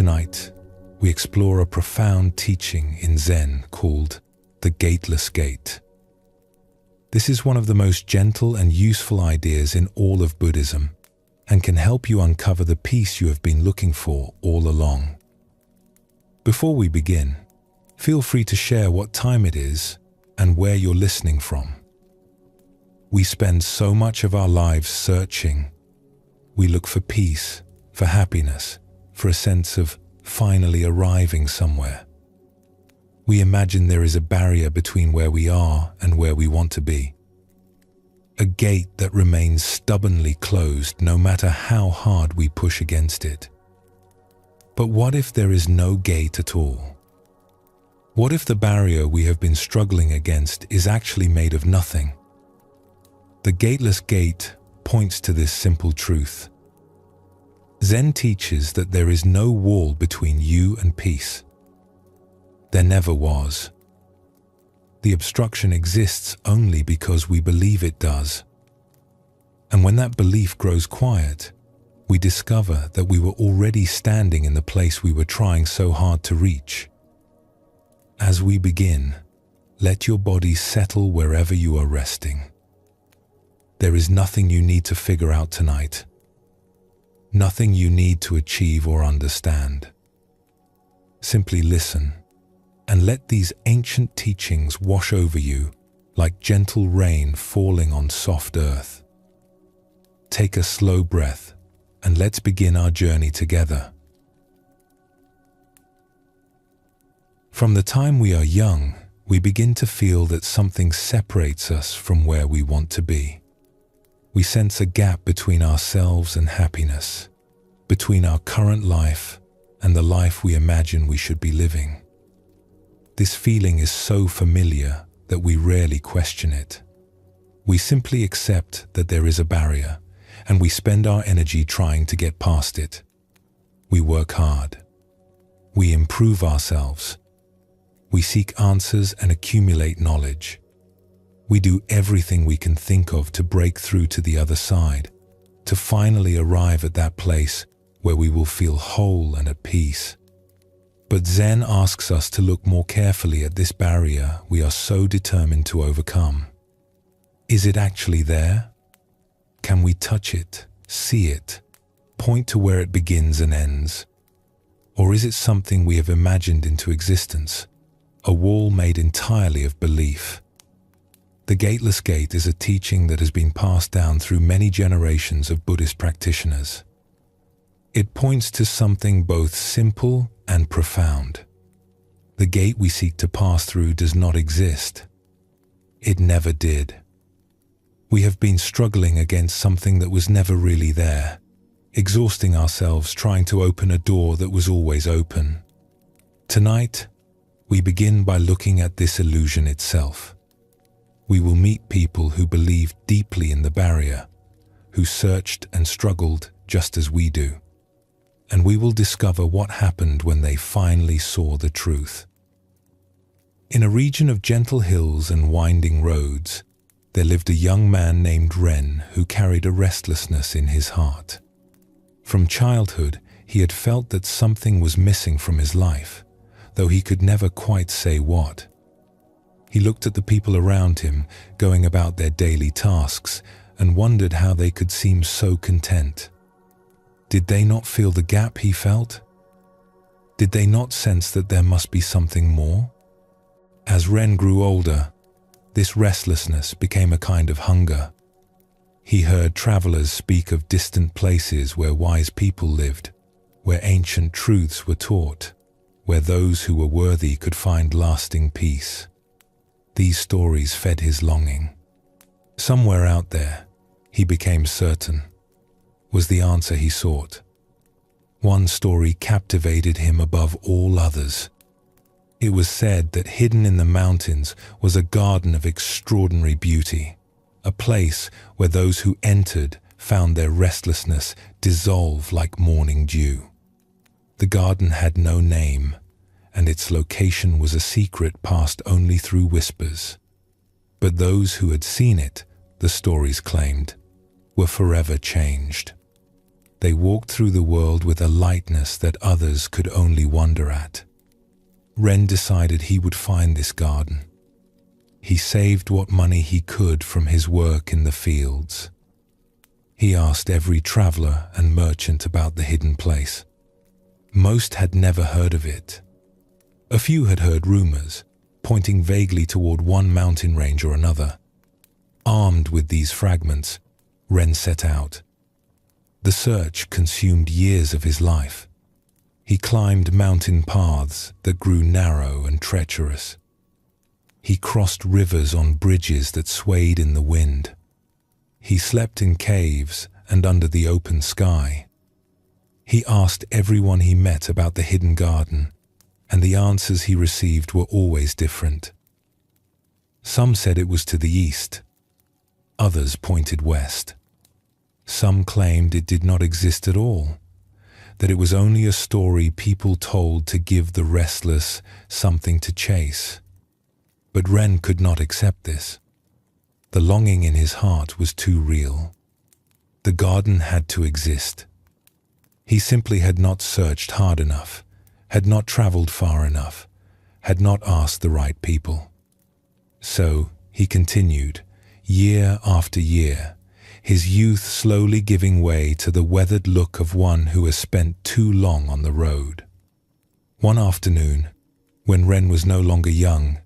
Tonight, we explore a profound teaching in Zen called the Gateless Gate. This is one of the most gentle and useful ideas in all of Buddhism and can help you uncover the peace you have been looking for all along. Before we begin, feel free to share what time it is and where you're listening from. We spend so much of our lives searching. We look for peace, for happiness, for a sense of finally arriving somewhere. We imagine there is a barrier between where we are and where we want to be. A gate that remains stubbornly closed no matter how hard we push against it. But what if there is no gate at all? What if the barrier we have been struggling against is actually made of nothing? The Gateless Gate points to this simple truth. Zen teaches that there is no wall between you and peace. There never was. The obstruction exists only because we believe it does. And when that belief grows quiet, we discover that we were already standing in the place we were trying so hard to reach. As we begin, let your body settle wherever you are resting. There is nothing you need to figure out tonight. Nothing you need to achieve or understand. Simply listen and let these ancient teachings wash over you like gentle rain falling on soft earth. Take a slow breath and let's begin our journey together. From the time we are young, we begin to feel that something separates us from where we want to be. We sense a gap between ourselves and happiness, between our current life and the life we imagine we should be living. This feeling is so familiar that we rarely question it. We simply accept that there is a barrier, and we spend our energy trying to get past it. We work hard. We improve ourselves. We seek answers and accumulate knowledge. We do everything we can think of to break through to the other side, to finally arrive at that place where we will feel whole and at peace. But Zen asks us to look more carefully at this barrier we are so determined to overcome. Is it actually there? Can we touch it, see it, point to where it begins and ends? Or is it something we have imagined into existence, a wall made entirely of belief? The Gateless Gate is a teaching that has been passed down through many generations of Buddhist practitioners. It points to something both simple and profound. The gate we seek to pass through does not exist. It never did. We have been struggling against something that was never really there, exhausting ourselves trying to open a door that was always open. Tonight, we begin by looking at this illusion itself. We will meet people who believed deeply in the barrier, who searched and struggled just as we do. And we will discover what happened when they finally saw the truth. In a region of gentle hills and winding roads, there lived a young man named Ren who carried a restlessness in his heart. From childhood, he had felt that something was missing from his life, though he could never quite say what. He looked at the people around him, going about their daily tasks, and wondered how they could seem so content. Did they not feel the gap he felt? Did they not sense that there must be something more? As Ren grew older, this restlessness became a kind of hunger. He heard travelers speak of distant places where wise people lived, where ancient truths were taught, where those who were worthy could find lasting peace. These stories fed his longing. Somewhere out there, he became certain, was the answer he sought. One story captivated him above all others. It was said that hidden in the mountains was a garden of extraordinary beauty, a place where those who entered found their restlessness dissolve like morning dew. The garden had no name, and its location was a secret passed only through whispers. But those who had seen it, the stories claimed, were forever changed. They walked through the world with a lightness that others could only wonder at. Ren decided he would find this garden. He saved what money he could from his work in the fields. He asked every traveler and merchant about the hidden place. Most had never heard of it. A few had heard rumors, pointing vaguely toward one mountain range or another. Armed with these fragments, Ren set out. The search consumed years of his life. He climbed mountain paths that grew narrow and treacherous. He crossed rivers on bridges that swayed in the wind. He slept in caves and under the open sky. He asked everyone he met about the hidden garden, and the answers he received were always different. Some said it was to the east. Others pointed west. Some claimed it did not exist at all, that it was only a story people told to give the restless something to chase. But Ren could not accept this. The longing in his heart was too real. The garden had to exist. He simply had not searched hard enough, had not traveled far enough, had not asked the right people. So he continued, year after year, his youth slowly giving way to the weathered look of one who has spent too long on the road. One afternoon, when Ren was no longer young,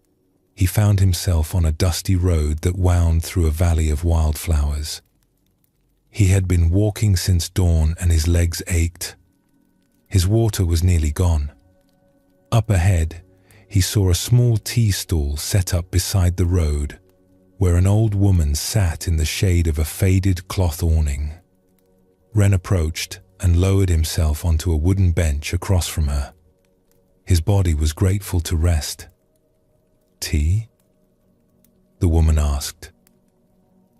he found himself on a dusty road that wound through a valley of wildflowers. He had been walking since dawn and his legs ached. His water was nearly gone. Up ahead, he saw a small tea stall set up beside the road, where an old woman sat in the shade of a faded cloth awning. Ren approached and lowered himself onto a wooden bench across from her. His body was grateful to rest. "Tea?" the woman asked.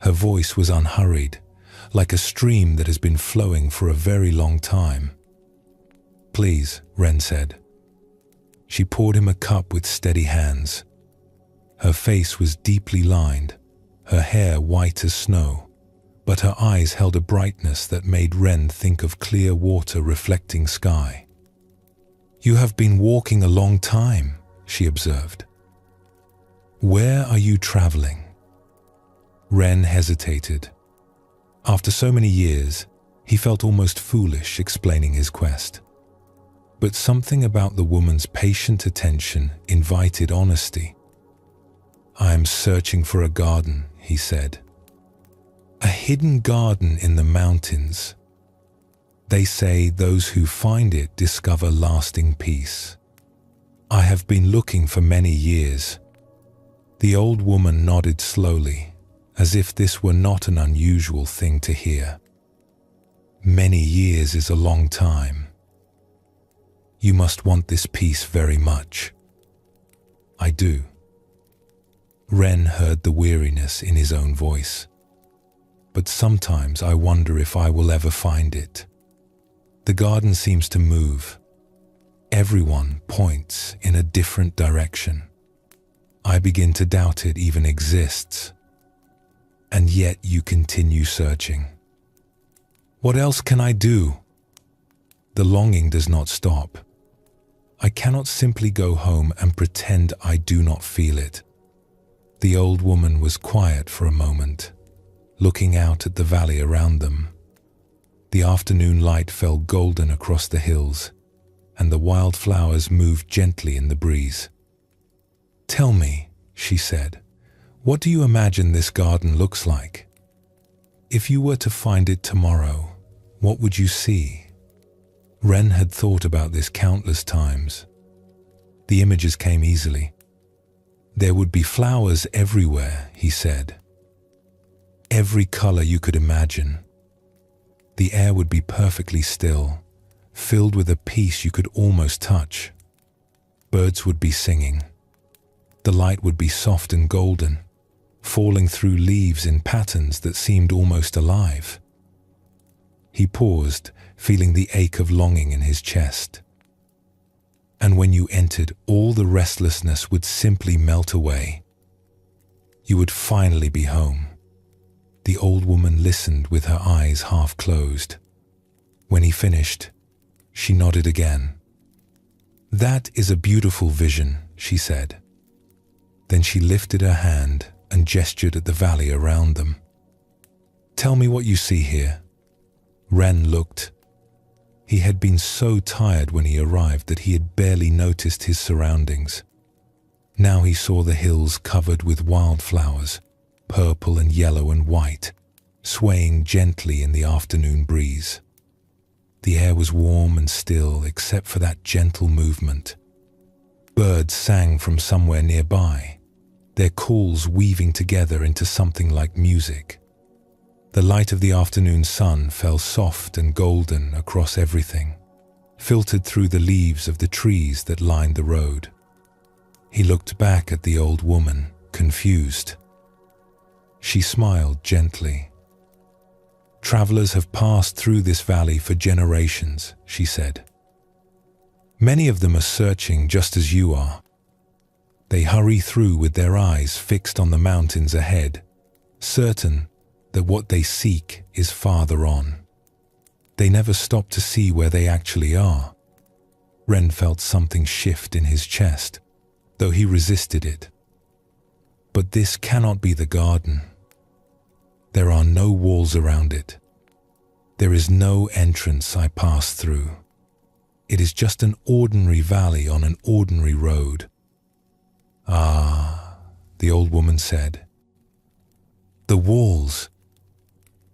Her voice was unhurried, like a stream that has been flowing for a very long time. "Please," Ren said. She poured him a cup with steady hands. Her face was deeply lined, her hair white as snow, but her eyes held a brightness that made Ren think of clear water reflecting sky. "You have been walking a long time," she observed. "Where are you traveling?" Ren hesitated. After so many years, he felt almost foolish explaining his quest. But something about the woman's patient attention invited honesty. "I am searching for a garden," he said. "A hidden garden in the mountains. They say those who find it discover lasting peace. I have been looking for many years." The old woman nodded slowly, as if this were not an unusual thing to hear. "Many years is a long time. You must want this peace very much." "I do." Ren heard the weariness in his own voice. "But sometimes I wonder if I will ever find it. The garden seems to move. Everyone points in a different direction. I begin to doubt it even exists. And yet you continue searching. What else can I do? The longing does not stop. I cannot simply go home and pretend I do not feel it." The old woman was quiet for a moment, looking out at the valley around them. The afternoon light fell golden across the hills, and the wildflowers moved gently in the breeze. "Tell me," she said, "what do you imagine this garden looks like? If you were to find it tomorrow, what would you see?" Ren had thought about this countless times. The images came easily. "There would be flowers everywhere," he said. "Every color you could imagine. The air would be perfectly still, filled with a peace you could almost touch. Birds would be singing. The light would be soft and golden, falling through leaves in patterns that seemed almost alive." He paused, feeling the ache of longing in his chest. "And when you entered, all the restlessness would simply melt away. You would finally be home." The old woman listened with her eyes half closed. When he finished, she nodded again. "That is a beautiful vision," she said. Then she lifted her hand and gestured at the valley around them. "Tell me what you see here." Ren looked. He had been so tired when he arrived that he had barely noticed his surroundings. Now he saw the hills covered with wildflowers, purple and yellow and white, swaying gently in the afternoon breeze. The air was warm and still except for that gentle movement. Birds sang from somewhere nearby, their calls weaving together into something like music. The light of the afternoon sun fell soft and golden across everything, filtered through the leaves of the trees that lined the road. He looked back at the old woman, confused. She smiled gently. "Travelers have passed through this valley for generations," she said. "Many of them are searching just as you are. They hurry through with their eyes fixed on the mountains ahead, certain that what they seek is farther on. They never stop to see where they actually are." Ren felt something shift in his chest, though he resisted it. "But this cannot be the garden. There are no walls around it. There is no entrance I pass through. It is just an ordinary valley on an ordinary road." "Ah," the old woman said. "The walls.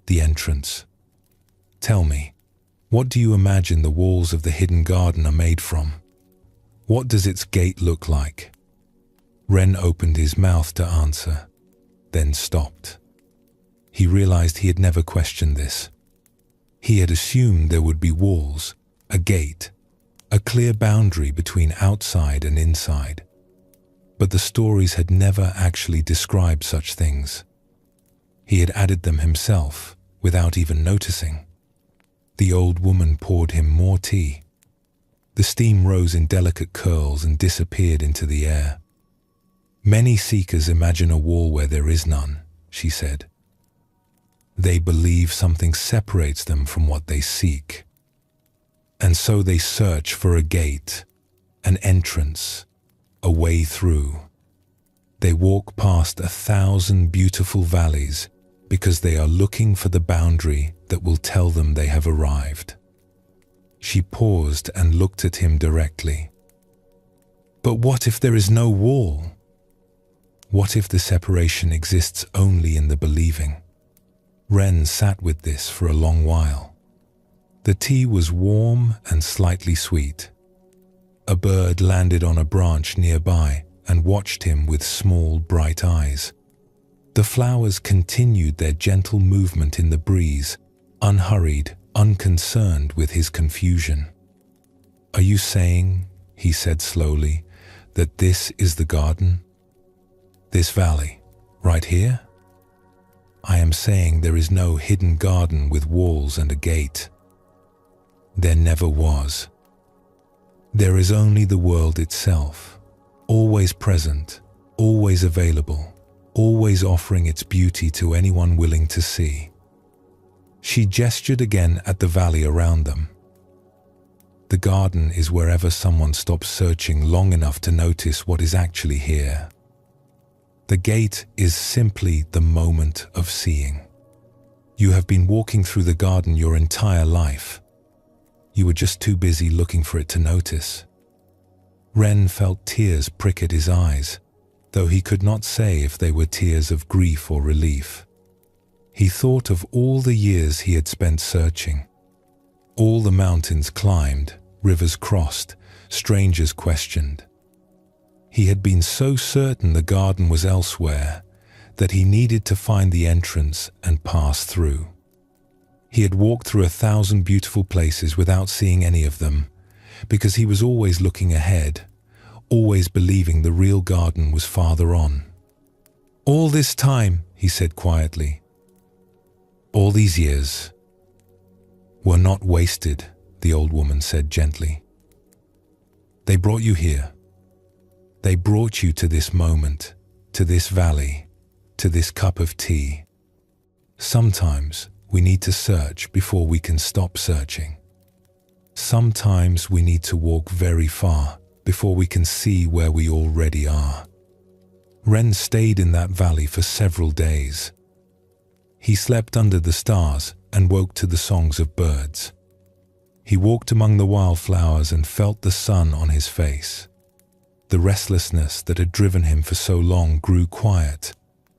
The entrance. Tell me, what do you imagine the walls of the hidden garden are made from? What does its gate look like?" Ren opened his mouth to answer, then stopped. He realized he had never questioned this. He had assumed there would be walls, a gate, a clear boundary between outside and inside. But the stories had never actually described such things. He had added them himself, without even noticing. The old woman poured him more tea. The steam rose in delicate curls and disappeared into the air. "Many seekers imagine a wall where there is none," she said. "They believe something separates them from what they seek. And so they search for a gate, an entrance, a way through. They walk past 1,000 beautiful valleys because they are looking for the boundary that will tell them they have arrived." She paused and looked at him directly. "But what if there is no wall? What if the separation exists only in the believing?" Ren sat with this for a long while. The tea was warm and slightly sweet. A bird landed on a branch nearby and watched him with small, bright eyes. The flowers continued their gentle movement in the breeze, unhurried, unconcerned with his confusion. "Are you saying," he said slowly, "that this is the garden? This valley, right here?" "I am saying there is no hidden garden with walls and a gate. There never was. There is only the world itself, always present, always available, always offering its beauty to anyone willing to see." She gestured again at the valley around them. "The garden is wherever someone stops searching long enough to notice what is actually here. The gate is simply the moment of seeing. You have been walking through the garden your entire life. You were just too busy looking for it to notice." Ren felt tears prick at his eyes, though he could not say if they were tears of grief or relief. He thought of all the years he had spent searching. All the mountains climbed, rivers crossed, strangers questioned. He had been so certain the garden was elsewhere that he needed to find the entrance and pass through. He had walked through 1,000 beautiful places without seeing any of them, because he was always looking ahead, always believing the real garden was farther on. "All this time," he said quietly, "all these years were not wasted," the old woman said gently. "They brought you here. They brought you to this moment, to this valley, to this cup of tea. Sometimes we need to search before we can stop searching." Sometimes we need to walk very far before we can see where we already are. Ren stayed in that valley for several days. He slept under the stars and woke to the songs of birds. He walked among the wildflowers and felt the sun on his face. The restlessness that had driven him for so long grew quiet,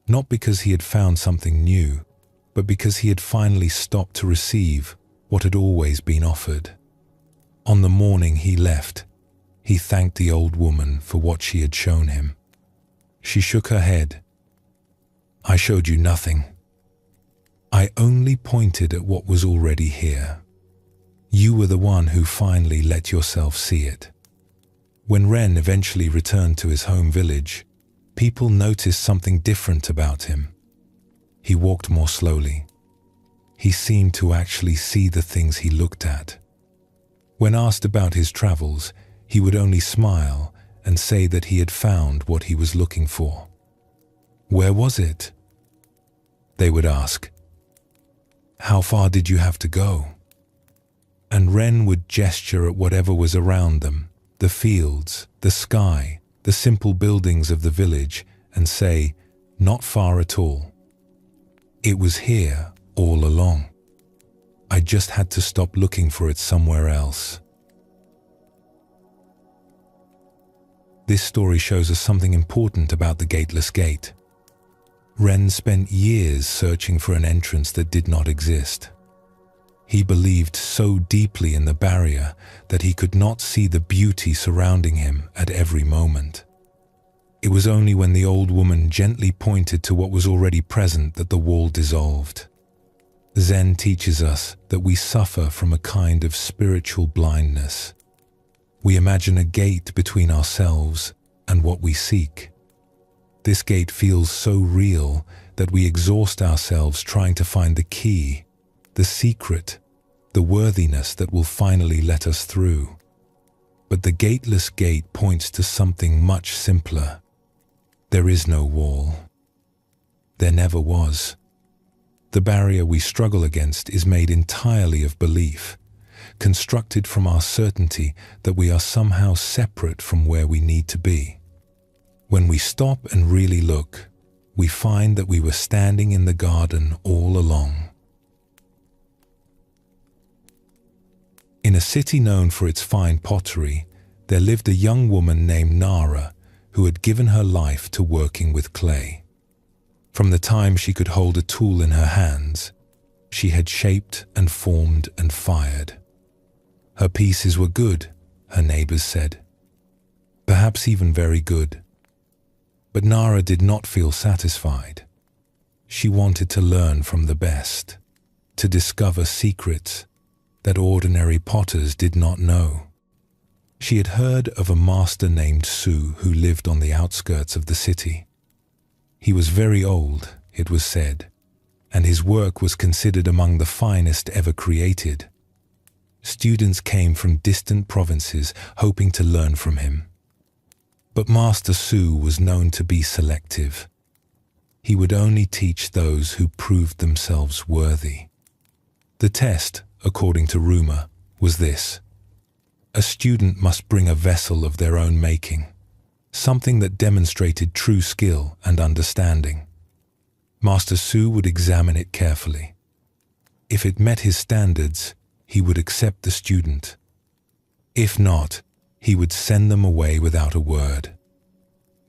not because he had found something new, but because he had finally stopped to receive what had always been offered. On the morning he left, he thanked the old woman for what she had shown him. She shook her head. "I showed you nothing. I only pointed at what was already here. You were the one who finally let yourself see it." When Ren eventually returned to his home village, people noticed something different about him. He walked more slowly. He seemed to actually see the things he looked at. When asked about his travels, he would only smile and say that he had found what he was looking for. "Where was it?" They would ask. "How far did you have to go?" And Ren would gesture at whatever was around them, the fields, the sky, the simple buildings of the village, and say, "Not far at all. It was here all along. I just had to stop looking for it somewhere else." This story shows us something important about the gateless gate. Ren spent years searching for an entrance that did not exist. He believed so deeply in the barrier that he could not see the beauty surrounding him at every moment. It was only when the old woman gently pointed to what was already present that the wall dissolved. Zen teaches us that we suffer from a kind of spiritual blindness. We imagine a gate between ourselves and what we seek. This gate feels so real that we exhaust ourselves trying to find the key, the secret, the worthiness that will finally let us through. But the gateless gate points to something much simpler. There is no wall. There never was. The barrier we struggle against is made entirely of belief, constructed from our certainty that we are somehow separate from where we need to be. When we stop and really look, we find that we were standing in the garden all along. In a city known for its fine pottery, there lived a young woman named Nara who had given her life to working with clay. From the time she could hold a tool in her hands, she had shaped and formed and fired. Her pieces were good, her neighbors said. Perhaps even very good. But Nara did not feel satisfied. She wanted to learn from the best, to discover secrets that ordinary potters did not know. She had heard of a master named Su who lived on the outskirts of the city. He was very old, it was said, and his work was considered among the finest ever created. Students came from distant provinces hoping to learn from him. But Master Su was known to be selective. He would only teach those who proved themselves worthy. The test, according to rumor, was this. A student must bring a vessel of their own making, something that demonstrated true skill and understanding. Master Su would examine it carefully. If it met his standards, he would accept the student. If not, he would send them away without a word.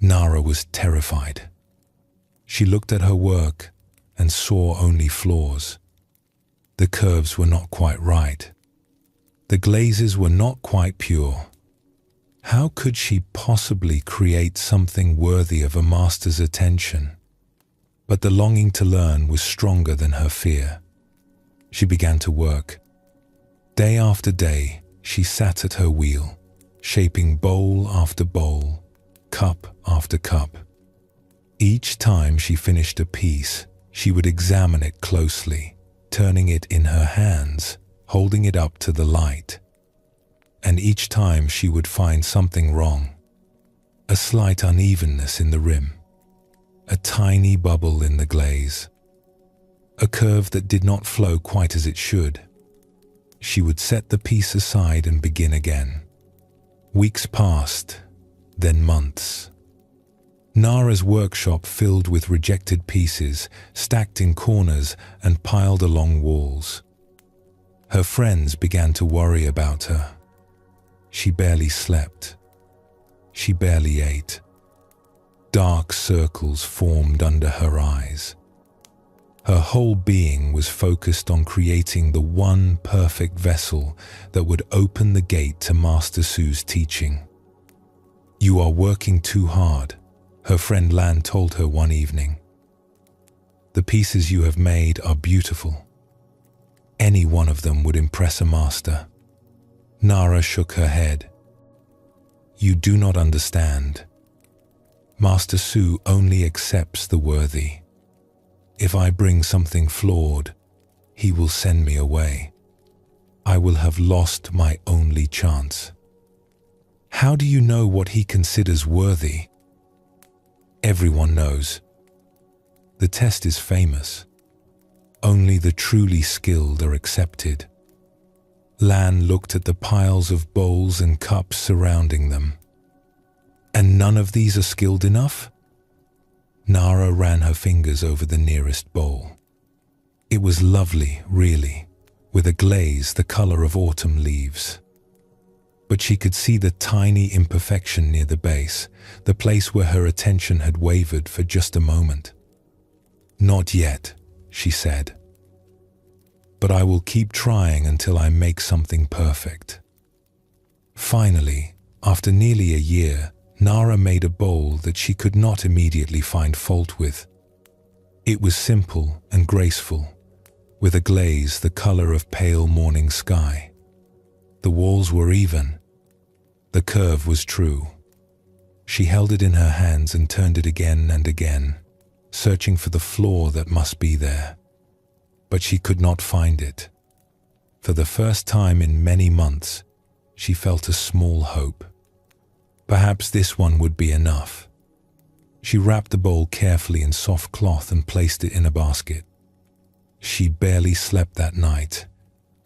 Nara was terrified. She looked at her work and saw only flaws. The curves were not quite right. The glazes were not quite pure. How could she possibly create something worthy of a master's attention? But the longing to learn was stronger than her fear. She began to work. Day after day, she sat at her wheel, shaping bowl after bowl, cup after cup. Each time she finished a piece, she would examine it closely, turning it in her hands, holding it up to the light. And each time she would find something wrong. A slight unevenness in the rim, a tiny bubble in the glaze, a curve that did not flow quite as it should. She would set the piece aside and begin again. Weeks passed, then months. Nara's workshop filled with rejected pieces, stacked in corners and piled along walls. Her friends began to worry about her. She barely slept. She barely ate. Dark circles formed under her eyes. Her whole being was focused on creating the one perfect vessel that would open the gate to Master Su's teaching. "You are working too hard," her friend Lan told her one evening. "The pieces you have made are beautiful. Any one of them would impress a master." Nara shook her head. "You do not understand. Master Su only accepts the worthy. If I bring something flawed, he will send me away. I will have lost my only chance." "How do you know what he considers worthy?" "Everyone knows. The test is famous. Only the truly skilled are accepted." Lan looked at the piles of bowls and cups surrounding them. "And none of these are skilled enough?" Nara ran her fingers over the nearest bowl. It was lovely, really, with a glaze the color of autumn leaves. But she could see the tiny imperfection near the base, the place where her attention had wavered for just a moment. "Not yet," she said. "But I will keep trying until I make something perfect." Finally, after nearly a year, Nara made a bowl that she could not immediately find fault with. It was simple and graceful, with a glaze the color of pale morning sky. The walls were even. The curve was true. She held it in her hands and turned it again and again, searching for the flaw that must be there. But she could not find it. For the first time in many months, she felt a small hope. Perhaps this one would be enough. She wrapped the bowl carefully in soft cloth and placed it in a basket. She barely slept that night,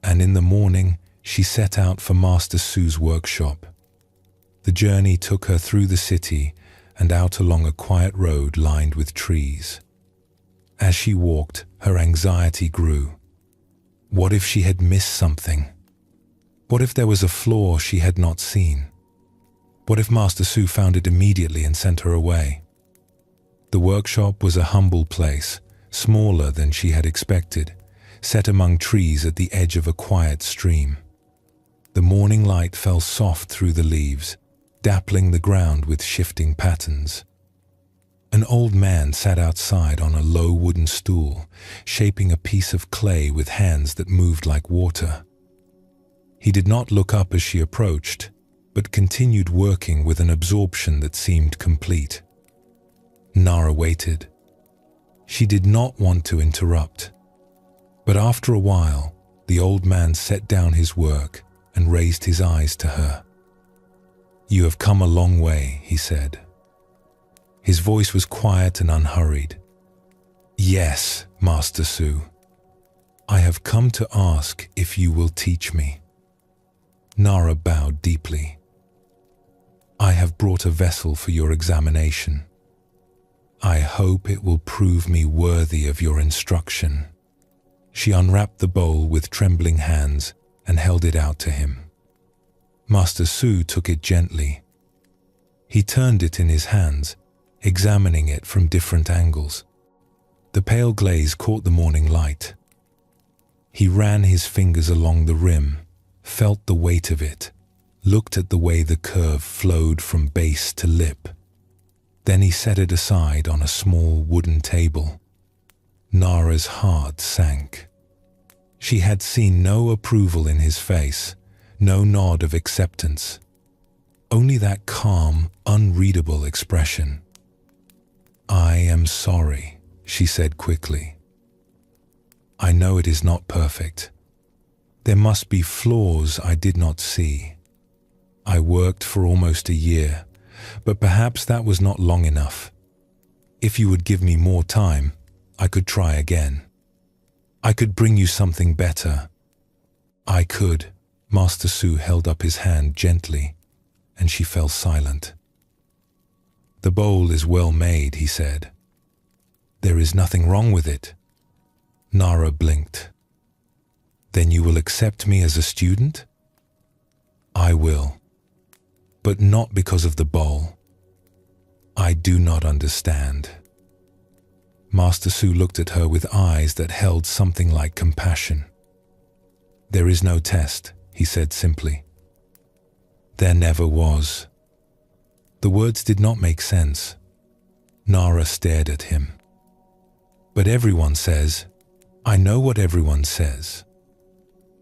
and in the morning she set out for Master Su's workshop. The journey took her through the city and out along a quiet road lined with trees. As she walked, her anxiety grew. What if she had missed something? What if there was a flaw she had not seen? What if Master Su found it immediately and sent her away? The workshop was a humble place, smaller than she had expected, set among trees at the edge of a quiet stream. The morning light fell soft through the leaves, dappling the ground with shifting patterns. An old man sat outside on a low wooden stool, shaping a piece of clay with hands that moved like water. He did not look up as she approached, but continued working with an absorption that seemed complete. Nara waited. She did not want to interrupt. But after a while, the old man set down his work and raised his eyes to her. "You have come a long way," he said. His voice was quiet and unhurried. "Yes, Master Su. I have come to ask if you will teach me." Nara bowed deeply. "I have brought a vessel for your examination. I hope it will prove me worthy of your instruction." She unwrapped the bowl with trembling hands and held it out to him. Master Su took it gently. He turned it in his hands, examining it from different angles. The pale glaze caught the morning light. He ran his fingers along the rim, felt the weight of it, looked at the way the curve flowed from base to lip. Then he set it aside on a small wooden table. Nara's heart sank. She had seen no approval in his face, no nod of acceptance. Only that calm, unreadable expression. "I am sorry," she said quickly. "I know it is not perfect. There must be flaws I did not see. I worked for almost a year, but perhaps that was not long enough. If you would give me more time, I could try again. I could bring you something better." I could. Master Su held up his hand gently, and she fell silent. The bowl is well made, he said. There is nothing wrong with it. Nara blinked. Then you will accept me as a student? I will. But not because of the bowl. I do not understand. Master Su looked at her with eyes that held something like compassion. There is no test, he said simply. There never was. The words did not make sense. Nara stared at him. But everyone says, I know what everyone says.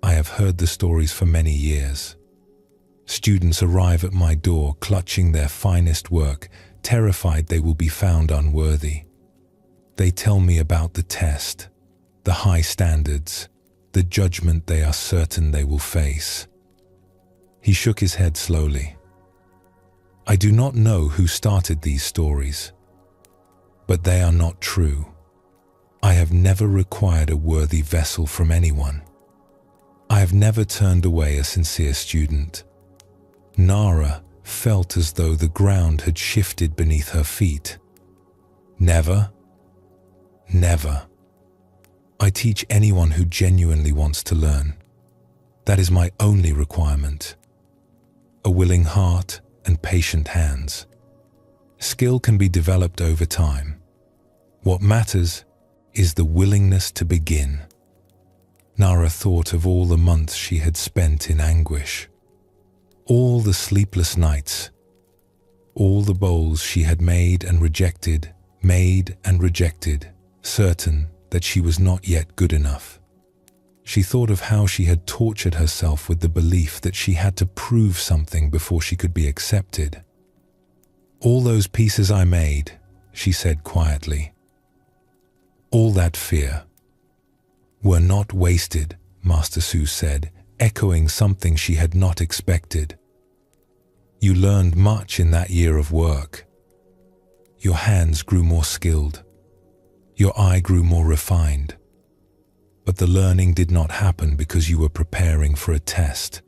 I have heard the stories for many years. Students arrive at my door clutching their finest work, terrified they will be found unworthy. They tell me about the test, the high standards, the judgment they are certain they will face. He shook his head slowly. I do not know who started these stories, but they are not true. I have never required a worthy vessel from anyone. I have never turned away a sincere student. Nara felt as though the ground had shifted beneath her feet. Never. Never. I teach anyone who genuinely wants to learn. That is my only requirement. A willing heart and patient hands. Skill can be developed over time. What matters is the willingness to begin. Nara thought of all the months she had spent in anguish, all the sleepless nights, all the bowls she had made and rejected, certain that she was not yet good enough. She thought of how she had tortured herself with the belief that she had to prove something before she could be accepted. All those pieces I made, she said quietly, all that fear, were not wasted, Master Su said, echoing something she had not expected. You learned much in that year of work. Your hands grew more skilled. Your eye grew more refined. But the learning did not happen because you were preparing for a test.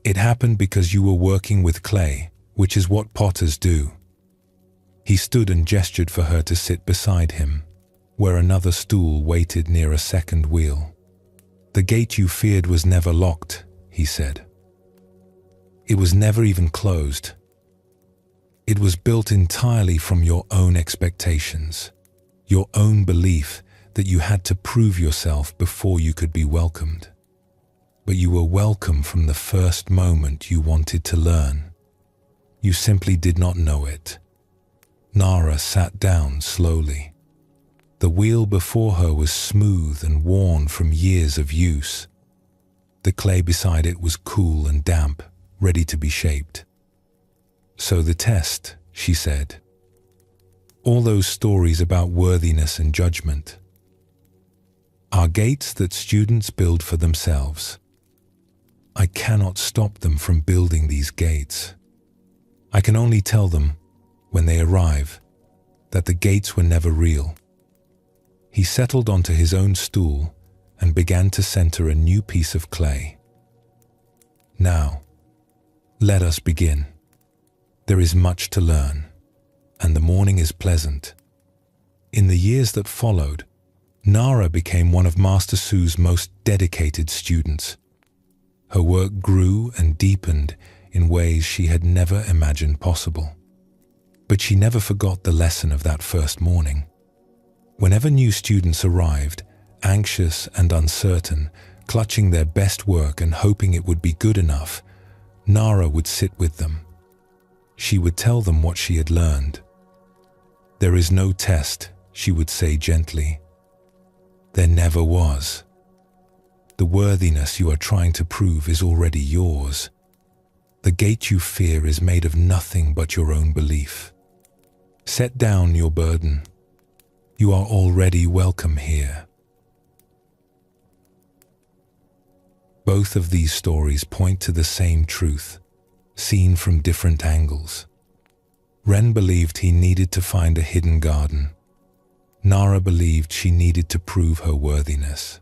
It happened because you were working with clay, which is what potters do. He stood and gestured for her to sit beside him, where another stool waited near a second wheel. The gate you feared was never locked, he said. It was never even closed. It was built entirely from your own expectations, your own belief that you had to prove yourself before you could be welcomed. But you were welcome from the first moment you wanted to learn. You simply did not know it. Nara sat down slowly. The wheel before her was smooth and worn from years of use. The clay beside it was cool and damp, ready to be shaped. So the test, she said. All those stories about worthiness and judgment are gates that students build for themselves. I cannot stop them from building these gates. I can only tell them, when they arrive, that the gates were never real. He settled onto his own stool and began to center a new piece of clay. Now, let us begin. There is much to learn, and the morning is pleasant. In the years that followed, Nara became one of Master Su's most dedicated students. Her work grew and deepened in ways she had never imagined possible. But she never forgot the lesson of that first morning. Whenever new students arrived, anxious and uncertain, clutching their best work and hoping it would be good enough, Nara would sit with them. She would tell them what she had learned. There is no test, she would say gently. There never was. The worthiness you are trying to prove is already yours. The gate you fear is made of nothing but your own belief. Set down your burden. You are already welcome here. Both of these stories point to the same truth, seen from different angles. Ren believed he needed to find a hidden garden. Nara believed she needed to prove her worthiness.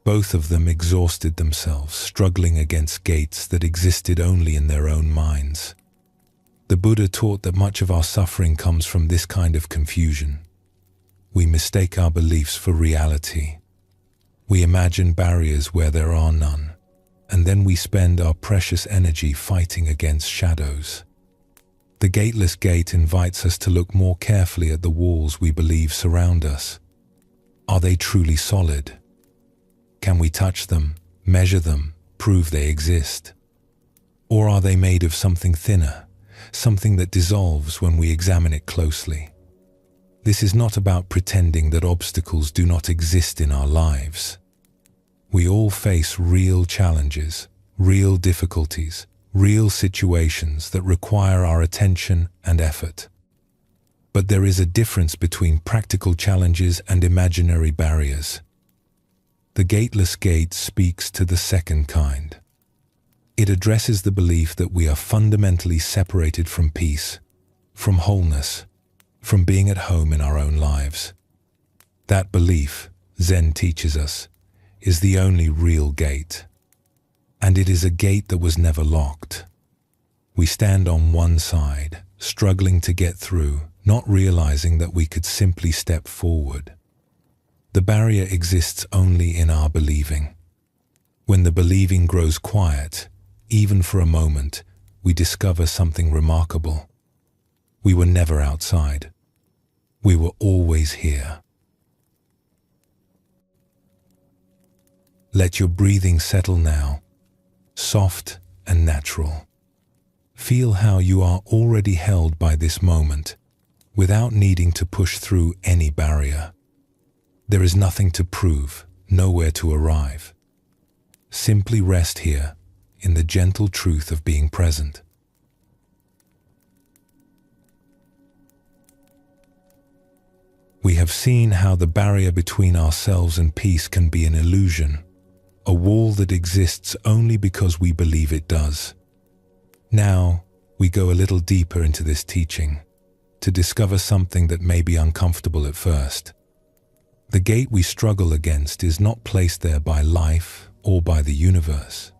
Both of them exhausted themselves, struggling against gates that existed only in their own minds. The Buddha taught that much of our suffering comes from this kind of confusion. We mistake our beliefs for reality. We imagine barriers where there are none, and then we spend our precious energy fighting against shadows. The gateless gate invites us to look more carefully at the walls we believe surround us. Are they truly solid? Can we touch them, measure them, prove they exist? Or are they made of something thinner, something that dissolves when we examine it closely? This is not about pretending that obstacles do not exist in our lives. We all face real challenges, real difficulties, real situations that require our attention and effort. But there is a difference between practical challenges and imaginary barriers. The gateless gate speaks to the second kind. It addresses the belief that we are fundamentally separated from peace, from wholeness, from being at home in our own lives. That belief, Zen teaches us, is the only real gate. And it is a gate that was never locked. We stand on one side, struggling to get through, not realizing that we could simply step forward. The barrier exists only in our believing. When the believing grows quiet, even for a moment, we discover something remarkable. We were never outside. We were always here. Let your breathing settle now, soft and natural. Feel how you are already held by this moment, without needing to push through any barrier. There is nothing to prove, nowhere to arrive. Simply rest here, in the gentle truth of being present. We have seen how the barrier between ourselves and peace can be an illusion, a wall that exists only because we believe it does. Now, we go a little deeper into this teaching, to discover something that may be uncomfortable at first. The gate we struggle against is not placed there by life or by the universe.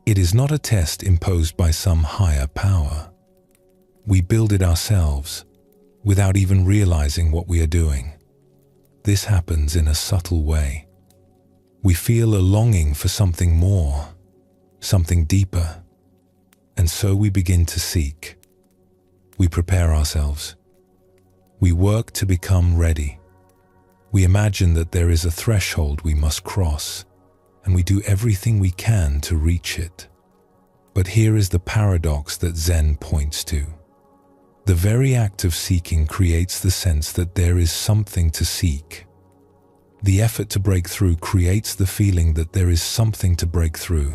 It is not a test imposed by some higher power. We build it ourselves, without even realizing what we are doing. This happens in a subtle way. We feel a longing for something more, something deeper, and so we begin to seek. We prepare ourselves. We work to become ready. We imagine that there is a threshold we must cross, and we do everything we can to reach it. But here is the paradox that Zen points to. The very act of seeking creates the sense that there is something to seek. The effort to break through creates the feeling that there is something to break through.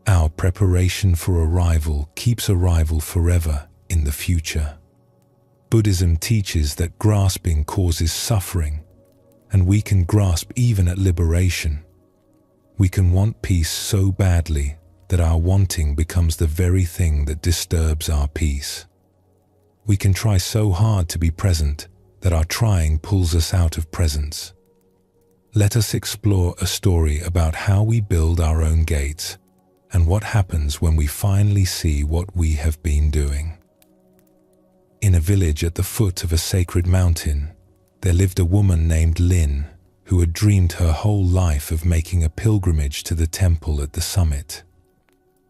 Our preparation for arrival keeps arrival forever in the future. Buddhism teaches that grasping causes suffering, and we can grasp even at liberation. We can want peace so badly that our wanting becomes the very thing that disturbs our peace. We can try so hard to be present that our trying pulls us out of presence. Let us explore a story about how we build our own gates and what happens when we finally see what we have been doing. In a village at the foot of a sacred mountain, there lived a woman named Lin who had dreamed her whole life of making a pilgrimage to the temple at the summit.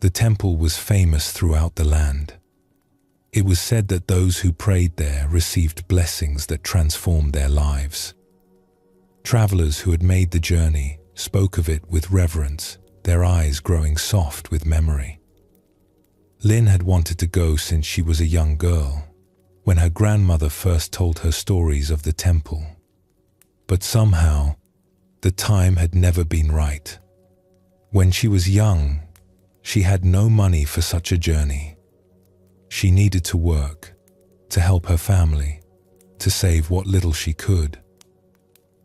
The temple was famous throughout the land. It was said that those who prayed there received blessings that transformed their lives. Travelers who had made the journey spoke of it with reverence, their eyes growing soft with memory. Lin had wanted to go since she was a young girl, when her grandmother first told her stories of the temple. But somehow, the time had never been right. When she was young, she had no money for such a journey. She needed to work, to help her family, to save what little she could.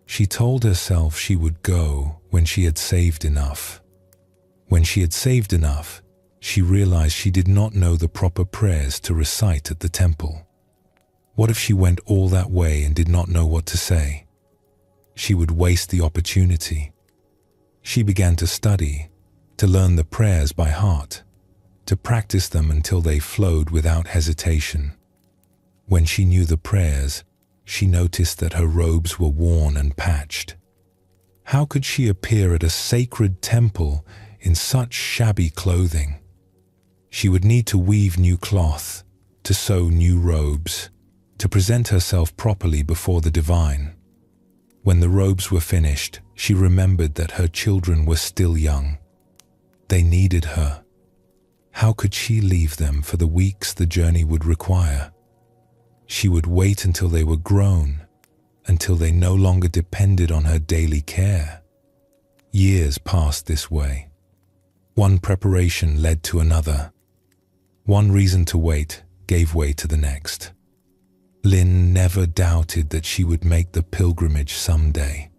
She told herself she would go when she had saved enough. When she had saved enough, she realized she did not know the proper prayers to recite at the temple. What if she went all that way and did not know what to say? She would waste the opportunity. She began to study, to learn the prayers by heart, to practice them until they flowed without hesitation. When she knew the prayers, she noticed that her robes were worn and patched. How could she appear at a sacred temple in such shabby clothing? She would need to weave new cloth, to sew new robes, to present herself properly before the divine. When the robes were finished, she remembered that her children were still young. They needed her. How could she leave them for the weeks the journey would require? She would wait until they were grown, until they no longer depended on her daily care. Years passed this way. One preparation led to another. One reason to wait gave way to the next. Lynn never doubted that she would make the pilgrimage someday.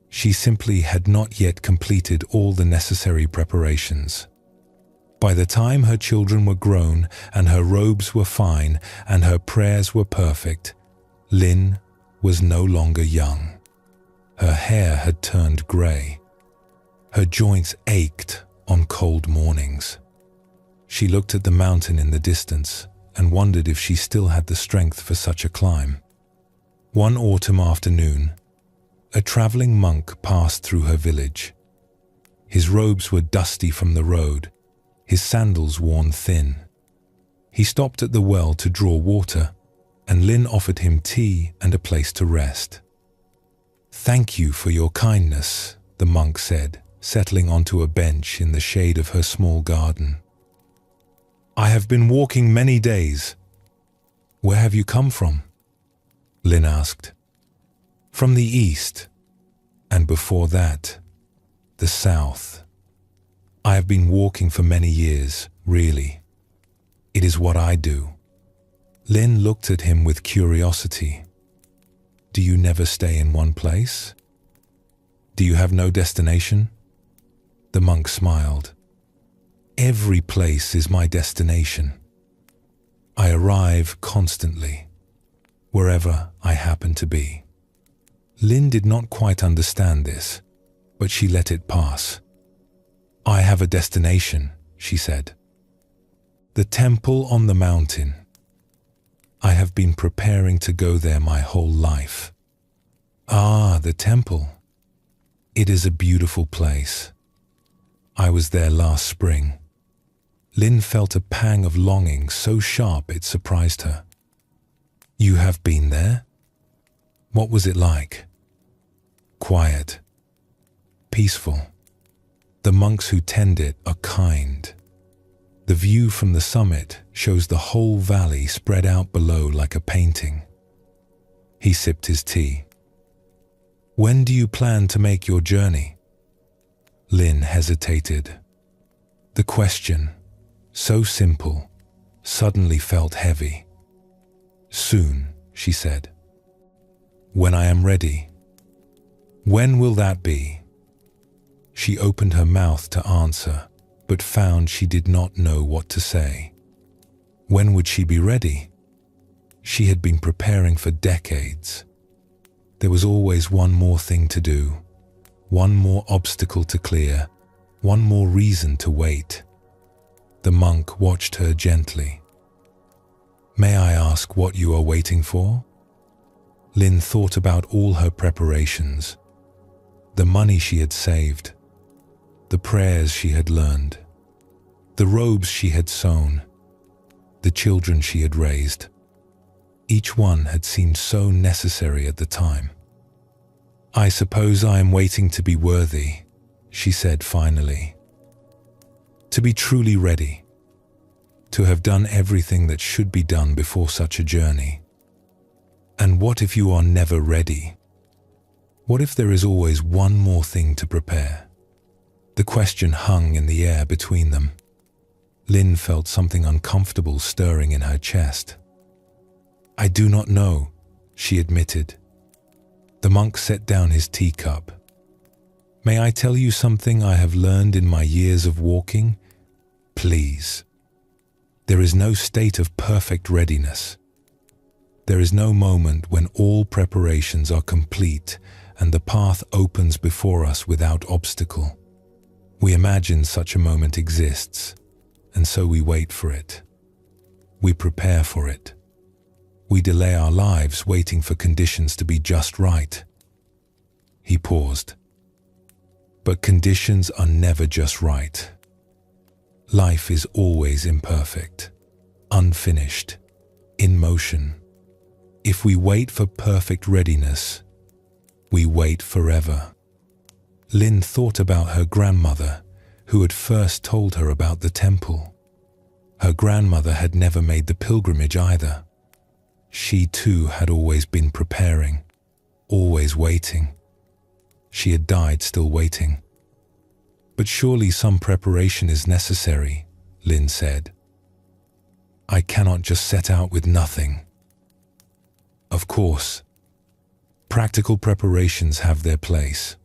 She simply had not yet completed all the necessary preparations. By the time her children were grown and her robes were fine and her prayers were perfect, Lynn was no longer young. Her hair had turned grey. Her joints ached on cold mornings. She looked at the mountain in the distance and wondered if she still had the strength for such a climb. One autumn afternoon, a traveling monk passed through her village. His robes were dusty from the road, his sandals worn thin. He stopped at the well to draw water, and Lynn offered him tea and a place to rest. "Thank you for your kindness," the monk said, settling onto a bench in the shade of her small garden. "I have been walking many days." "Where have you come from?" Lynn asked. "From the east, and before that, the south. I have been walking for many years, really. It is what I do." Lynn looked at him with curiosity. "Do you never stay in one place? Do you have no destination?" The monk smiled. "Every place is my destination. I arrive constantly, wherever I happen to be." Lynn did not quite understand this, but she let it pass. "I have a destination," she said. "The temple on the mountain. I have been preparing to go there my whole life." "Ah, the temple. It is a beautiful place. I was there last spring." Lynn felt a pang of longing so sharp it surprised her. "You have been there? What was it like?" "Quiet. Peaceful. The monks who tend it are kind. The view from the summit shows the whole valley spread out below like a painting." He sipped his tea. "When do you plan to make your journey?" Lynn hesitated. The question, so simple, suddenly felt heavy. "Soon," she said. "When I am ready." "When will that be?" She opened her mouth to answer, but found she did not know what to say. When would she be ready? She had been preparing for decades. There was always one more thing to do, one more obstacle to clear, one more reason to wait. The monk watched her gently. "May I ask what you are waiting for?" Lynn thought about all her preparations, the money she had saved, the prayers she had learned, the robes she had sewn, the children she had raised. Each one had seemed so necessary at the time. "I suppose I am waiting to be worthy," she said finally. "To be truly ready. To have done everything that should be done before such a journey. And what if you are never ready? What if there is always one more thing to prepare?" The question hung in the air between them. Lynn felt something uncomfortable stirring in her chest. "I do not know," she admitted. The monk set down his teacup. "May I tell you something I have learned in my years of walking? Please. There is no state of perfect readiness. There is no moment when all preparations are complete and the path opens before us without obstacle. We imagine such a moment exists, and so we wait for it. We prepare for it. We delay our lives waiting for conditions to be just right. He paused. But conditions are never just right. Life is always imperfect, unfinished, in motion. If we wait for perfect readiness, we wait forever. Lynn thought about her grandmother, who had first told her about the temple. Her grandmother had never made the pilgrimage either. She too had always been preparing, always waiting. She had died still waiting. But surely some preparation is necessary, Lynn said. I cannot just set out with nothing. Of course, practical preparations have their place,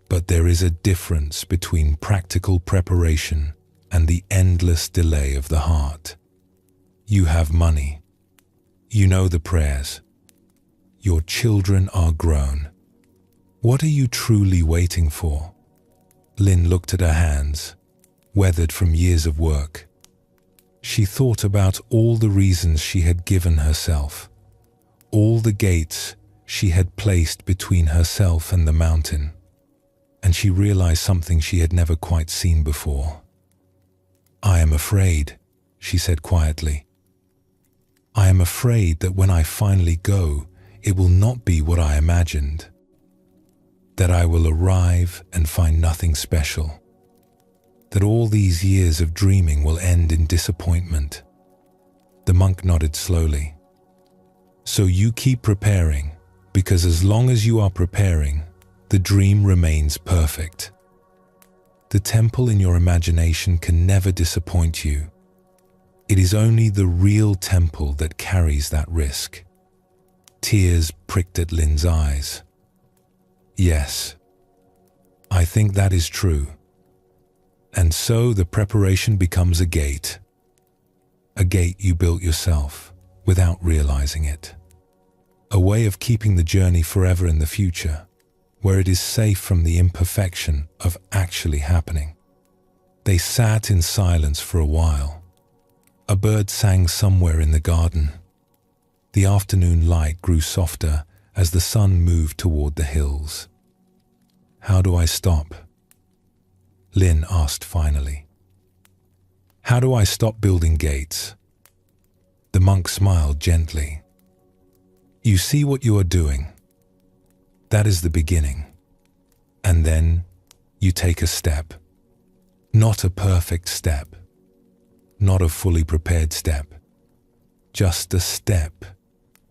but there is a difference between practical preparation and the endless delay of the heart. You have money. You know the prayers. Your children are grown. What are you truly waiting for? Lynn looked at her hands, weathered from years of work. She thought about all the reasons she had given herself, all the gates she had placed between herself and the mountain, and she realized something she had never quite seen before. I am afraid, she said quietly. I am afraid that when I finally go, it will not be what I imagined. That I will arrive and find nothing special. That all these years of dreaming will end in disappointment. The monk nodded slowly. So you keep preparing, because as long as you are preparing, the dream remains perfect. The temple in your imagination can never disappoint you. It is only the real temple that carries that risk. Tears pricked at Lynn's eyes. Yes, I think that is true. And so the preparation becomes a gate you built yourself without realizing it. A way of keeping the journey forever in the future, where it is safe from the imperfection of actually happening. They sat in silence for a while. A bird sang somewhere in the garden. The afternoon light grew softer as the sun moved toward the hills. How do I stop? Lynn asked finally. How do I stop building gates? The monk smiled gently. You see what you are doing. That is the beginning. And then you take a step. Not a perfect step. Not a fully prepared step. Just a step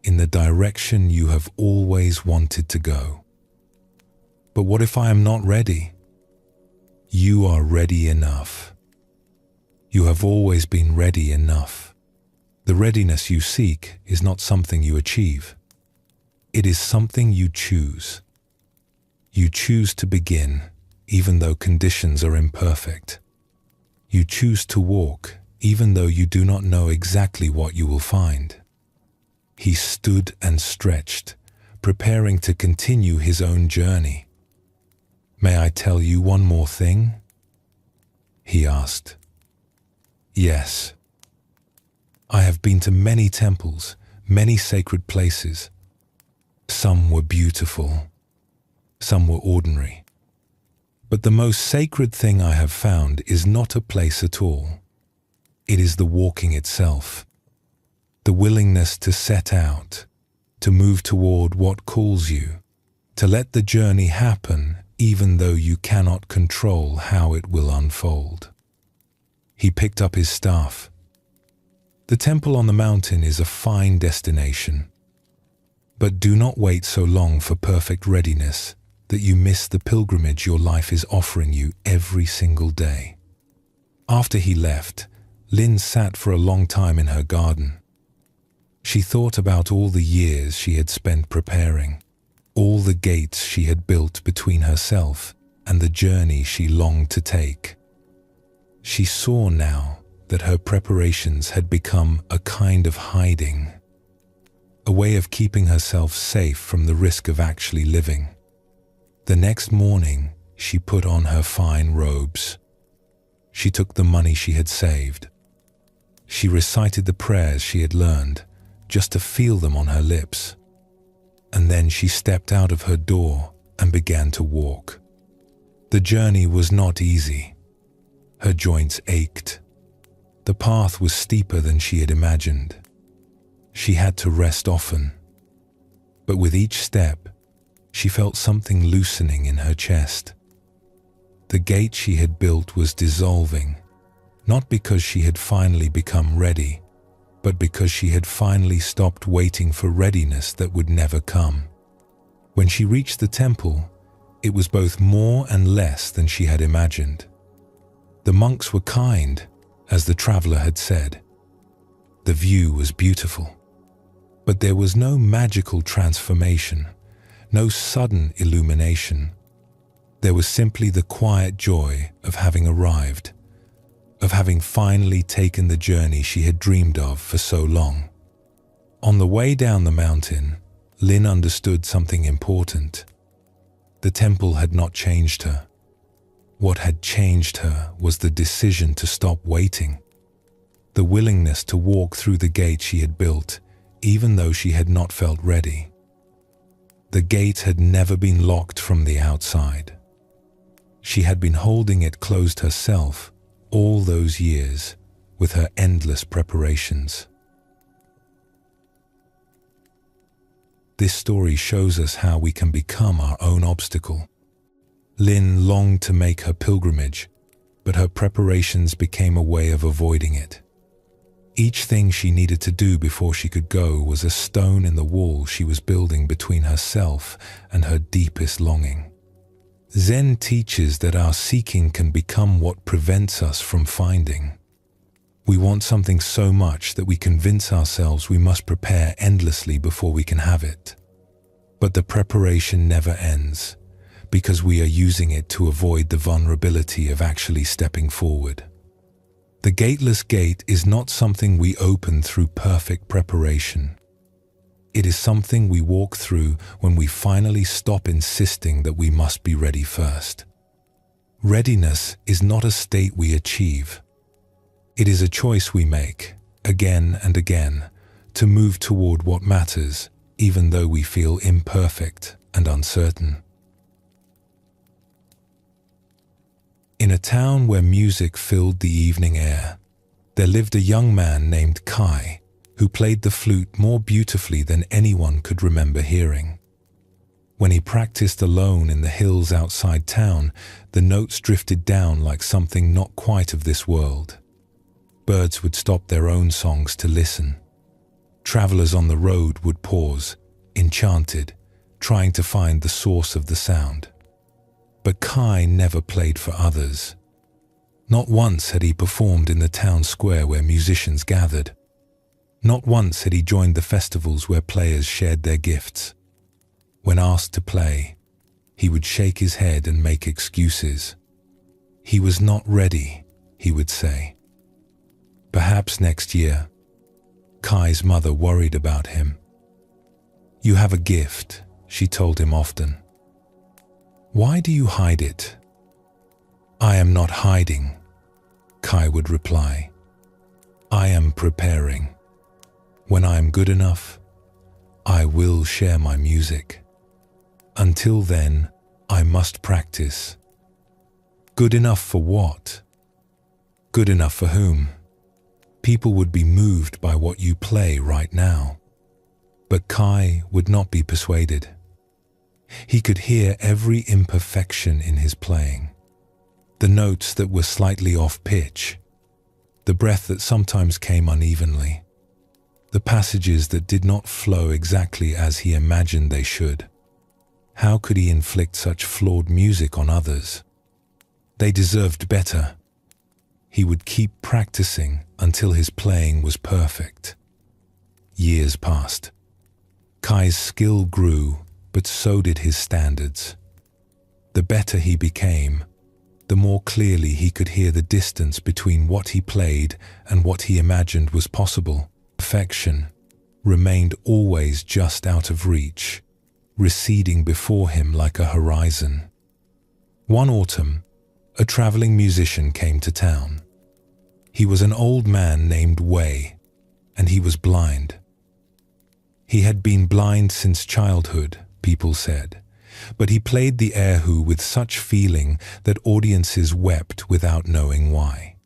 in the direction you have always wanted to go. But what if I am not ready? You are ready enough. You have always been ready enough. The readiness you seek is not something you achieve. It is something you choose. You choose to begin, even though conditions are imperfect. You choose to walk, even though you do not know exactly what you will find. He stood and stretched, preparing to continue his own journey. May I tell you one more thing? He asked. Yes. I have been to many temples, many sacred places. Some were beautiful, some were ordinary. But the most sacred thing I have found is not a place at all. It is the walking itself, the willingness to set out, to move toward what calls you, to let the journey happen even though you cannot control how it will unfold. He picked up his staff. The temple on the mountain is a fine destination. But do not wait so long for perfect readiness that you miss the pilgrimage your life is offering you every single day. After he left, Lynn sat for a long time in her garden. She thought about all the years she had spent preparing, all the gates she had built between herself and the journey she longed to take. She saw now that her preparations had become a kind of hiding, a way of keeping herself safe from the risk of actually living. The next morning, she put on her fine robes. She took the money she had saved. She recited the prayers she had learned, just to feel them on her lips. And then she stepped out of her door and began to walk. The journey was not easy. Her joints ached. The path was steeper than she had imagined. She had to rest often. But with each step, she felt something loosening in her chest. The gate she had built was dissolving, not because she had finally become ready, but because she had finally stopped waiting for readiness that would never come. When she reached the temple, it was both more and less than she had imagined. The monks were kind, as the traveler had said. The view was beautiful, but there was no magical transformation, no sudden illumination. There was simply the quiet joy of having arrived, of having finally taken the journey she had dreamed of for so long. On the way down the mountain, Lynn understood something important. The temple had not changed her. What had changed her was the decision to stop waiting, the willingness to walk through the gate she had built, even though she had not felt ready. The gate had never been locked from the outside. She had been holding it closed herself all those years with her endless preparations. This story shows us how we can become our own obstacle. Lynn longed to make her pilgrimage, but her preparations became a way of avoiding it. Each thing she needed to do before she could go was a stone in the wall she was building between herself and her deepest longing. Zen teaches that our seeking can become what prevents us from finding. We want something so much that we convince ourselves we must prepare endlessly before we can have it. But the preparation never ends, because we are using it to avoid the vulnerability of actually stepping forward. The gateless gate is not something we open through perfect preparation. It is something we walk through when we finally stop insisting that we must be ready first. Readiness is not a state we achieve. It is a choice we make, again and again, to move toward what matters, even though we feel imperfect and uncertain. In a town where music filled the evening air, there lived a young man named Kai, who played the flute more beautifully than anyone could remember hearing. When he practiced alone in the hills outside town, the notes drifted down like something not quite of this world. Birds would stop their own songs to listen. Travelers on the road would pause, enchanted, trying to find the source of the sound. But Kai never played for others. Not once had he performed in the town square where musicians gathered. Not once had he joined the festivals where players shared their gifts. When asked to play, he would shake his head and make excuses. He was not ready, he would say. Perhaps next year. Kai's mother worried about him. "You have a gift," she told him often. "Why do you hide it?" "I am not hiding," Kai would reply. "I am preparing. When I am good enough, I will share my music. Until then, I must practice." Good enough for what? Good enough for whom? People would be moved by what you play right now. But Kai would not be persuaded. He could hear every imperfection in his playing. The notes that were slightly off pitch, the breath that sometimes came unevenly, the passages that did not flow exactly as he imagined they should. How could he inflict such flawed music on others? They deserved better. He would keep practicing until his playing was perfect. Years passed. Kai's skill grew, but so did his standards. The better he became, the more clearly he could hear the distance between what he played and what he imagined was possible. Perfection remained always just out of reach, receding before him like a horizon. One autumn, a traveling musician came to town. He was an old man named Wei, and he was blind. He had been blind since childhood, people said, but he played the erhu with such feeling that audiences wept without knowing why.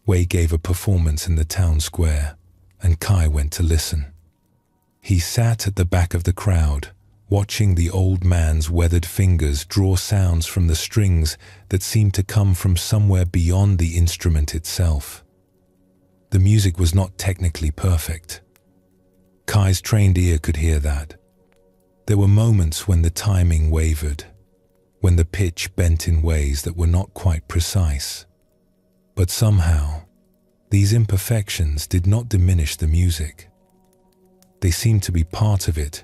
Wei gave a performance in the town square, and Kai went to listen. He sat at the back of the crowd, watching the old man's weathered fingers draw sounds from the strings that seemed to come from somewhere beyond the instrument itself. The music was not technically perfect. Kai's trained ear could hear that. There were moments when the timing wavered, when the pitch bent in ways that were not quite precise. But somehow, these imperfections did not diminish the music. They seemed to be part of it,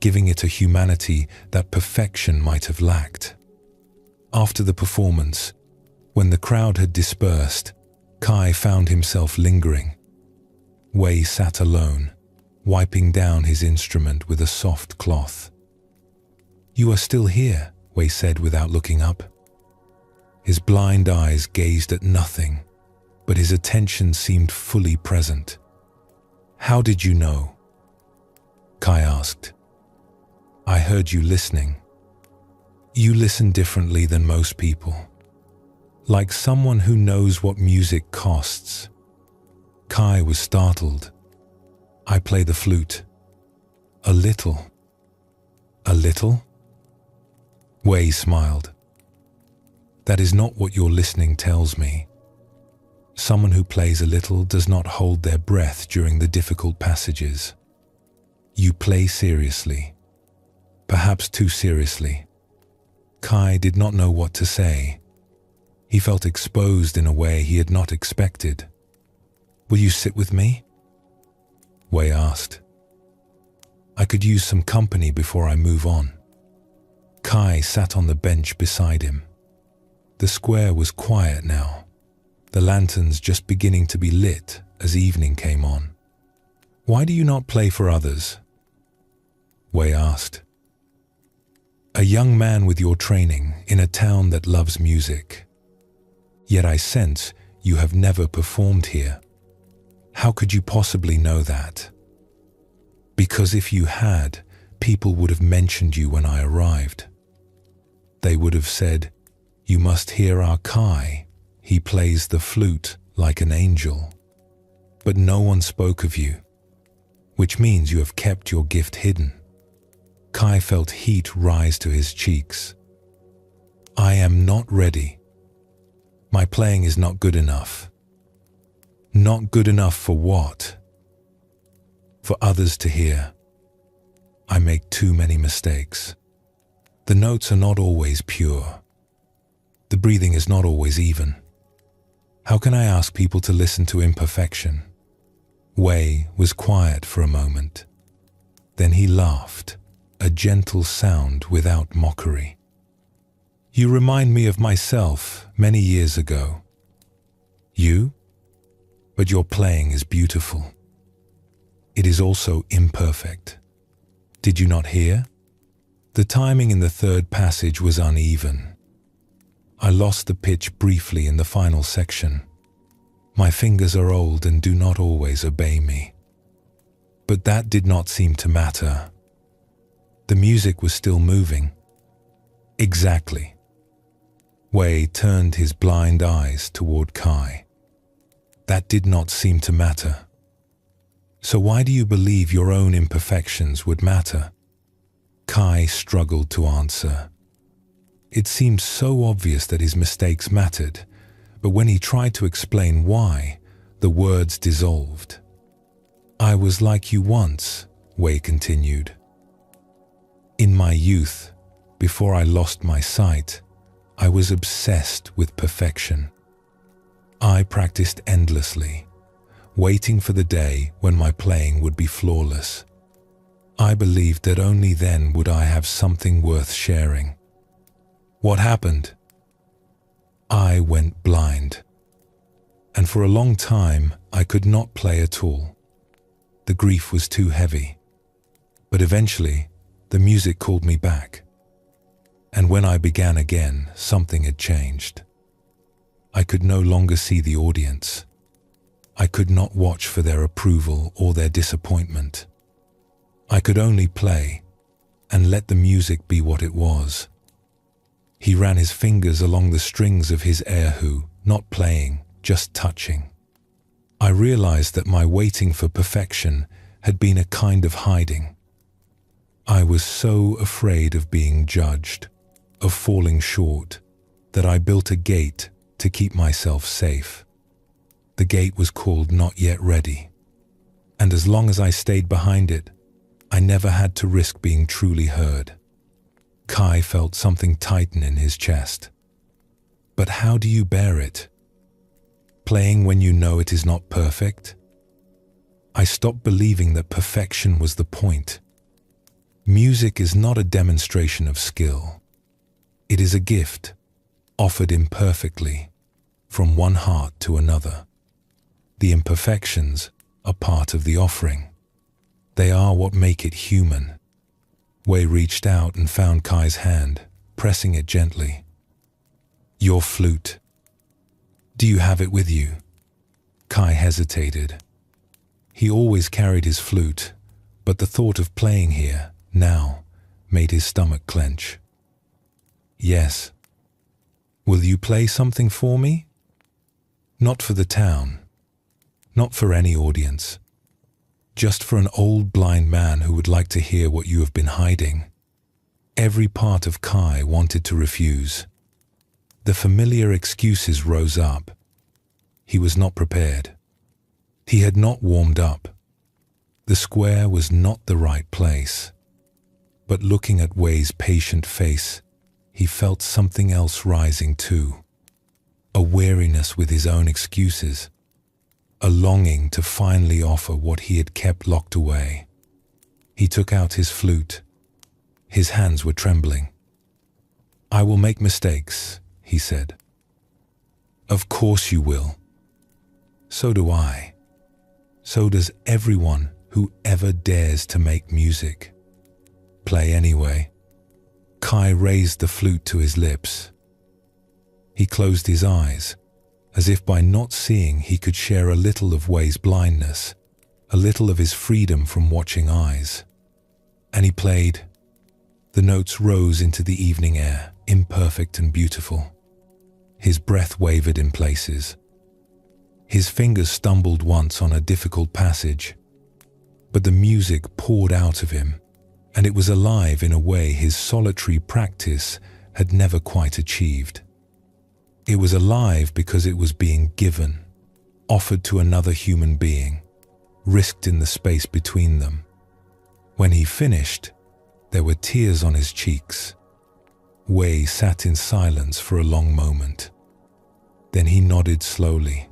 giving it a humanity that perfection might have lacked. After the performance, when the crowd had dispersed, Kai found himself lingering. Wei sat alone, wiping down his instrument with a soft cloth. "You are still here," Wei said without looking up. His blind eyes gazed at nothing, but his attention seemed fully present. "How did you know?" Kai asked. "I heard you listening. You listen differently than most people, like someone who knows what music costs." Kai was startled. "I play the flute. A little." "A little?" Wei smiled. "That is not what your listening tells me. Someone who plays a little does not hold their breath during the difficult passages. You play seriously, perhaps too seriously." Kai did not know what to say. He felt exposed in a way he had not expected. "Will you sit with me?" Wei asked. "I could use some company before I move on." Kai sat on the bench beside him. The square was quiet now, the lanterns just beginning to be lit as evening came on. "Why do you not play for others?" Wei asked. "A young man with your training in a town that loves music. Yet I sense you have never performed here. How could you possibly know that?" "Because if you had, people would have mentioned you when I arrived. They would have said, 'You must hear our Kai. He plays the flute like an angel.' But no one spoke of you, which means you have kept your gift hidden." Kai felt heat rise to his cheeks. "I am not ready. My playing is not good enough." "Not good enough for what?" "For others to hear. I make too many mistakes. The notes are not always pure. The breathing is not always even. How can I ask people to listen to imperfection?" Wei was quiet for a moment. Then he laughed, a gentle sound without mockery. "You remind me of myself many years ago." "You? But your playing is beautiful. It is also imperfect. Did you not hear? The timing in the third passage was uneven. I lost the pitch briefly in the final section. My fingers are old and do not always obey me. But that did not seem to matter. The music was still moving." "Exactly." Wei turned his blind eyes toward Kai. "That did not seem to matter. So why do you believe your own imperfections would matter?" Kai struggled to answer. It seemed so obvious that his mistakes mattered, but when he tried to explain why, the words dissolved. "I was like you once," Wei continued. "In my youth, before I lost my sight, I was obsessed with perfection. I practiced endlessly, waiting for the day when my playing would be flawless. I believed that only then would I have something worth sharing. What happened? I went blind. And for a long time, I could not play at all. The grief was too heavy. But eventually, The music called me back. And when I began again, something had changed. I could no longer see the audience. I could not watch for their approval or their disappointment. I could only play and let the music be what it was. He ran his fingers along the strings of his erhu, not playing, just touching. I realized that my waiting for perfection had been a kind of hiding. I was so afraid of being judged, of falling short, that I built a gate to keep myself safe. The gate was called Not Yet Ready, and as long as I stayed behind it, I never had to risk being truly heard. Kai felt something tighten in his chest. But how do you bear it? Playing when you know it is not perfect? I stopped believing that perfection was the point. Music is not a demonstration of skill. It is a gift, offered imperfectly, from one heart to another. The imperfections are part of the offering. They are what make it human. Wei reached out and found Kai's hand, pressing it gently. Your flute. Do you have it with you? Kai hesitated. He always carried his flute, but the thought of playing here, now, made his stomach clench. Yes. Will you play something for me? Not for the town. Not for any audience. Just for an old blind man who would like to hear what you have been hiding. Every part of Kai wanted to refuse. The familiar excuses rose up. He was not prepared. He had not warmed up. The square was not the right place. But looking at Wei's patient face, he felt something else rising too. A weariness with his own excuses. A longing to finally offer what he had kept locked away. He took out his flute. His hands were trembling. I will make mistakes, he said. Of course you will. So do I. So does everyone who ever dares to make music. Play anyway. Kai raised the flute to his lips. He closed his eyes, as if by not seeing he could share a little of Wei's blindness, a little of his freedom from watching eyes. And he played. The notes rose into the evening air, imperfect and beautiful. His breath wavered in places. His fingers stumbled once on a difficult passage, but the music poured out of him, and it was alive in a way his solitary practice had never quite achieved. It was alive because it was being given, offered to another human being, risked in the space between them. When he finished, there were tears on his cheeks. Wei sat in silence for a long moment. Then he nodded slowly.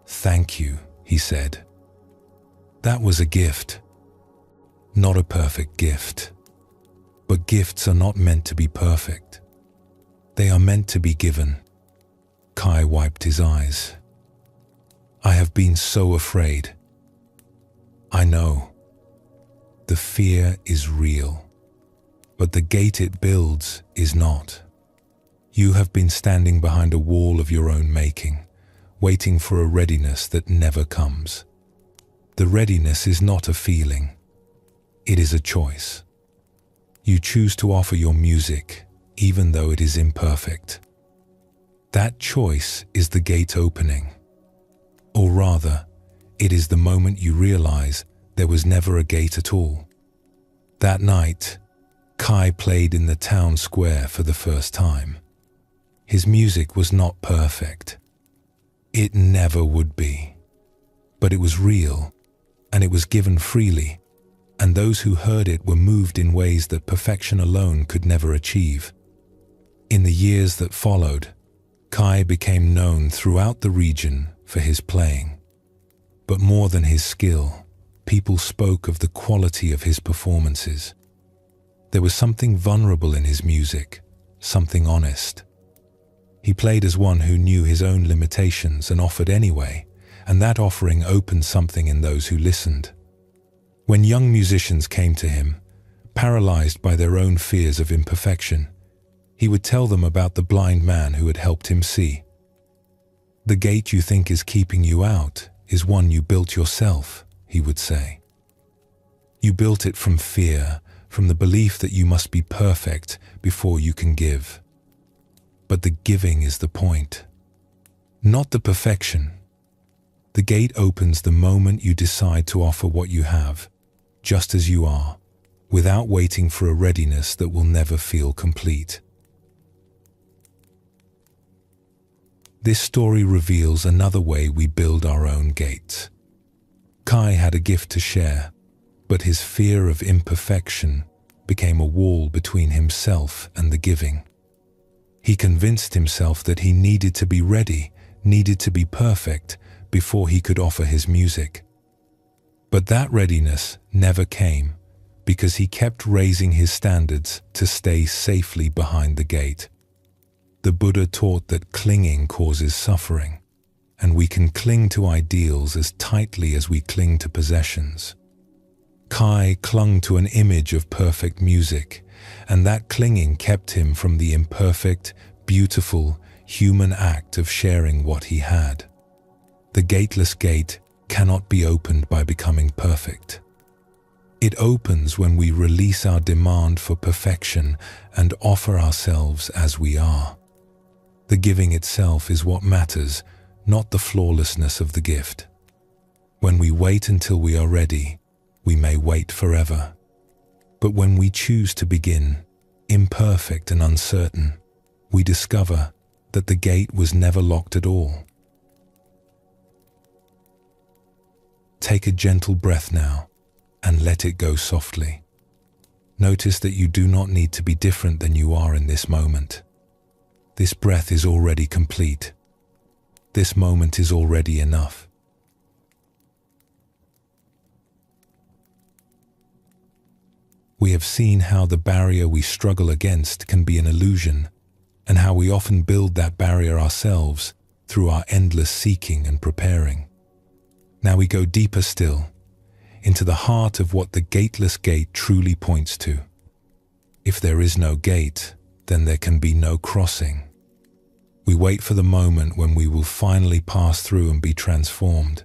Thank you, he said. That was a gift. Not a perfect gift. But gifts are not meant to be perfect. They are meant to be given. Kai wiped his eyes. I have been so afraid. I know. The fear is real. But the gate it builds is not. You have been standing behind a wall of your own making, waiting for a readiness that never comes. The readiness is not a feeling. It is a choice. You choose to offer your music, even though it is imperfect. That choice is the gate opening. Or rather, it is the moment you realize there was never a gate at all. That night, Kai played in the town square for the first time. His music was not perfect. It never would be. But it was real, and it was given freely, and those who heard it were moved in ways that perfection alone could never achieve. In the years that followed, Kai became known throughout the region for his playing. But more than his skill, people spoke of the quality of his performances. There was something vulnerable in his music, something honest. He played as one who knew his own limitations and offered anyway, and that offering opened something in those who listened. When young musicians came to him, paralyzed by their own fears of imperfection. He would tell them about the blind man who had helped him see. "The gate you think is keeping you out is one you built yourself," he would say. "You built it from fear, from the belief that you must be perfect before you can give. But the giving is the point, not the perfection. The gate opens the moment you decide to offer what you have, just as you are, without waiting for a readiness that will never feel complete." This story reveals another way we build our own gates. Kai had a gift to share, but his fear of imperfection became a wall between himself and the giving. He convinced himself that he needed to be ready, needed to be perfect, before he could offer his music. But that readiness never came, because he kept raising his standards to stay safely behind the gate. The Buddha taught that clinging causes suffering, and we can cling to ideals as tightly as we cling to possessions. Kai clung to an image of perfect music, and that clinging kept him from the imperfect, beautiful, human act of sharing what he had. The gateless gate cannot be opened by becoming perfect. It opens when we release our demand for perfection and offer ourselves as we are. The giving itself is what matters, not the flawlessness of the gift. When we wait until we are ready, we may wait forever. But when we choose to begin, imperfect and uncertain, we discover that the gate was never locked at all. Take a gentle breath now and let it go softly. Notice that you do not need to be different than you are in this moment. This breath is already complete. This moment is already enough. We have seen how the barrier we struggle against can be an illusion, and how we often build that barrier ourselves through our endless seeking and preparing. Now we go deeper still, into the heart of what the gateless gate truly points to. If there is no gate, then there can be no crossing. We wait for the moment when we will finally pass through and be transformed,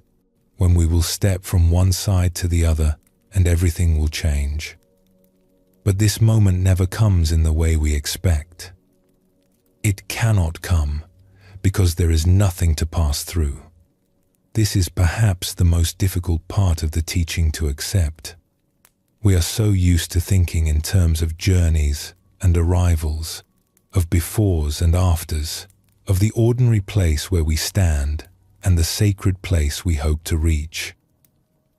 when we will step from one side to the other and everything will change. But this moment never comes in the way we expect. It cannot come because there is nothing to pass through. This is perhaps the most difficult part of the teaching to accept. We are so used to thinking in terms of journeys and arrivals, of befores and afters, of the ordinary place where we stand and the sacred place we hope to reach.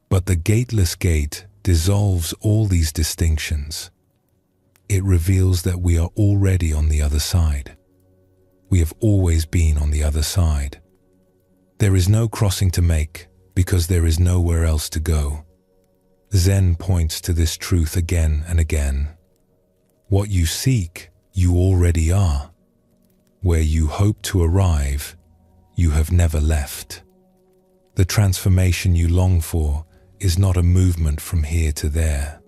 But the gateless gate dissolves all these distinctions. It reveals that we are already on the other side. We have always been on the other side. There is no crossing to make because there is nowhere else to go. Zen points to this truth again and again. What you seek, you already are. Where you hope to arrive, you have never left. The transformation you long for is not a movement from here to there.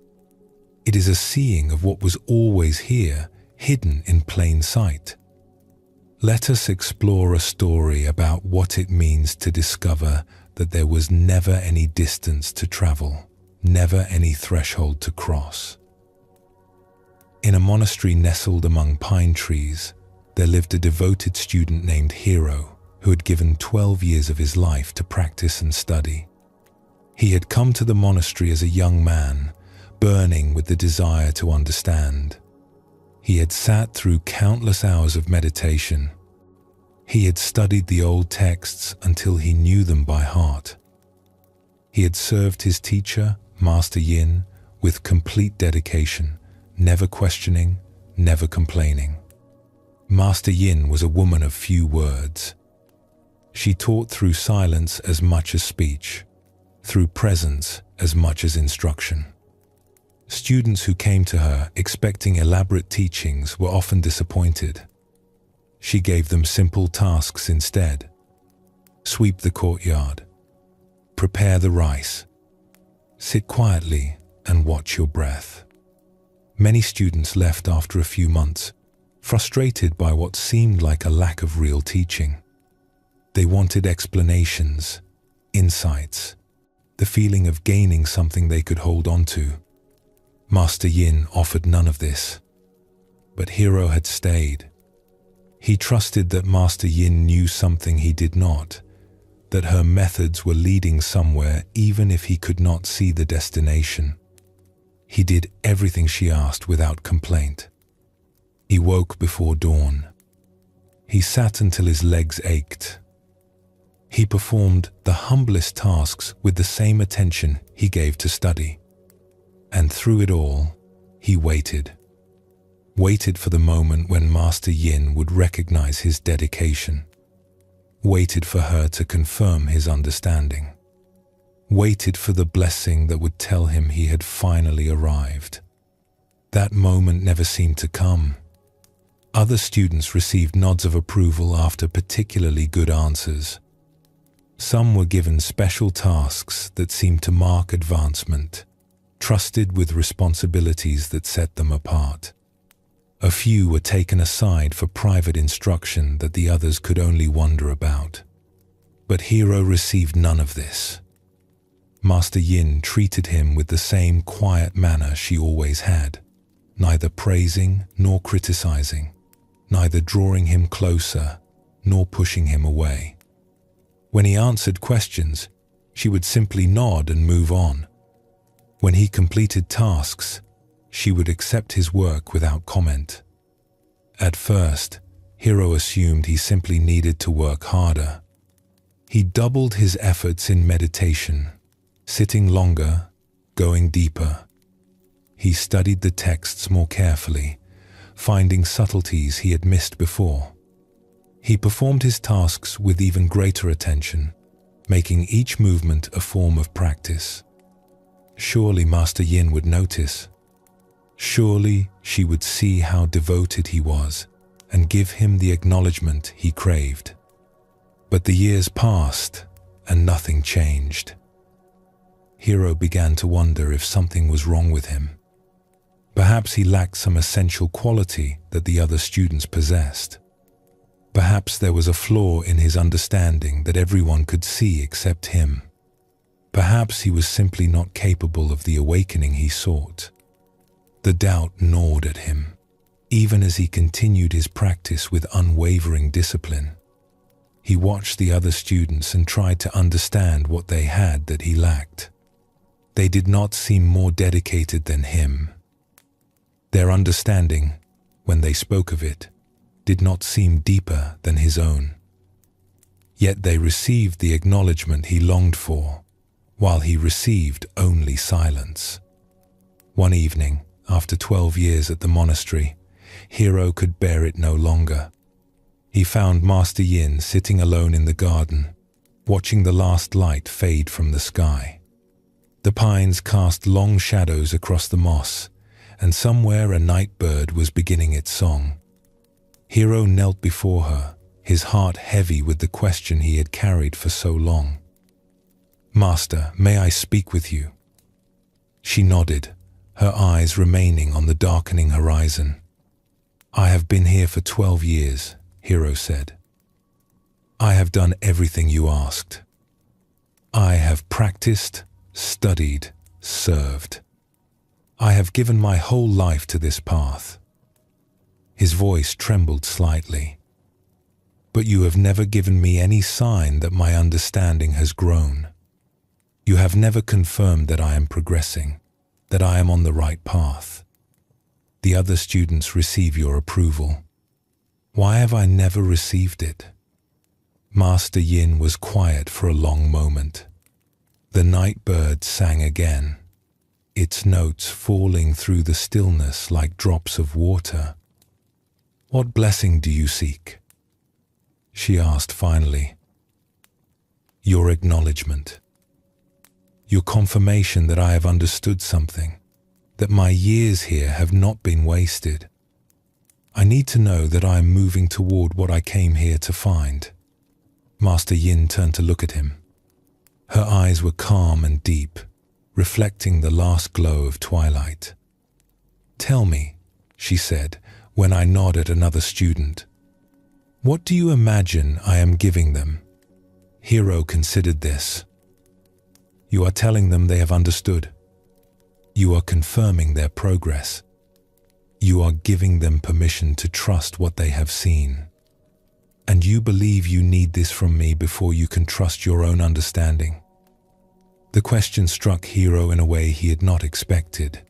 It is a seeing of what was always here, hidden in plain sight. Let us explore a story about what it means to discover that there was never any distance to travel, never any threshold to cross. In a monastery nestled among pine trees, there lived a devoted student named Hiro, who had given 12 years of his life to practice and study. He had come to the monastery as a young man, burning with the desire to understand. He had sat through countless hours of meditation. He had studied the old texts until he knew them by heart. He had served his teacher, Master Yin, with complete dedication, never questioning, never complaining. Master Yin was a woman of few words. She taught through silence as much as speech, through presence as much as instruction. Students who came to her expecting elaborate teachings were often disappointed. She gave them simple tasks instead. Sweep the courtyard. Prepare the rice. Sit quietly and watch your breath. Many students left after a few months, frustrated by what seemed like a lack of real teaching. They wanted explanations, insights, the feeling of gaining something they could hold on to. Master Yin offered none of this, but Hiro had stayed. He trusted that Master Yin knew something he did not, that her methods were leading somewhere even if he could not see the destination. He did everything she asked without complaint. He woke before dawn. He sat until his legs ached. He performed the humblest tasks with the same attention he gave to study. And through it all, he waited. Waited for the moment when Master Yin would recognize his dedication. Waited for her to confirm his understanding. Waited for the blessing that would tell him he had finally arrived. That moment never seemed to come. Other students received nods of approval after particularly good answers. Some were given special tasks that seemed to mark advancement, trusted with responsibilities that set them apart. A few were taken aside for private instruction that the others could only wonder about. But Hiro received none of this. Master Yin treated him with the same quiet manner she always had, neither praising nor criticizing, neither drawing him closer nor pushing him away. When he answered questions, she would simply nod and move on. When he completed tasks, she would accept his work without comment. At first, Hiro assumed he simply needed to work harder. He doubled his efforts in meditation, sitting longer, going deeper. He studied the texts more carefully, finding subtleties he had missed before. He performed his tasks with even greater attention, making each movement a form of practice. Surely Master Yin would notice. Surely she would see how devoted he was and give him the acknowledgement he craved. But the years passed and nothing changed. Hiro began to wonder if something was wrong with him. Perhaps he lacked some essential quality that the other students possessed. Perhaps there was a flaw in his understanding that everyone could see except him. Perhaps he was simply not capable of the awakening he sought. The doubt gnawed at him, even as he continued his practice with unwavering discipline. He watched the other students and tried to understand what they had that he lacked. They did not seem more dedicated than him. Their understanding, when they spoke of it, did not seem deeper than his own. Yet they received the acknowledgement he longed for, while he received only silence. One evening, after 12 years at the monastery, Hiro could bear it no longer. He found Master Yin sitting alone in the garden, watching the last light fade from the sky. The pines cast long shadows across the moss, and somewhere a night bird was beginning its song. Hiro knelt before her, his heart heavy with the question he had carried for so long. "Master, may I speak with you?" She nodded, her eyes remaining on the darkening horizon. "I have been here for 12 years, Hiro said. "I have done everything you asked. I have practiced, studied, served. I have given my whole life to this path." His voice trembled slightly. "But you have never given me any sign that my understanding has grown. You have never confirmed that I am progressing, that I am on the right path. The other students receive your approval. Why have I never received it?" Master Yin was quiet for a long moment. The night bird sang again, its notes falling through the stillness like drops of water. "What blessing do you seek?" she asked finally. "Your acknowledgement. Your confirmation that I have understood something, that my years here have not been wasted. I need to know that I am moving toward what I came here to find." Master Yin turned to look at him. Her eyes were calm and deep, reflecting the last glow of twilight. "Tell me," she said, when I nod at another student. "What do you imagine I am giving them?" Hiro considered this. "You are telling them they have understood. You are confirming their progress. You are giving them permission to trust what they have seen. And you believe you need this from me before you can trust your own understanding." The question struck Hiro in a way he had not expected.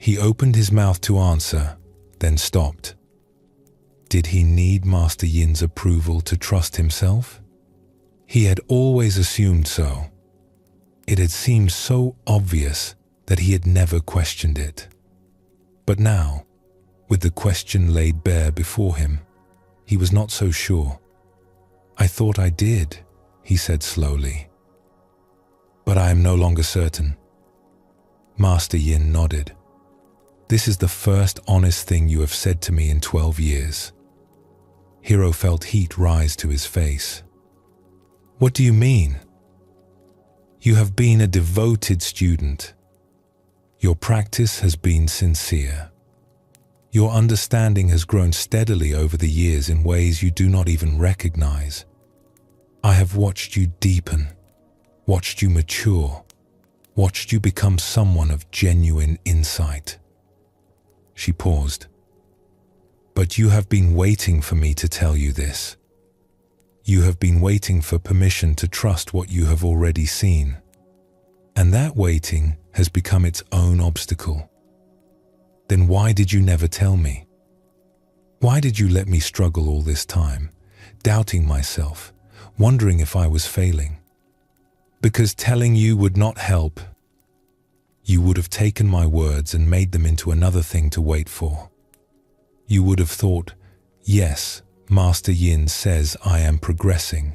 He opened his mouth to answer, then stopped. Did he need Master Yin's approval to trust himself? He had always assumed so. It had seemed so obvious that he had never questioned it. But now, with the question laid bare before him, he was not so sure. "I thought I did," he said slowly. "But I am no longer certain." Master Yin nodded. "This is the first honest thing you have said to me in 12 years. Hiro felt heat rise to his face. "What do you mean?" "You have been a devoted student. Your practice has been sincere. Your understanding has grown steadily over the years in ways you do not even recognize. I have watched you deepen, watched you mature, watched you become someone of genuine insight." She paused. "But you have been waiting for me to tell you this. You have been waiting for permission to trust what you have already seen. And that waiting has become its own obstacle. Then why did you never tell me? Why did you let me struggle all this time, doubting myself, wondering if I was failing? Because telling you would not help. You would have taken my words and made them into another thing to wait for. You would have thought, yes, Master Yin says I am progressing,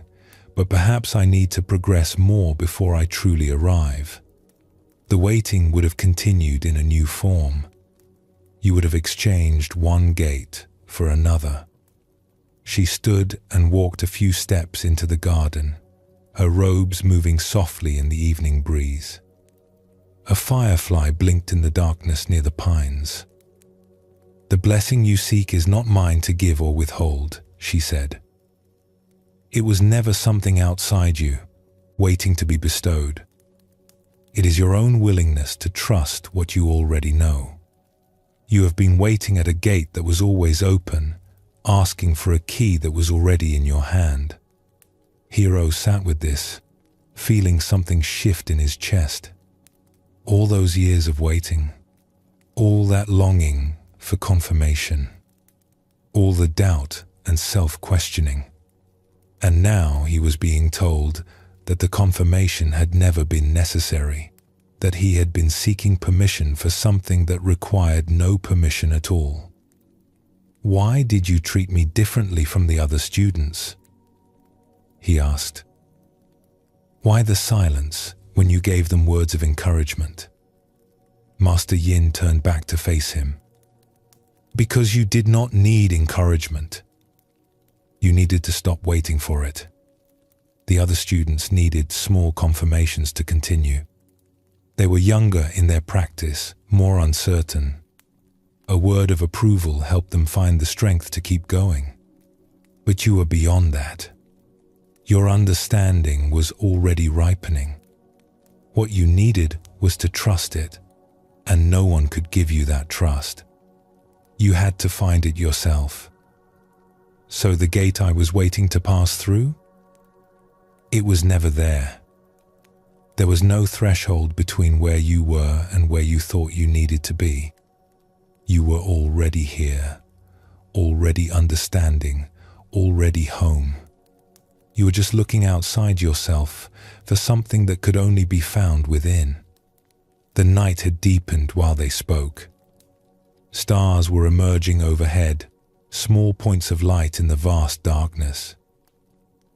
but perhaps I need to progress more before I truly arrive. The waiting would have continued in a new form. You would have exchanged one gate for another." She stood and walked a few steps into the garden, her robes moving softly in the evening breeze. A firefly blinked in the darkness near the pines. "The blessing you seek is not mine to give or withhold," she said. "It was never something outside you, waiting to be bestowed. It is your own willingness to trust what you already know. You have been waiting at a gate that was always open, asking for a key that was already in your hand." Hiro sat with this, feeling something shift in his chest. All those years of waiting, all that longing for confirmation, all the doubt and self-questioning. And now he was being told that the confirmation had never been necessary, that he had been seeking permission for something that required no permission at all. "Why did you treat me differently from the other students?" he asked. "Why the silence when you gave them words of encouragement?" Master Yin turned back to face him. "Because you did not need encouragement. You needed to stop waiting for it. The other students needed small confirmations to continue. They were younger in their practice, more uncertain. A word of approval helped them find the strength to keep going. But you were beyond that. Your understanding was already ripening. What you needed was to trust it, and no one could give you that trust. You had to find it yourself. So the gate I was waiting to pass through? It was never there. There was no threshold between where you were and where you thought you needed to be. You were already here, already understanding, already home. You were just looking outside yourself for something that could only be found within." The night had deepened while they spoke. Stars were emerging overhead, small points of light in the vast darkness.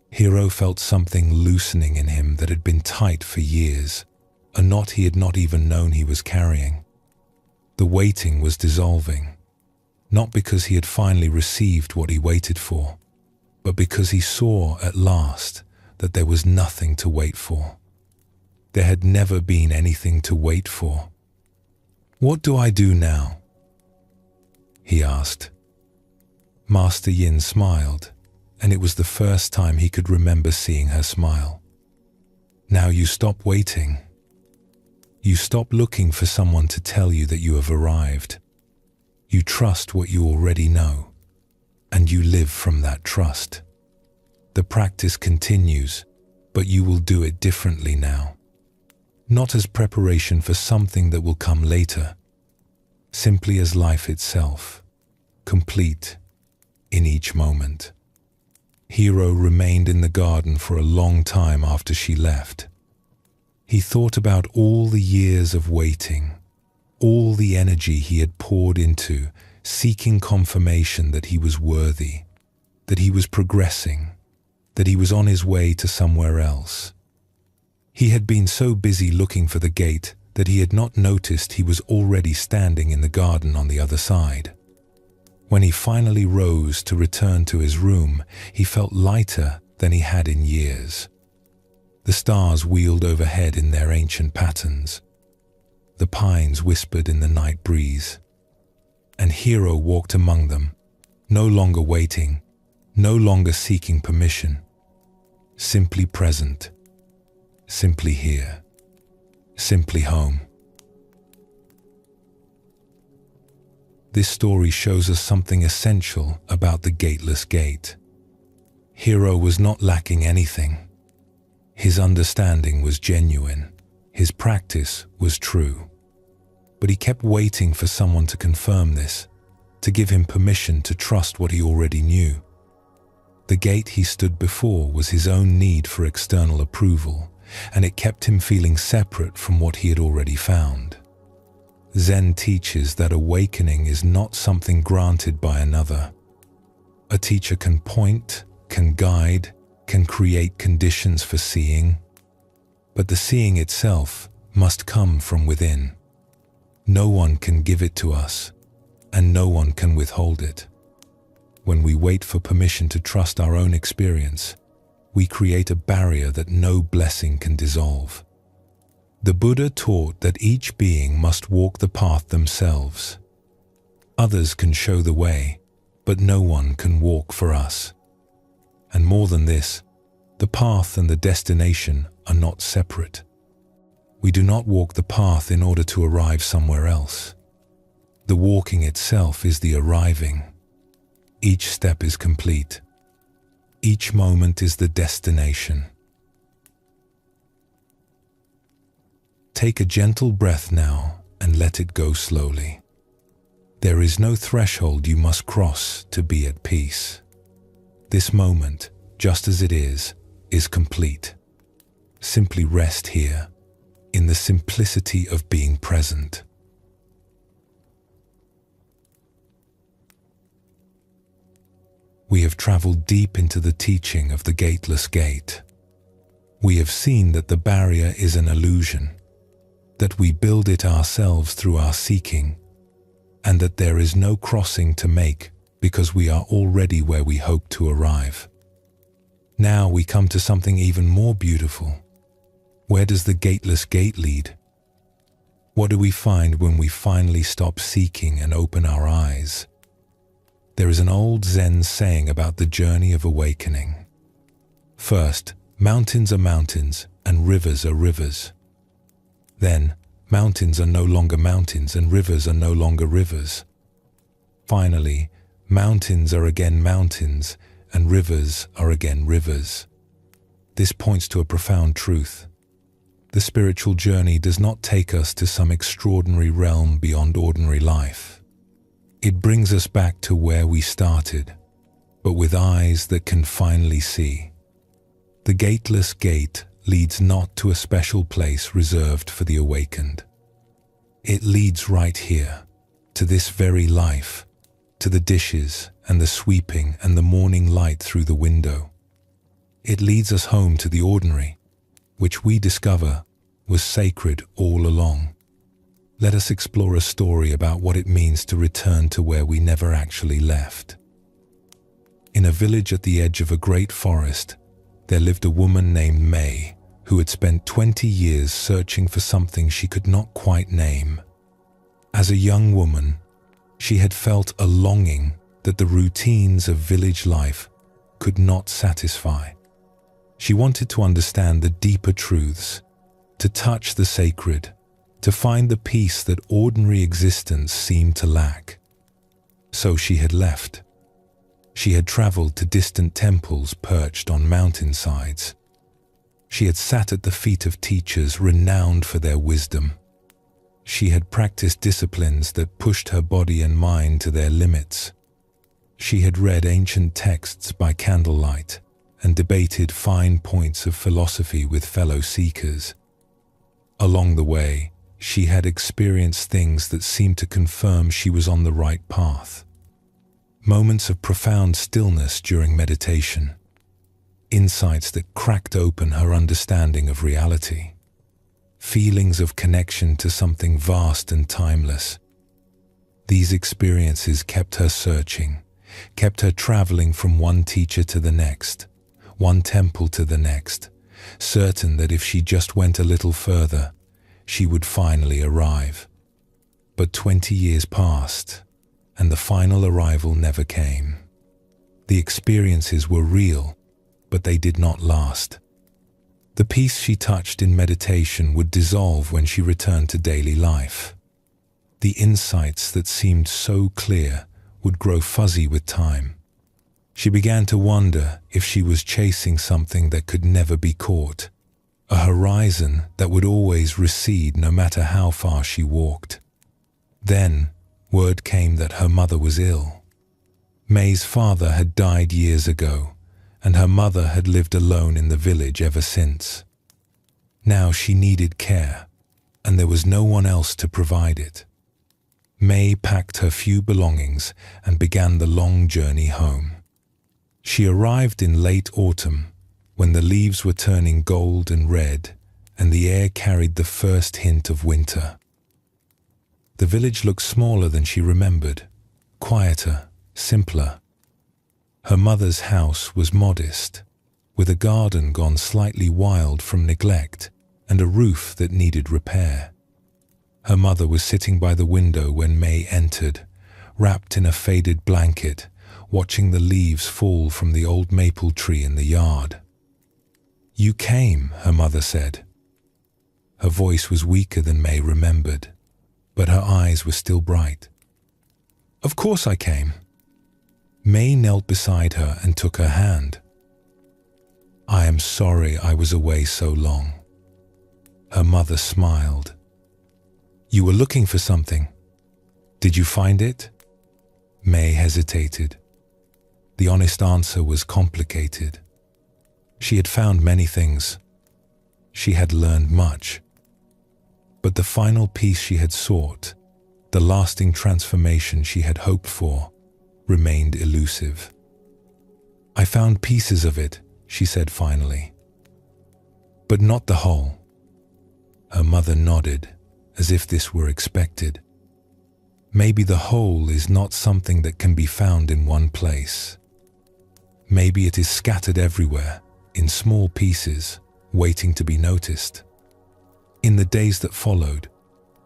Hiro felt something loosening in him that had been tight for years, a knot he had not even known he was carrying. The waiting was dissolving, not because he had finally received what he waited for, but because he saw at last that there was nothing to wait for. There had never been anything to wait for. "What do I do now?" he asked. Master Yin smiled, and it was the first time he could remember seeing her smile. Now you stop waiting. You stop looking for someone to tell you that you have arrived. You trust what you already know, and you live from that trust. The practice continues, but you will do it differently now. Not as preparation for something that will come later, simply as life itself, complete in each moment. Hiro remained in the garden for a long time after she left. He thought about all the years of waiting, all the energy he had poured into seeking confirmation that he was worthy, that he was progressing, that he was on his way to somewhere else. He had been so busy looking for the gate that he had not noticed he was already standing in the garden on the other side. When he finally rose to return to his room, he felt lighter than he had in years. The stars wheeled overhead in their ancient patterns. The pines whispered in the night breeze. And Hiro walked among them, no longer waiting, no longer seeking permission. Simply present, simply here, simply home. This story shows us something essential about the gateless gate. Hiro was not lacking anything. His understanding was genuine. His practice was true. But he kept waiting for someone to confirm this, to give him permission to trust what he already knew. The gate he stood before was his own need for external approval, and it kept him feeling separate from what he had already found. Zen teaches that awakening is not something granted by another. A teacher can point, can guide, can create conditions for seeing, but the seeing itself must come from within. No one can give it to us, and no one can withhold it. When we wait for permission to trust our own experience, we create a barrier that no blessing can dissolve. The Buddha taught that each being must walk the path themselves. Others can show the way, but no one can walk for us. And more than this, the path and the destination are not separate. We do not walk the path in order to arrive somewhere else. The walking itself is the arriving. Each step is complete. Each moment is the destination. Take a gentle breath now and let it go slowly. There is no threshold you must cross to be at peace. This moment, just as it is complete. Simply rest here, in the simplicity of being present. We have traveled deep into the teaching of the gateless gate. We have seen that the barrier is an illusion, that we build it ourselves through our seeking, and that there is no crossing to make because we are already where we hope to arrive. Now we come to something even more beautiful. Where does the gateless gate lead? What do we find when we finally stop seeking and open our eyes? There is an old Zen saying about the journey of awakening. First, mountains are mountains and rivers are rivers. Then, mountains are no longer mountains and rivers are no longer rivers. Finally, mountains are again mountains and rivers are again rivers. This points to a profound truth. The spiritual journey does not take us to some extraordinary realm beyond ordinary life. It brings us back to where we started, but with eyes that can finally see. The gateless gate leads not to a special place reserved for the awakened. It leads right here, to this very life, to the dishes and the sweeping and the morning light through the window. It leads us home to the ordinary, which we discover was sacred all along. Let us explore a story about what it means to return to where we never actually left. In a village at the edge of a great forest, there lived a woman named May, who had spent 20 years searching for something she could not quite name. As a young woman, She had felt a longing that the routines of village life could not satisfy. She wanted to understand the deeper truths, to touch the sacred, to find the peace that ordinary existence seemed to lack. So she had left. She had traveled to distant temples perched on mountainsides. She had sat at the feet of teachers renowned for their wisdom. She had practiced disciplines that pushed her body and mind to their limits. She had read ancient texts by candlelight and debated fine points of philosophy with fellow seekers. Along the way, she had experienced things that seemed to confirm she was on the right path. Moments of profound stillness during meditation. Insights that cracked open her understanding of reality. Feelings of connection to something vast and timeless. These experiences kept her searching, kept her traveling from one teacher to the next, one temple to the next, certain that if she just went a little further, she would finally arrive. But 20 years passed, and the final arrival never came. The experiences were real, but they did not last. The peace she touched in meditation would dissolve when she returned to daily life. The insights that seemed so clear would grow fuzzy with time. She began to wonder if she was chasing something that could never be caught, a horizon that would always recede no matter how far she walked. Then, word came that her mother was ill. May's father had died years ago, and her mother had lived alone in the village ever since. Now she needed care, and there was no one else to provide it. May packed her few belongings and began the long journey home. She arrived in late autumn, when the leaves were turning gold and red, and the air carried the first hint of winter. The village looked smaller than she remembered, quieter, simpler. Her mother's house was modest, with a garden gone slightly wild from neglect and a roof that needed repair. Her mother was sitting by the window when May entered, wrapped in a faded blanket, watching the leaves fall from the old maple tree in the yard. "You came," her mother said. Her voice was weaker than May remembered, but her eyes were still bright. "Of course I came." May knelt beside her and took her hand. "I am sorry I was away so long." Her mother smiled. "You were looking for something. Did you find it?" May hesitated. The honest answer was complicated. She had found many things. She had learned much. But the final peace she had sought, the lasting transformation she had hoped for, remained elusive. "I found pieces of it," she said finally. "But not the whole." Her mother nodded, as if this were expected. Maybe the whole is not something that can be found in one place. Maybe it is scattered everywhere, in small pieces, waiting to be noticed. In the days that followed,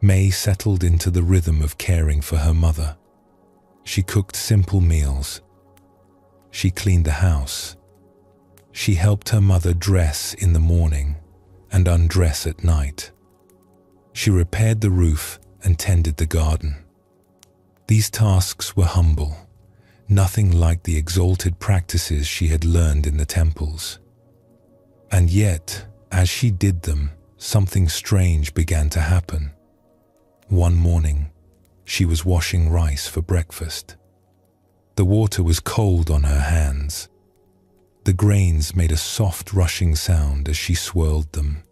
May settled into the rhythm of caring for her mother. She cooked simple meals. She cleaned the house. She helped her mother dress in the morning and undress at night. She repaired the roof and tended the garden. These tasks were humble, nothing like the exalted practices she had learned in the temples. And yet, as she did them, something strange began to happen. One morning, she was washing rice for breakfast. The water was cold on her hands. The grains made a soft rushing sound as she swirled them.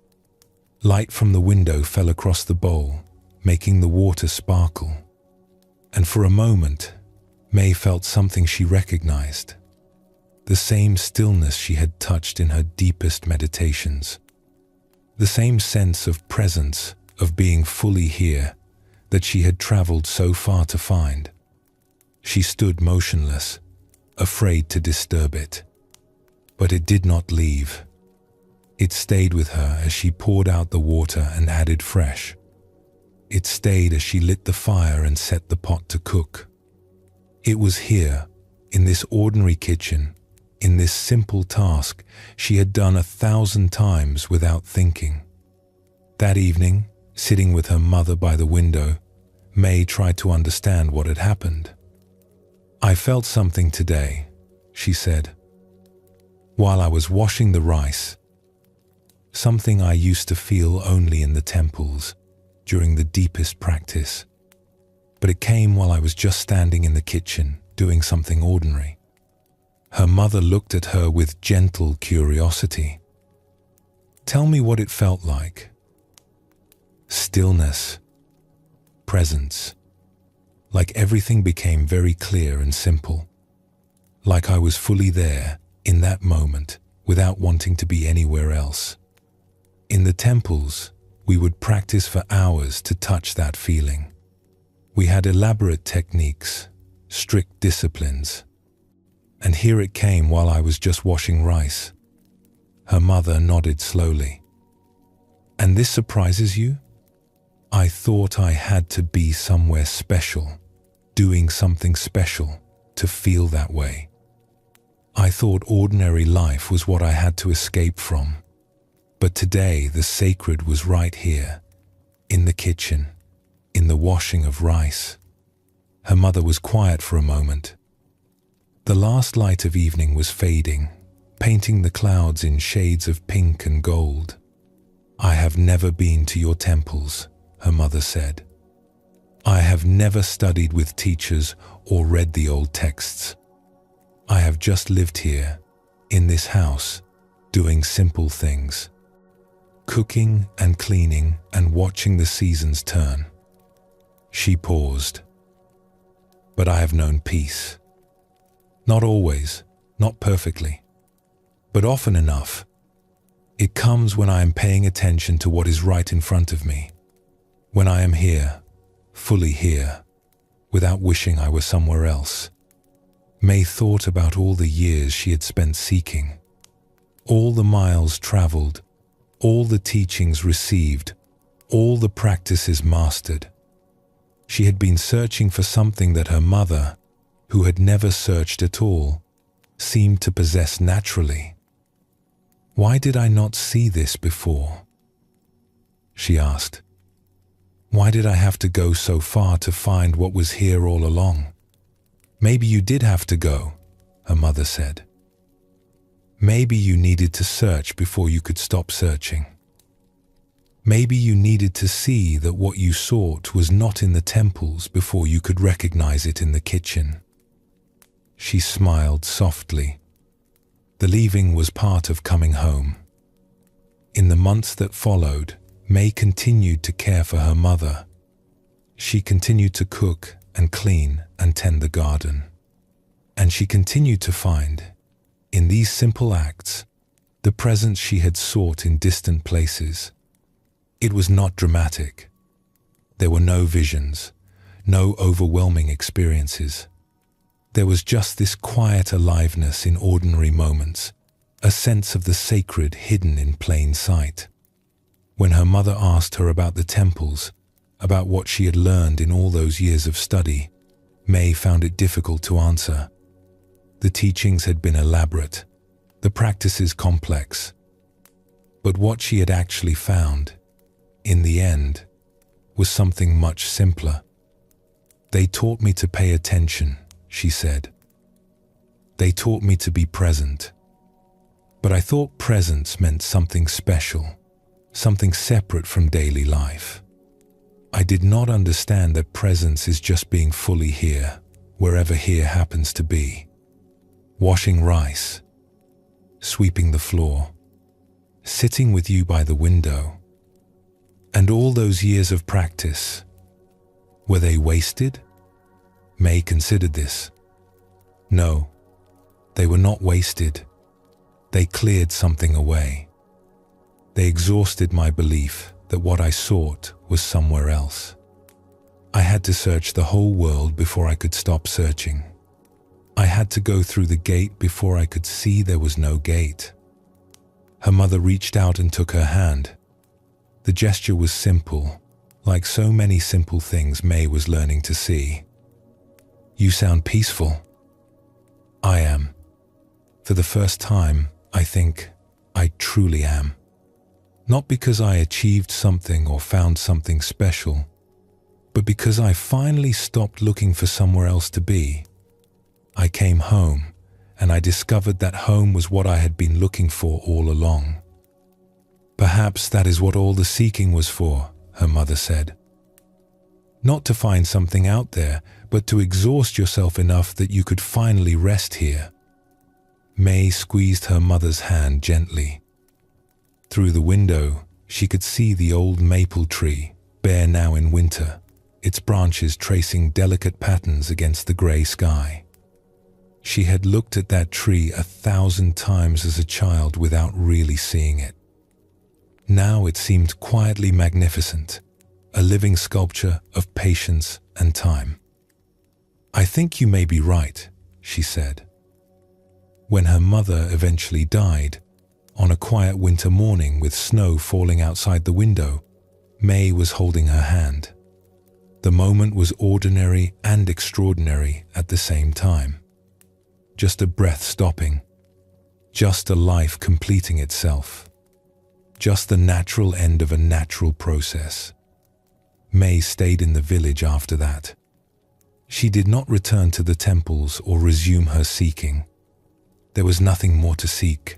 Light from the window fell across the bowl, making the water sparkle. And for a moment, May felt something she recognized. The same stillness she had touched in her deepest meditations. The same sense of presence, of being fully here, that she had traveled so far to find. She stood motionless, afraid to disturb it. But it did not leave. It stayed with her as she poured out the water and added fresh. It stayed as she lit the fire and set the pot to cook. It was here, in this ordinary kitchen, in this simple task she had done 1,000 times without thinking. That evening, sitting with her mother by the window, May tried to understand what had happened. "I felt something today," she said, "while I was washing the rice. Something I used to feel only in the temples, during the deepest practice. But it came while I was just standing in the kitchen, doing something ordinary." Her mother looked at her with gentle curiosity. "Tell me what it felt like." Stillness, presence, like everything became very clear and simple, like I was fully there, in that moment, without wanting to be anywhere else. In the temples, we would practice for hours to touch that feeling. We had elaborate techniques, strict disciplines. And here it came while I was just washing rice. Her mother nodded slowly. "And this surprises you?" "I thought I had to be somewhere special, doing something special, to feel that way. I thought ordinary life was what I had to escape from. But today the sacred was right here, in the kitchen, in the washing of rice." Her mother was quiet for a moment. The last light of evening was fading, painting the clouds in shades of pink and gold. "I have never been to your temples," her mother said. "I have never studied with teachers or read the old texts. I have just lived here, in this house, doing simple things. Cooking and cleaning and watching the seasons turn." She paused. "But I have known peace. Not always, not perfectly, but often enough. It comes when I am paying attention to what is right in front of me, when I am here, fully here, without wishing I were somewhere else." May thought about all the years she had spent seeking, all the miles traveled, all the teachings received, all the practices mastered. She had been searching for something that her mother, who had never searched at all, seemed to possess naturally. "Why did I not see this before?" she asked. "Why did I have to go so far to find what was here all along?" "Maybe you did have to go," her mother said. "Maybe you needed to search before you could stop searching. Maybe you needed to see that what you sought was not in the temples before you could recognize it in the kitchen." She smiled softly. The leaving was part of coming home. In the months that followed, May continued to care for her mother. She continued to cook and clean and tend the garden. And she continued to find, in these simple acts, the presence she had sought in distant places. It was not dramatic. There were no visions, no overwhelming experiences. There was just this quiet aliveness in ordinary moments, a sense of the sacred hidden in plain sight. When her mother asked her about the temples, about what she had learned in all those years of study, May found it difficult to answer. The teachings had been elaborate, the practices complex. But what she had actually found, in the end, was something much simpler. "They taught me to pay attention," she said. "They taught me to be present. But I thought presence meant something special, something separate from daily life. I did not understand that presence is just being fully here, wherever here happens to be. Washing rice, sweeping the floor, sitting with you by the window. And all those years of practice, were they wasted?" May considered this. No, they were not wasted. They cleared something away. They exhausted my belief that what I sought was somewhere else. I had to search the whole world before I could stop searching. I had to go through the gate before I could see there was no gate. Her mother reached out and took her hand. The gesture was simple, like so many simple things May was learning to see. You sound peaceful." "I am. For the first time, I think I truly am. Not because I achieved something or found something special, but because I finally stopped looking for somewhere else to be. I came home, and I discovered that home was what I had been looking for all along." "Perhaps that is what all the seeking was for," her mother said. "Not to find something out there, but to exhaust yourself enough that you could finally rest here." May squeezed her mother's hand gently. Through the window, she could see the old maple tree, bare now in winter, its branches tracing delicate patterns against the grey sky. She had looked at that tree 1,000 times as a child without really seeing it. Now it seemed quietly magnificent, a living sculpture of patience and time. "I think you may be right," she said. When her mother eventually died, on a quiet winter morning with snow falling outside the window, May was holding her hand. The moment was ordinary and extraordinary at the same time. Just a breath stopping, just a life completing itself, just the natural end of a natural process. May stayed in the village after that. She did not return to the temples or resume her seeking. There was nothing more to seek.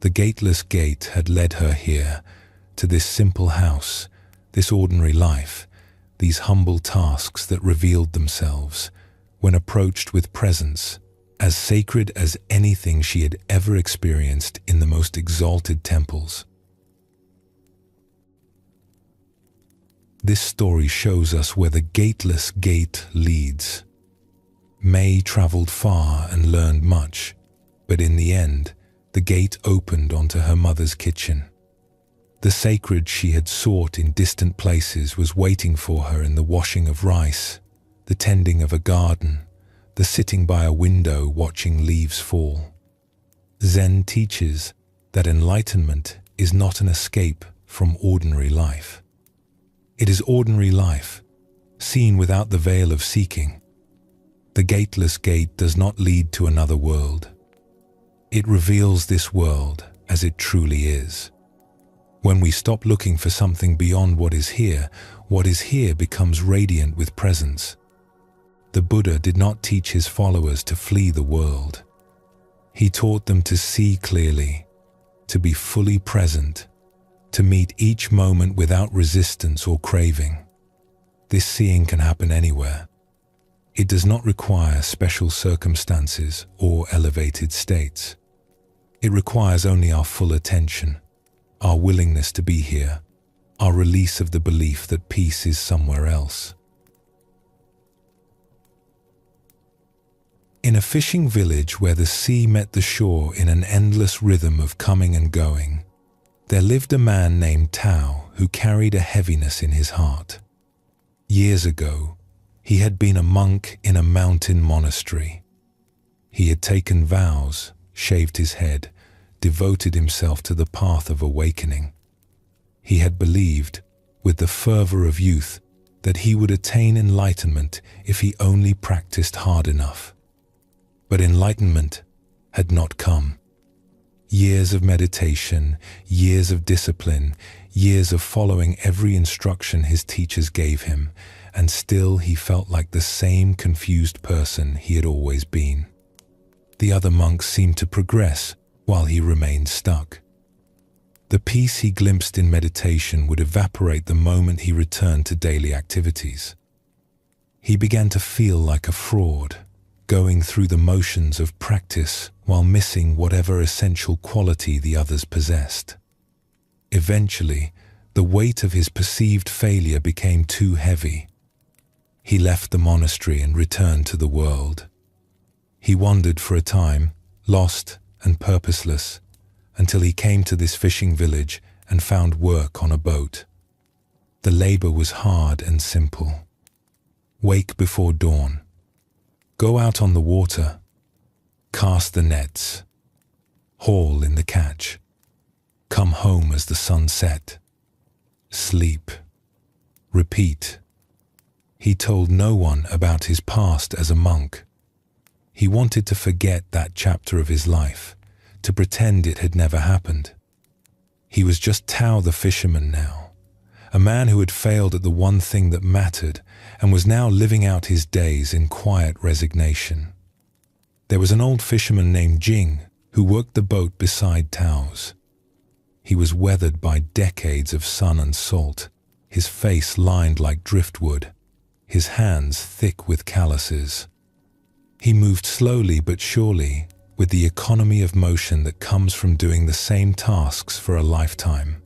The gateless gate had led her here, to this simple house, this ordinary life, these humble tasks that revealed themselves, when approached with presence, as sacred as anything she had ever experienced in the most exalted temples. This story shows us where the gateless gate leads. May traveled far and learned much, but in the end, the gate opened onto her mother's kitchen. The sacred she had sought in distant places was waiting for her in the washing of rice, the tending of a garden, the sitting by a window watching leaves fall. Zen teaches that enlightenment is not an escape from ordinary life. It is ordinary life, seen without the veil of seeking. The gateless gate does not lead to another world. It reveals this world as it truly is. When we stop looking for something beyond what is here becomes radiant with presence. The Buddha did not teach his followers to flee the world. He taught them to see clearly, to be fully present, to meet each moment without resistance or craving. This seeing can happen anywhere. It does not require special circumstances or elevated states. It requires only our full attention, our willingness to be here, our release of the belief that peace is somewhere else. In a fishing village where the sea met the shore in an endless rhythm of coming and going, there lived a man named Tao who carried a heaviness in his heart. Years ago, he had been a monk in a mountain monastery. He had taken vows, shaved his head, devoted himself to the path of awakening. He had believed, with the fervor of youth, that he would attain enlightenment if he only practiced hard enough. But enlightenment had not come. Years of meditation, years of discipline, years of following every instruction his teachers gave him, and still he felt like the same confused person he had always been. The other monks seemed to progress while he remained stuck. The peace he glimpsed in meditation would evaporate the moment he returned to daily activities. He began to feel like a fraud, going through the motions of practice while missing whatever essential quality the others possessed. Eventually, the weight of his perceived failure became too heavy. He left the monastery and returned to the world. He wandered for a time, lost and purposeless, until he came to this fishing village and found work on a boat. The labor was hard and simple. Wake before dawn. Go out on the water. Cast the nets. Haul in the catch. Come home as the sun set. Sleep. Repeat. He told no one about his past as a monk. He wanted to forget that chapter of his life, to pretend it had never happened. He was just Tao the fisherman now, a man who had failed at the one thing that mattered and was now living out his days in quiet resignation. There was an old fisherman named Jing who worked the boat beside Tao's. He was weathered by decades of sun and salt, his face lined like driftwood, his hands thick with calluses. He moved slowly but surely, with the economy of motion that comes from doing the same tasks for a lifetime.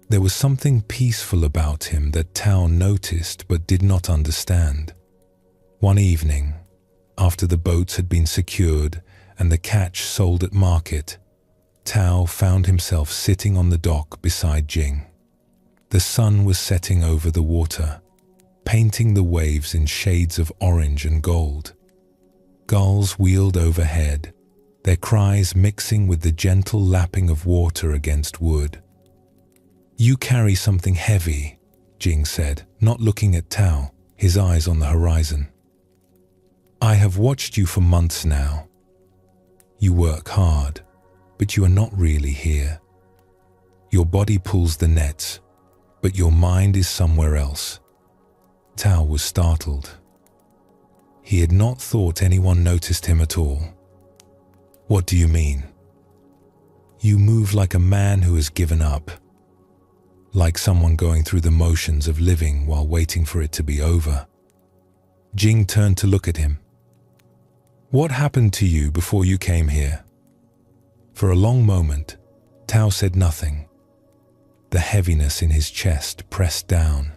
There was something peaceful about him that Tao noticed but did not understand. One evening, after the boats had been secured and the catch sold at market, Tao found himself sitting on the dock beside Jing. The sun was setting over the water, painting the waves in shades of orange and gold. Gulls wheeled overhead, their cries mixing with the gentle lapping of water against wood. "You carry something heavy," Jing said, not looking at Tao, his eyes on the horizon. "I have watched you for months now. You work hard, but you are not really here. Your body pulls the nets, but your mind is somewhere else." Tao was startled. He had not thought anyone noticed him at all. "What do you mean?" "You move like a man who has given up, like someone going through the motions of living while waiting for it to be over." Jing turned to look at him. "What happened to you before you came here?" For a long moment, Tao said nothing. The heaviness in his chest pressed down,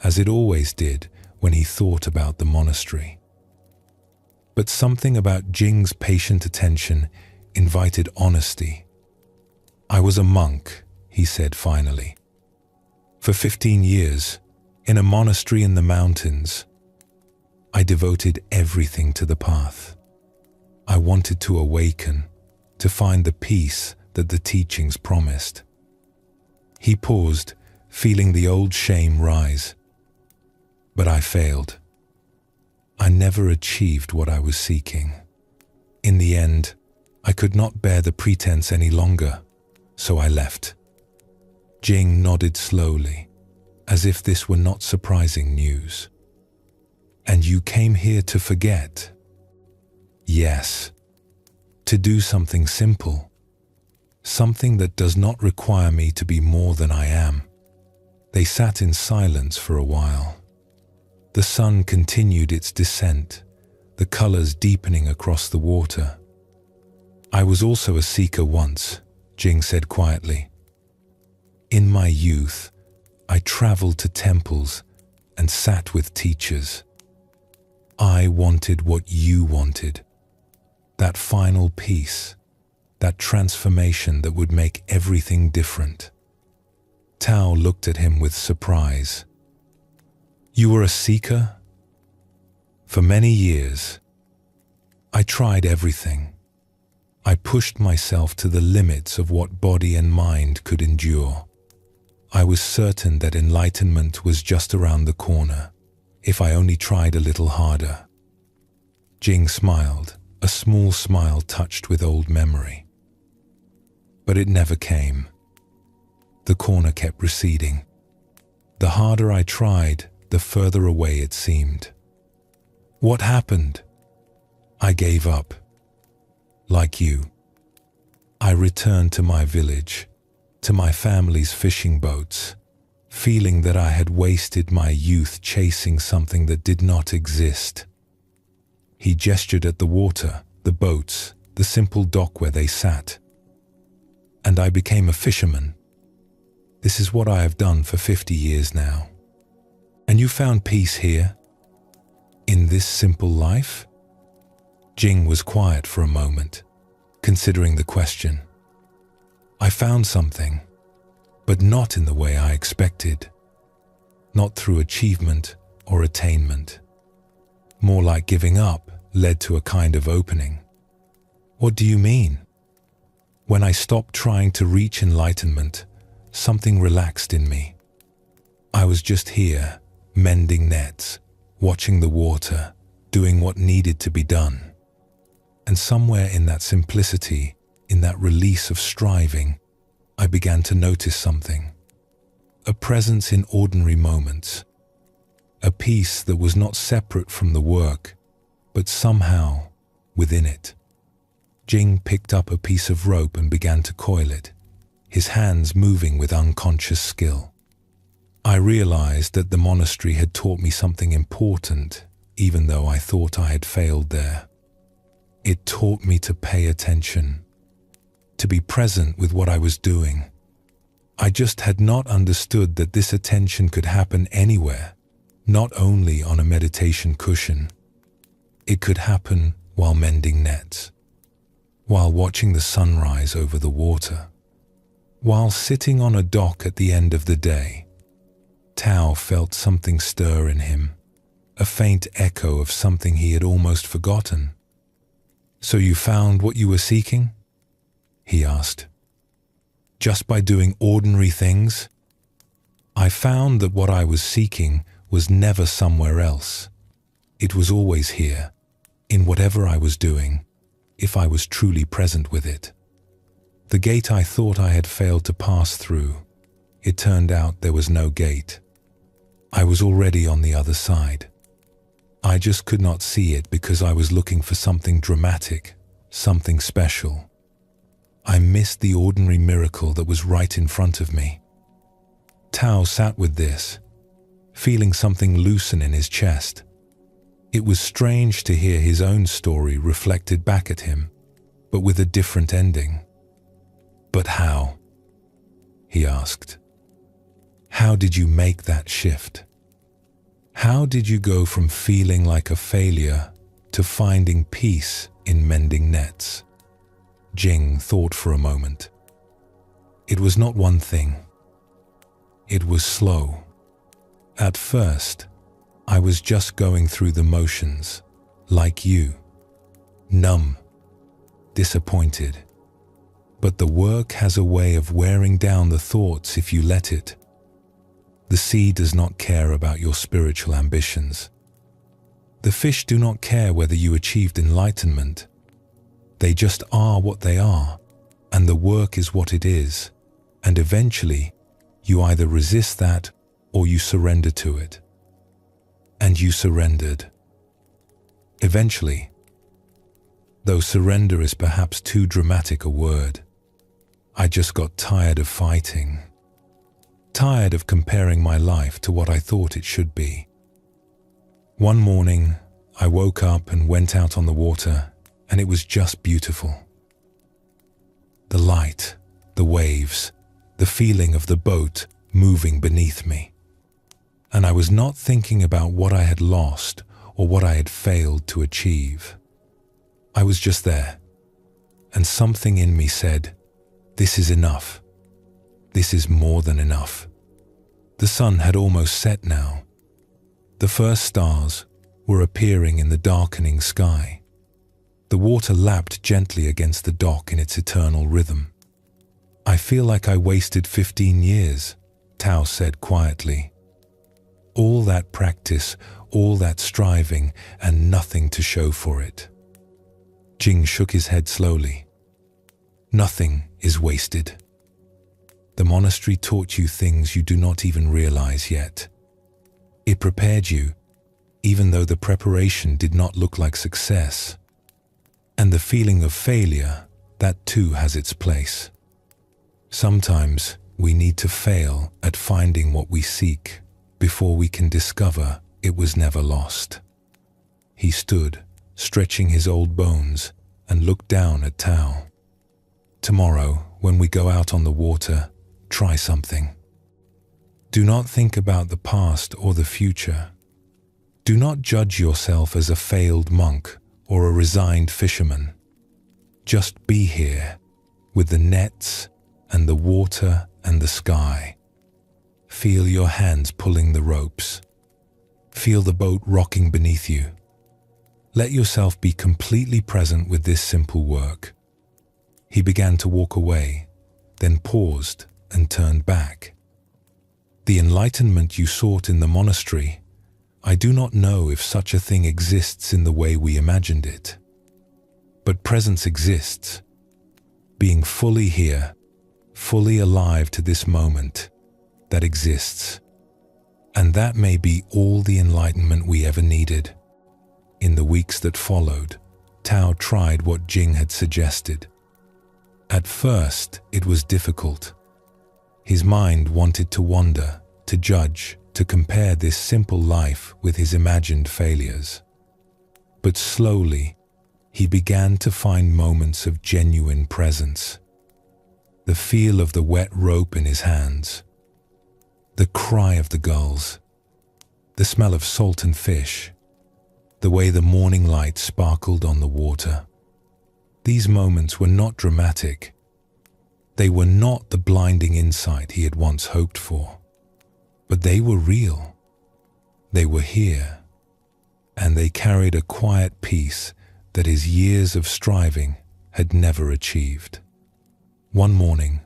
as it always did when he thought about the monastery. But something about Jing's patient attention invited honesty. "I was a monk," he said finally. "For 15 years, in a monastery in the mountains. I devoted everything to the path. I wanted to awaken, to find the peace that the teachings promised." He paused, feeling the old shame rise. "But I failed. I never achieved what I was seeking. In the end, I could not bear the pretense any longer, so I left." Jing nodded slowly, as if this were not surprising news. "And you came here to forget?" "Yes. To do something simple. Something that does not require me to be more than I am." They sat in silence for a while. The sun continued its descent, the colors deepening across the water. "I was also a seeker once," Jing said quietly. "In my youth, I traveled to temples and sat with teachers. I wanted what you wanted. That final peace, that transformation that would make everything different." Tao looked at him with surprise. "You were a seeker?" "For many years. I tried everything. I pushed myself to the limits of what body and mind could endure. I was certain that enlightenment was just around the corner, if I only tried a little harder." Jing smiled, a small smile touched with old memory. "But it never came. The corner kept receding. The harder I tried, the further away it seemed. What happened? I gave up. Like you. I returned to my village, to my family's fishing boats, feeling that I had wasted my youth chasing something that did not exist." He gestured at the water, the boats, the simple dock where they sat. "And I became a fisherman. This is what I have done for 50 years now." "And you found peace here? In this simple life?" Jing was quiet for a moment, considering the question. "I found something, but not in the way I expected. Not through achievement or attainment. More like giving up led to a kind of opening." "What do you mean?" "When I stopped trying to reach enlightenment, something relaxed in me. I was just here, mending nets, watching the water, doing what needed to be done. And somewhere in that simplicity, in that release of striving, I began to notice something. A presence in ordinary moments. A peace that was not separate from the work, but somehow within it. Jing picked up a piece of rope and began to coil it, his hands moving with unconscious skill. I realized that the monastery had taught me something important, even though I thought I had failed there. It taught me to pay attention, to be present with what I was doing. I just had not understood that this attention could happen anywhere, not only on a meditation cushion. It could happen while mending nets, while watching the sunrise over the water, while sitting on a dock at the end of the day. Tao felt something stir in him, a faint echo of something he had almost forgotten. "So you found what you were seeking?" he asked. "Just by doing ordinary things?" I found that what I was seeking was never somewhere else. It was always here, in whatever I was doing, if I was truly present with it. The gate I thought I had failed to pass through, it turned out there was no gate. I was already on the other side. I just could not see it because I was looking for something dramatic, something special. I missed the ordinary miracle that was right in front of me. Tao sat with this, feeling something loosen in his chest. It was strange to hear his own story reflected back at him, but with a different ending. "But how?" he asked. "How did you make that shift? How did you go from feeling like a failure to finding peace in mending nets?" Jing thought for a moment. It was not one thing. It was slow. At first, I was just going through the motions, like you, numb, disappointed. But the work has a way of wearing down the thoughts if you let it. The sea does not care about your spiritual ambitions. The fish do not care whether you achieved enlightenment. They just are what they are, and the work is what it is, and eventually you either resist that or you surrender to it. And you surrendered. Eventually. Though surrender is perhaps too dramatic a word. I just got tired of fighting. Tired of comparing my life to what I thought it should be. One morning, I woke up and went out on the water, and it was just beautiful. The light, the waves, the feeling of the boat moving beneath me. And I was not thinking about what I had lost or what I had failed to achieve. I was just there, and something in me said, "This is enough. This is more than enough." The sun had almost set now. The first stars were appearing in the darkening sky. The water lapped gently against the dock in its eternal rhythm. "I feel like I wasted 15 years, Tao said quietly. "All that practice, all that striving, and nothing to show for it." Jing shook his head slowly. "Nothing is wasted. The monastery taught you things you do not even realize yet. It prepared you, even though the preparation did not look like success. And the feeling of failure, that too has its place. Sometimes we need to fail at finding what we seek before we can discover it was never lost." He stood, stretching his old bones, and looked down at Tao. "Tomorrow, when we go out on the water, try something. Do not think about the past or the future. Do not judge yourself as a failed monk or a resigned fisherman. Just be here, with the nets and the water and the sky. Feel your hands pulling the ropes. Feel the boat rocking beneath you. Let yourself be completely present with this simple work." He began to walk away, then paused and turned back. "The enlightenment you sought in the monastery, I do not know if such a thing exists in the way we imagined it. But presence exists. Being fully here, fully alive to this moment that exists. And that may be all the enlightenment we ever needed. In the weeks that followed, Tao tried what Jing had suggested. At first, it was difficult. His mind wanted to wander, to judge, to compare this simple life with his imagined failures. But slowly, he began to find moments of genuine presence. The feel of the wet rope in his hands, the cry of the gulls, the smell of salt and fish, the way the morning light sparkled on the water. These moments were not dramatic. They were not the blinding insight he had once hoped for. But they were real. They were here. And they carried a quiet peace that his years of striving had never achieved. One morning,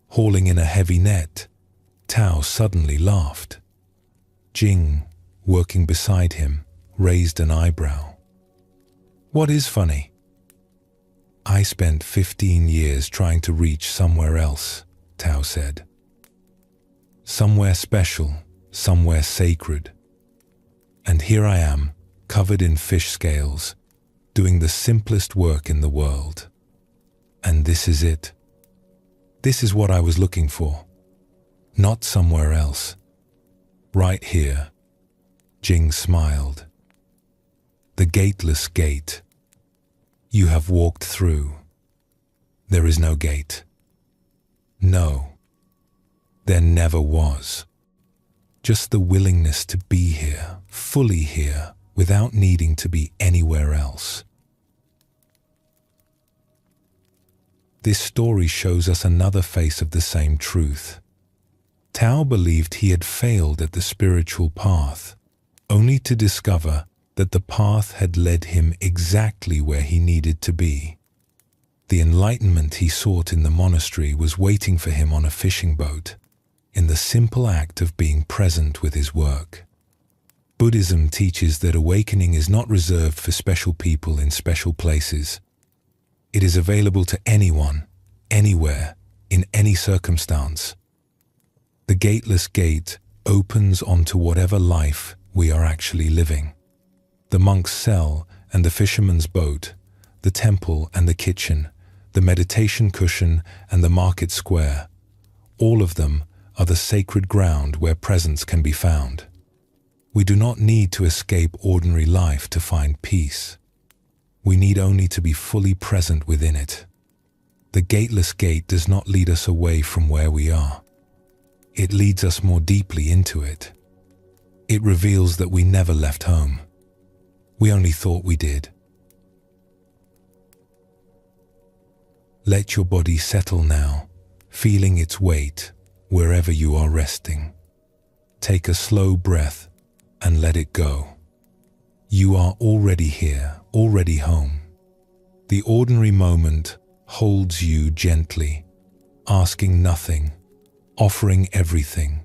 hauling in a heavy net, Tao suddenly laughed. Jing, working beside him, raised an eyebrow. "What is funny?" "I spent 15 years trying to reach somewhere else," Tao said. "Somewhere special, somewhere sacred. And here I am, covered in fish scales, doing the simplest work in the world. And this is it. This is what I was looking for. Not somewhere else. Right here." Jing smiled. "The gateless gate. You have walked through. There is no gate. No. There never was. Just the willingness to be here, fully here, without needing to be anywhere else." This story shows us another face of the same truth. Tao believed he had failed at the spiritual path, only to discover that the path had led him exactly where he needed to be. The enlightenment he sought in the monastery was waiting for him on a fishing boat, in the simple act of being present with his work. Buddhism teaches that awakening is not reserved for special people in special places. It is available to anyone, anywhere, in any circumstance. The gateless gate opens onto whatever life we are actually living. The monk's cell and the fisherman's boat, the temple and the kitchen, the meditation cushion and the market square, all of them are the sacred ground where presence can be found. We do not need to escape ordinary life to find peace. We need only to be fully present within it. The gateless gate does not lead us away from where we are. It leads us more deeply into it. It reveals that we never left home. We only thought we did. Let your body settle now, feeling its weight wherever you are resting. Take a slow breath and let it go. You are already here, already home. The ordinary moment holds you gently, asking nothing, offering everything.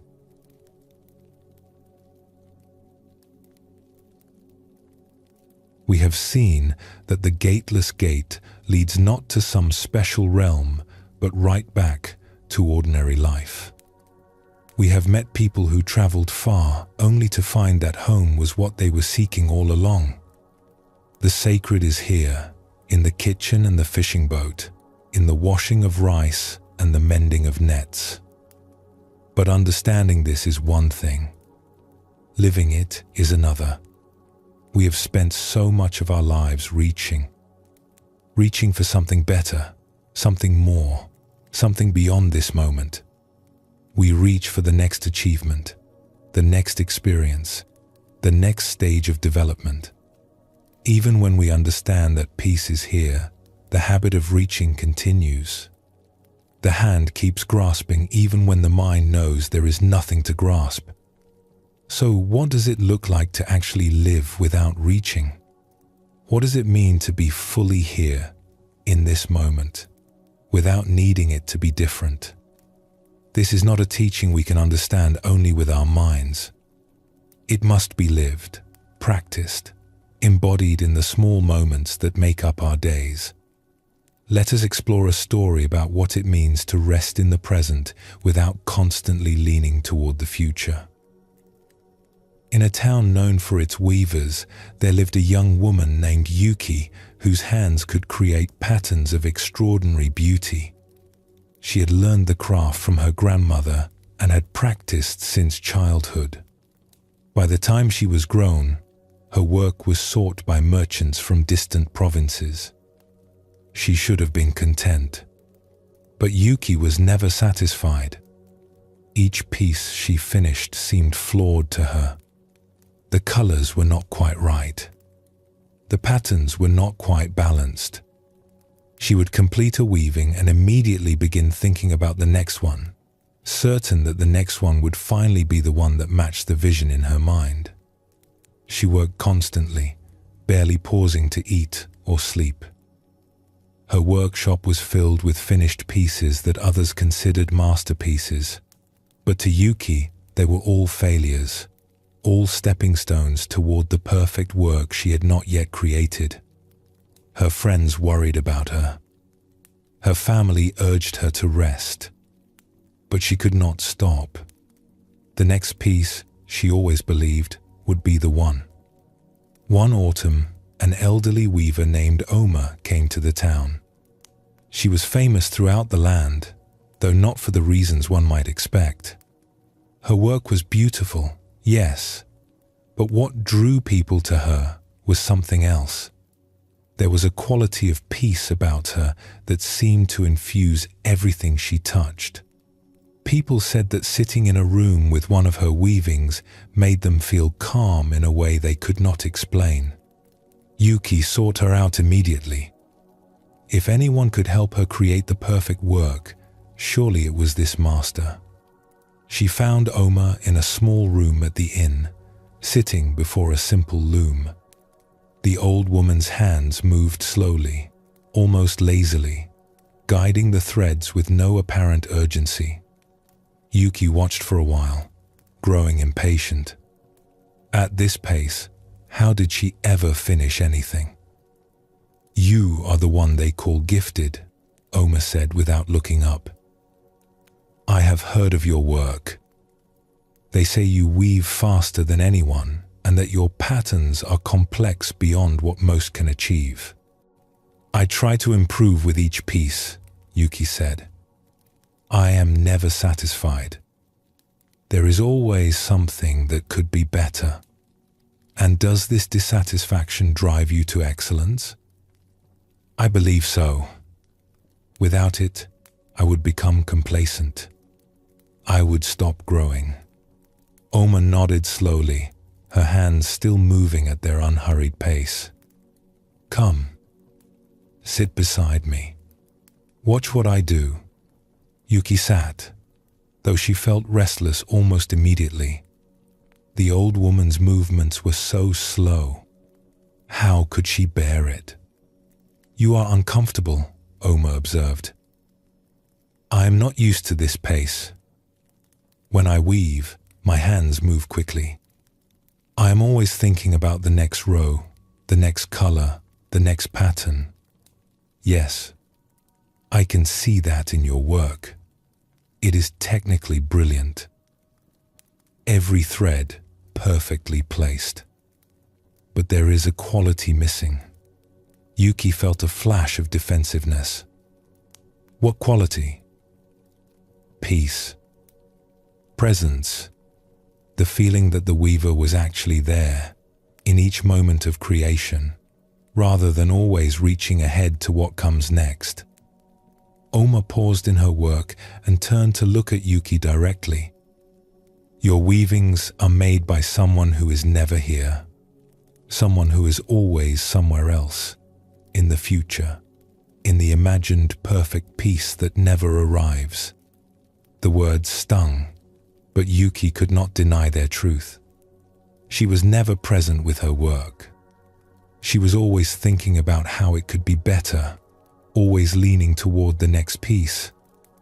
We have seen that the gateless gate leads not to some special realm, but right back to ordinary life. We have met people who traveled far only to find that home was what they were seeking all along. The sacred is here, in the kitchen and the fishing boat, in the washing of rice and the mending of nets. But understanding this is one thing. Living it is another. We have spent so much of our lives reaching for something better, something more, something beyond this moment. We reach for the next achievement, the next experience, the next stage of development. Even when we understand that peace is here, the habit of reaching continues. The hand keeps grasping even when the mind knows there is nothing to grasp. So what does it look like to actually live without reaching? What does it mean to be fully here, in this moment, without needing it to be different? This is not a teaching we can understand only with our minds. It must be lived, practiced, embodied in the small moments that make up our days. Let us explore a story about what it means to rest in the present without constantly leaning toward the future. In a town known for its weavers, there lived a young woman named Yuki whose hands could create patterns of extraordinary beauty. She had learned the craft from her grandmother and had practiced since childhood. By the time she was grown, her work was sought by merchants from distant provinces. She should have been content. But Yuki was never satisfied. Each piece she finished seemed flawed to her. The colors were not quite right. The patterns were not quite balanced. She would complete a weaving and immediately begin thinking about the next one, certain that the next one would finally be the one that matched the vision in her mind. She worked constantly, barely pausing to eat or sleep. Her workshop was filled with finished pieces that others considered masterpieces, but to Yuki, they were all failures, all stepping stones toward the perfect work she had not yet created. Her friends worried about her. Her family urged her to rest, but she could not stop. The next piece, she always believed, would be the one. One autumn, an elderly weaver named Oma came to the town. She was famous throughout the land, though not for the reasons one might expect. Her work was beautiful, yes, but what drew people to her was something else. There was a quality of peace about her that seemed to infuse everything she touched. People said that sitting in a room with one of her weavings made them feel calm in a way they could not explain. Yuki sought her out immediately. If anyone could help her create the perfect work, surely it was this master. She found Oma in a small room at the inn, sitting before a simple loom. The old woman's hands moved slowly, almost lazily, guiding the threads with no apparent urgency. Yuki watched for a while, growing impatient. At this pace, how did she ever finish anything? "You are the one they call gifted," Oma said without looking up. "I have heard of your work. They say you weave faster than anyone and that your patterns are complex beyond what most can achieve." "I try to improve with each piece," Yuki said. "I am never satisfied. There is always something that could be better. And does this dissatisfaction drive you to excellence?" "I believe so. Without it, I would become complacent. I would stop growing." Oma nodded slowly, her hands still moving at their unhurried pace. "Come. Sit beside me. Watch what I do." Yuki sat, though she felt restless almost immediately. The old woman's movements were so slow. How could she bear it? "You are uncomfortable," Oma observed. "I am not used to this pace. When I weave, my hands move quickly. I am always thinking about the next row, the next color, the next pattern. Yes, I can see that in your work. It is technically brilliant. Every thread perfectly placed. But there is a quality missing." Yuki felt a flash of defensiveness. "What quality?" "Peace. Presence. The feeling that the weaver was actually there, in each moment of creation, rather than always reaching ahead to what comes next." Oma paused in her work and turned to look at Yuki directly. "Your weavings are made by someone who is never here, someone who is always somewhere else, in the future, in the imagined perfect peace that never arrives." The words stung, but Yuki could not deny their truth. She was never present with her work. She was always thinking about how it could be better, always leaning toward the next piece,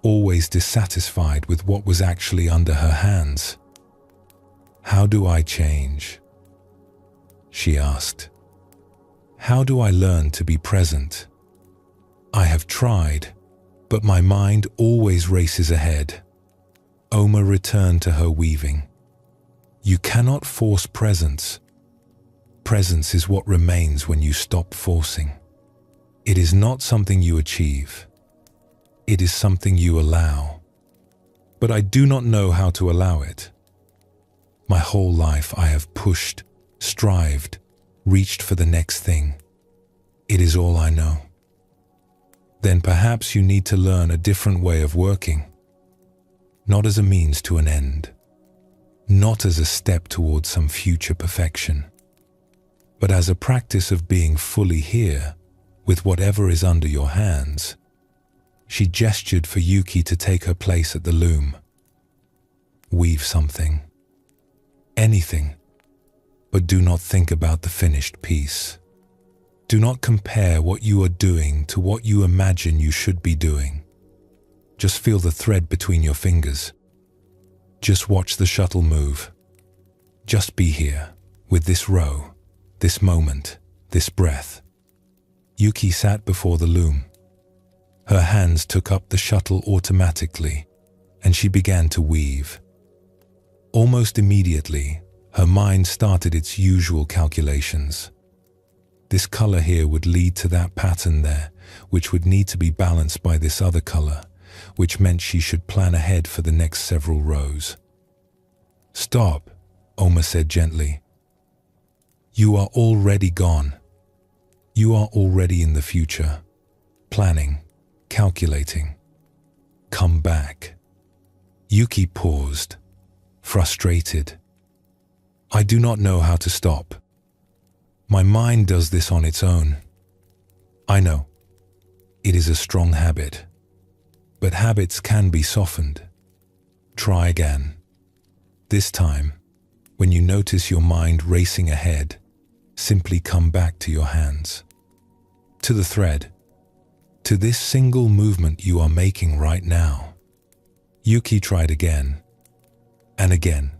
always dissatisfied with what was actually under her hands. How do I change? She asked. How do I learn to be present? I have tried, but my mind always races ahead. Oma returned to her weaving. You cannot force presence. Presence is what remains when you stop forcing. It is not something you achieve. It is something you allow. But I do not know how to allow it. My whole life I have pushed, strived, reached for the next thing. It is all I know. Then perhaps you need to learn a different way of working. Not as a means to an end. Not as a step towards some future perfection. But as a practice of being fully here with whatever is under your hands. She gestured for Yuki to take her place at the loom. Weave something. Anything. But do not think about the finished piece. Do not compare what you are doing to what you imagine you should be doing. Just feel the thread between your fingers. Just watch the shuttle move. Just be here, with this row, this moment, this breath. Yuki sat before the loom. Her hands took up the shuttle automatically, and she began to weave. Almost immediately, her mind started its usual calculations. This color here would lead to that pattern there, which would need to be balanced by this other color, which meant she should plan ahead for the next several rows. Stop, Oma said gently. You are already gone. You are already in the future, planning, calculating. Come back. Yuki paused, frustrated. I do not know how to stop. My mind does this on its own. I know. It is a strong habit. But habits can be softened. Try again. This time, when you notice your mind racing ahead, simply come back to your hands. To the thread. To this single movement you are making right now. Yuki tried again. And again.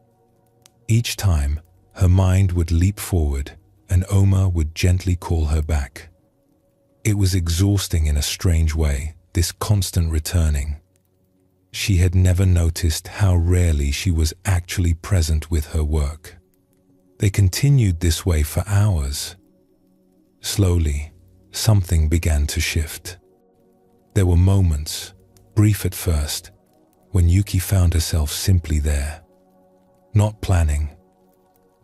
Each time, her mind would leap forward, and Oma would gently call her back. It was exhausting in a strange way, this constant returning. She had never noticed how rarely she was actually present with her work. They continued this way for hours. Slowly, something began to shift. There were moments, brief at first, when Yuki found herself simply there. Not planning,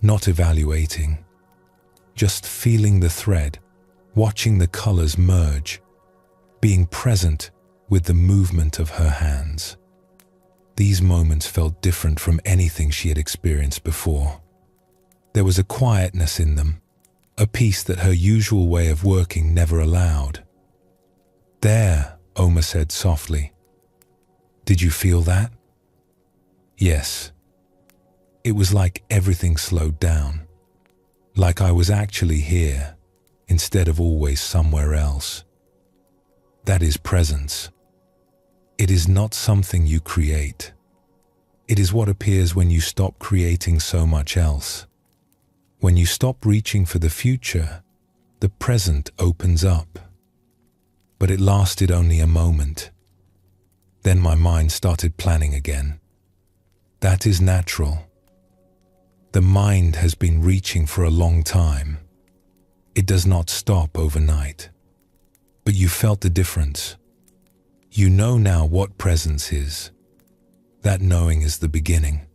not evaluating, just feeling the thread, watching the colors merge, being present with the movement of her hands. These moments felt different from anything she had experienced before. There was a quietness in them, a peace that her usual way of working never allowed. There, Oma said softly. Did you feel that? Yes. It was like everything slowed down. Like I was actually here, instead of always somewhere else. That is presence. It is not something you create. It is what appears when you stop creating so much else. When you stop reaching for the future, the present opens up. But it lasted only a moment. Then my mind started planning again. That is natural. The mind has been reaching for a long time. It does not stop overnight. But you felt the difference. You know now what presence is. That knowing is the beginning.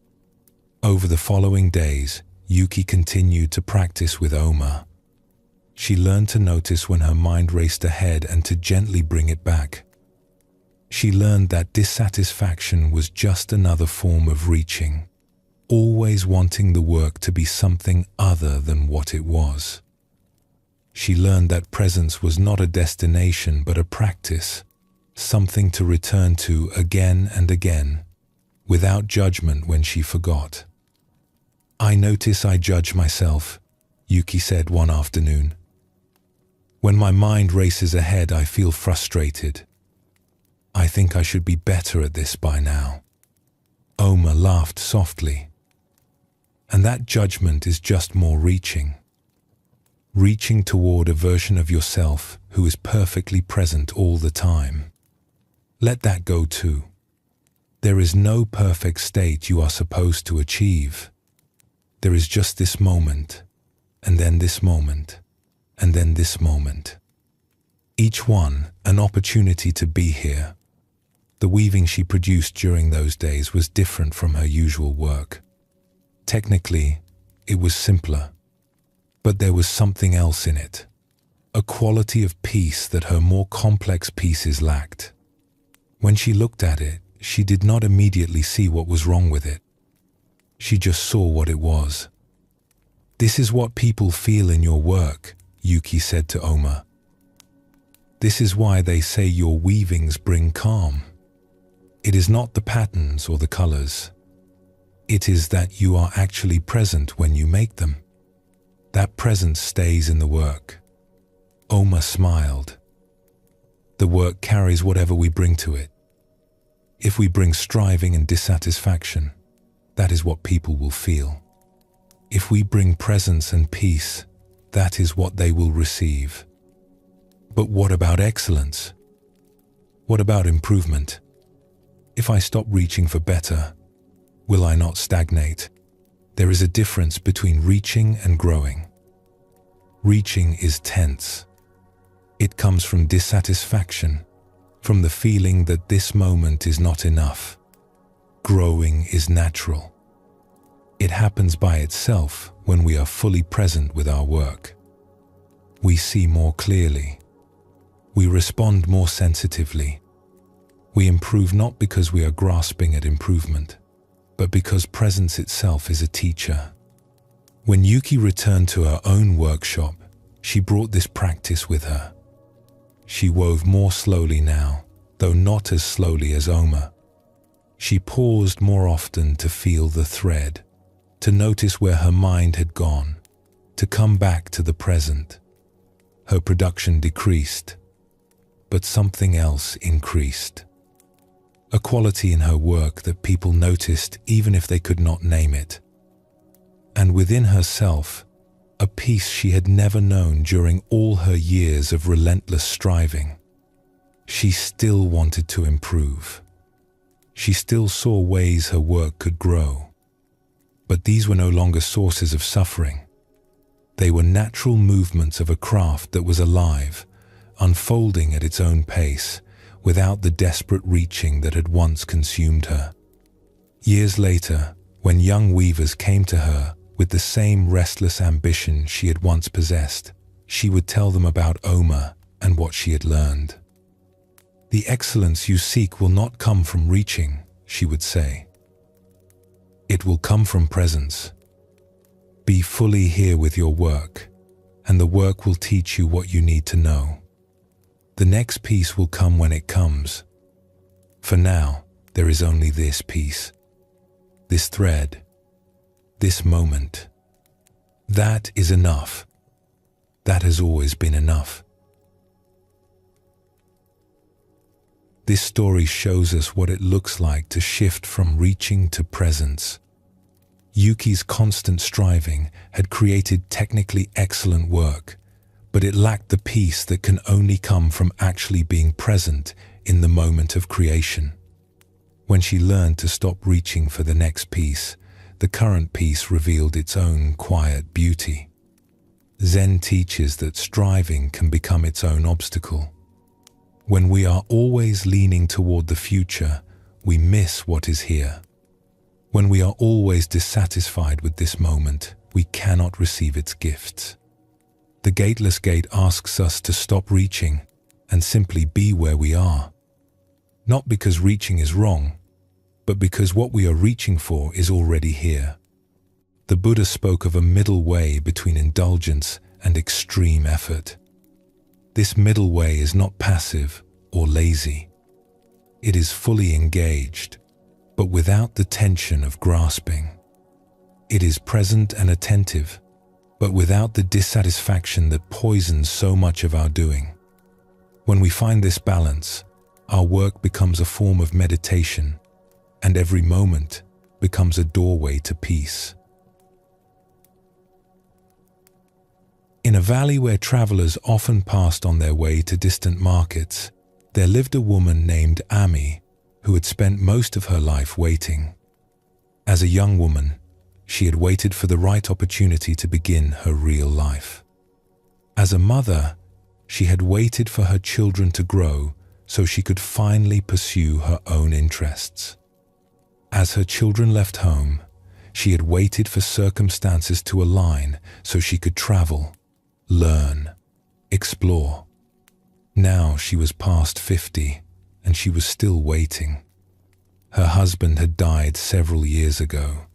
Over the following days, Yuki continued to practice with Oma. She learned to notice when her mind raced ahead and to gently bring it back. She learned that dissatisfaction was just another form of reaching. Always wanting the work to be something other than what it was. She learned that presence was not a destination but a practice, something to return to again and again, without judgment when she forgot. I notice I judge myself, Yuki said one afternoon. When my mind races ahead, I feel frustrated. I think I should be better at this by now. Oma laughed softly. And that judgment is just more reaching. Reaching toward a version of yourself who is perfectly present all the time. Let that go too. There is no perfect state you are supposed to achieve. There is just this moment, and then this moment, and then this moment. Each one an opportunity to be here. The weaving she produced during those days was different from her usual work. Technically, it was simpler, but there was something else in it, a quality of peace that her more complex pieces lacked. When she looked at it, she did not immediately see what was wrong with it. She just saw what it was. "This is what people feel in your work," Yuki said to Oma. "This is why they say your weavings bring calm. It is not the patterns or the colors. It is that you are actually present when you make them. That presence stays in the work." Oma smiled. "The work carries whatever we bring to it. If we bring striving and dissatisfaction, that is what people will feel. If we bring presence and peace, that is what they will receive. But what about excellence? What about improvement? If I stop reaching for better, will I not stagnate? There is a difference between reaching and growing. Reaching is tense. It comes from dissatisfaction, from the feeling that this moment is not enough. Growing is natural. It happens by itself when we are fully present with our work. We see more clearly. We respond more sensitively. We improve not because we are grasping at improvement, but because presence itself is a teacher. When Yuki returned to her own workshop, she brought this practice with her. She wove more slowly now, though not as slowly as Oma. She paused more often to feel the thread, to notice where her mind had gone, to come back to the present. Her production decreased, but something else increased. A quality in her work that people noticed even if they could not name it. And within herself, a peace she had never known during all her years of relentless striving. She still wanted to improve. She still saw ways her work could grow. But these were no longer sources of suffering. They were natural movements of a craft that was alive, unfolding at its own pace, without the desperate reaching that had once consumed her. Years later, when young weavers came to her with the same restless ambition she had once possessed, she would tell them about Oma and what she had learned. "The excellence you seek will not come from reaching," she would say. "It will come from presence. Be fully here with your work, and the work will teach you what you need to know. The next piece will come when it comes. For now, there is only this piece, this thread, this moment. That is enough. That has always been enough." This story shows us what it looks like to shift from reaching to presence. Yuki's constant striving had created technically excellent work, but it lacked the peace that can only come from actually being present in the moment of creation. When she learned to stop reaching for the next piece, the current piece revealed its own quiet beauty. Zen teaches that striving can become its own obstacle. When we are always leaning toward the future, we miss what is here. When we are always dissatisfied with this moment, we cannot receive its gifts. The Gateless Gate asks us to stop reaching and simply be where we are. Not because reaching is wrong, but because what we are reaching for is already here. The Buddha spoke of a middle way between indulgence and extreme effort. This middle way is not passive or lazy. It is fully engaged, but without the tension of grasping. It is present and attentive, but without the dissatisfaction that poisons so much of our doing. When we find this balance, our work becomes a form of meditation, and every moment becomes a doorway to peace. In a valley where travelers often passed on their way to distant markets, there lived a woman named Ami who had spent most of her life waiting. As a young woman, she had waited for the right opportunity to begin her real life. As a mother, she had waited for her children to grow so she could finally pursue her own interests. As her children left home, she had waited for circumstances to align so she could travel, learn, explore. Now she was past 50 and she was still waiting. Her husband had died several years ago.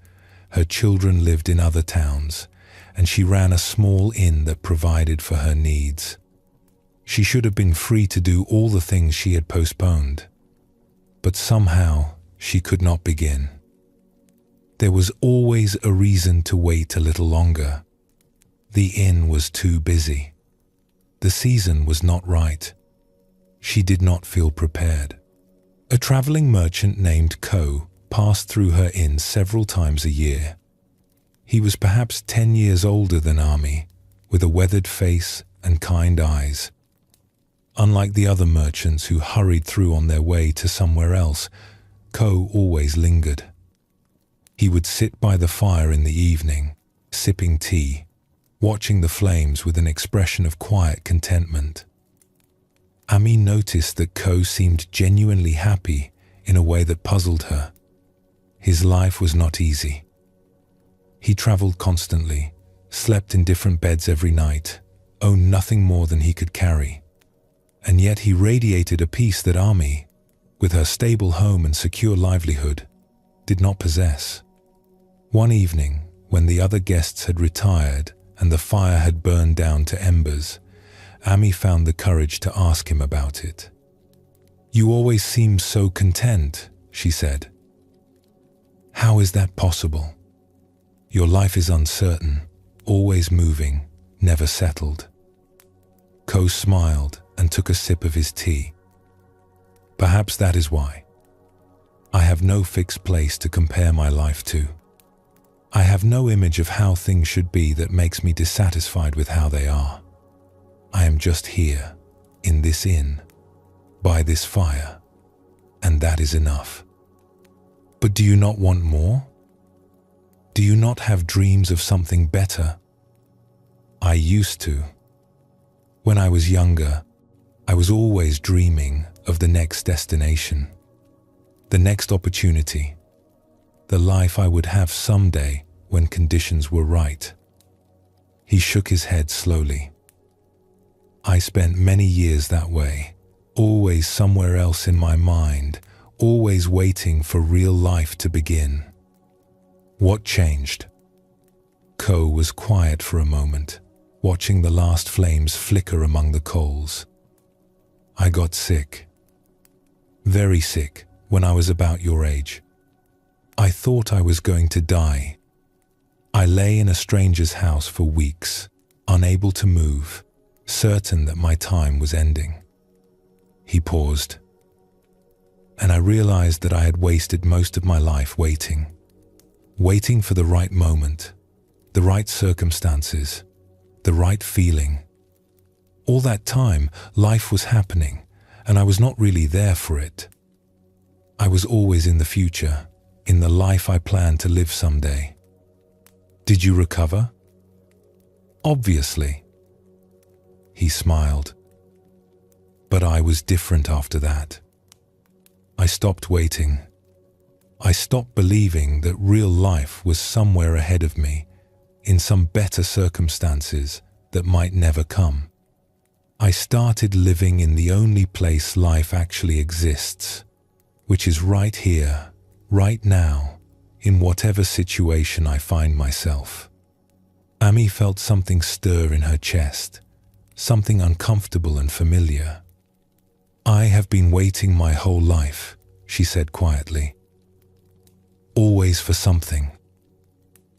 Her children lived in other towns, and she ran a small inn that provided for her needs. She should have been free to do all the things she had postponed, but somehow she could not begin. There was always a reason to wait a little longer. The inn was too busy. The season was not right. She did not feel prepared. A traveling merchant named Ko passed through her inn several times a year. He was perhaps 10 years older than Ami, with a weathered face and kind eyes. Unlike the other merchants who hurried through on their way to somewhere else, Ko always lingered. He would sit by the fire in the evening, sipping tea, watching the flames with an expression of quiet contentment. Ami noticed that Ko seemed genuinely happy in a way that puzzled her. His life was not easy. He traveled constantly, slept in different beds every night, owned nothing more than he could carry. And yet he radiated a peace that Ami, with her stable home and secure livelihood, did not possess. One evening, when the other guests had retired and the fire had burned down to embers, Ami found the courage to ask him about it. "You always seem so content," she said. "How is that possible? Your life is uncertain, always moving, never settled." Ko smiled and took a sip of his tea. "Perhaps that is why. I have no fixed place to compare my life to. I have no image of how things should be that makes me dissatisfied with how they are. I am just here, in this inn, by this fire, and that is enough." "But do you not want more? Do you not have dreams of something better?" "I used to. When I was younger, I was always dreaming of the next destination, the next opportunity, the life I would have someday when conditions were right." He shook his head slowly. "I spent many years that way, always somewhere else in my mind, always waiting for real life to begin." "What changed?" Ko was quiet for a moment, watching the last flames flicker among the coals. "I got sick. Very sick when I was about your age. I thought I was going to die. I lay in a stranger's house for weeks, unable to move, certain that my time was ending." He paused, and I realized that I had wasted most of my life waiting for the right moment, the right circumstances, the right feeling. All that time, life was happening, and I was not really there for it. I was always in the future, in the life I planned to live someday. "Did you recover?" "Obviously." He smiled. "But I was different after that. I stopped waiting. I stopped believing that real life was somewhere ahead of me, in some better circumstances that might never come. I started living in the only place life actually exists, which is right here, right now, in whatever situation I find myself." Ami felt something stir in her chest, something uncomfortable and familiar. "I have been waiting my whole life," she said quietly. "Always for something.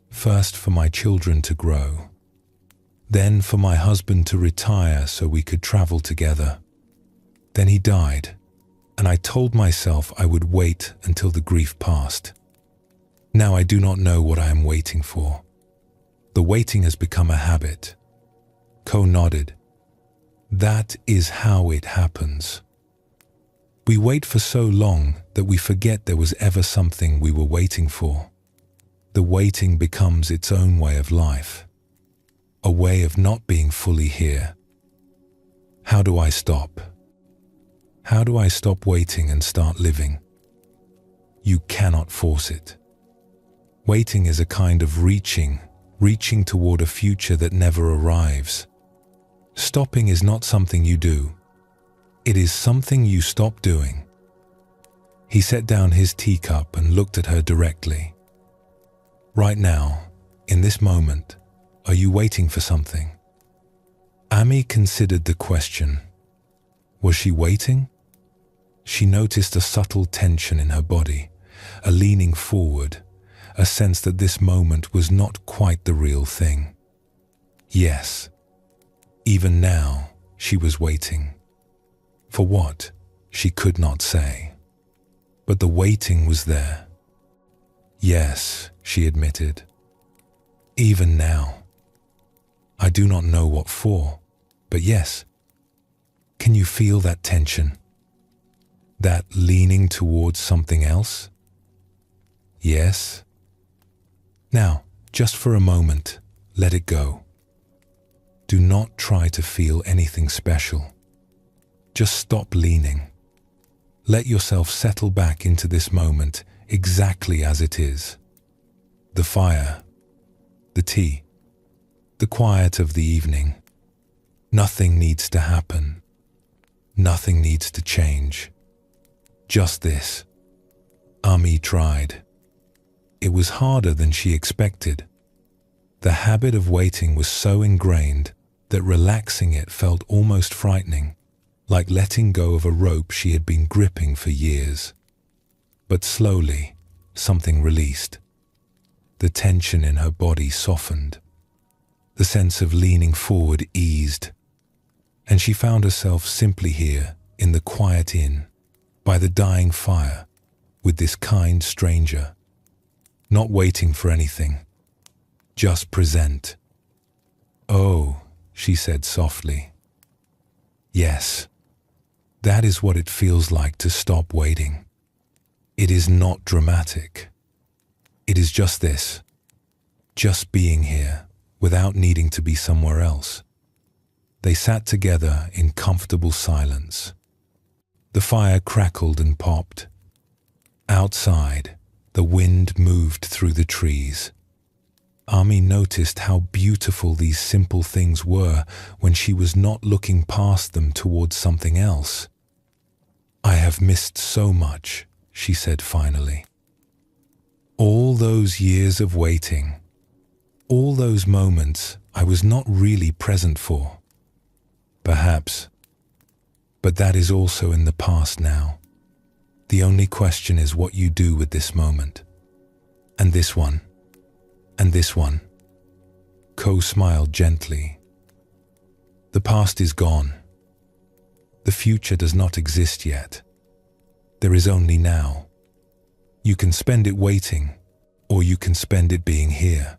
First for my children to grow. Then for my husband to retire so we could travel together. Then he died, and I told myself I would wait until the grief passed. Now I do not know what I am waiting for. The waiting has become a habit." Ko nodded. That is how it happens. We wait for so long that we forget there was ever something we were waiting for. The waiting becomes its own way of life, a way of not being fully here. How do I stop? How do I stop waiting and start living? You cannot force it. Waiting is a kind of reaching toward a future that never arrives. Stopping is not something you do. It is something you stop doing. He set down his teacup and looked at her directly. Right now, in this moment, are you waiting for something? Ami considered the question. Was she waiting? She noticed a subtle tension in her body, a leaning forward, a sense that this moment was not quite the real thing. Yes, even now she was waiting. For what? She could not say. But the waiting was there. Yes, she admitted. Even now. I do not know what for, but yes. Can you feel that tension? That leaning towards something else? Yes. Now, just for a moment, let it go. Do not try to feel anything special. Just stop leaning. Let yourself settle back into this moment exactly as it is. The fire, the tea, the quiet of the evening. Nothing needs to happen. Nothing needs to change. Just this. Ami tried. It was harder than she expected. The habit of waiting was so ingrained that relaxing it felt almost frightening, like letting go of a rope she had been gripping for years. But slowly, something released. The tension in her body softened. The sense of leaning forward eased. And she found herself simply here, in the quiet inn, by the dying fire, with this kind stranger. Not waiting for anything. Just present. Oh, she said softly. Yes, that is what it feels like to stop waiting. It is not dramatic. It is just this. Just being here, without needing to be somewhere else. They sat together in comfortable silence. The fire crackled and popped. Outside, the wind moved through the trees. Ami noticed how beautiful these simple things were when she was not looking past them towards something else. I have missed so much, she said finally. All those years of waiting, all those moments I was not really present for. Perhaps, but that is also in the past now. The only question is what you do with this moment. And this one. And this one. Ko smiled gently. The past is gone. The future does not exist yet. There is only now. You can spend it waiting, or you can spend it being here.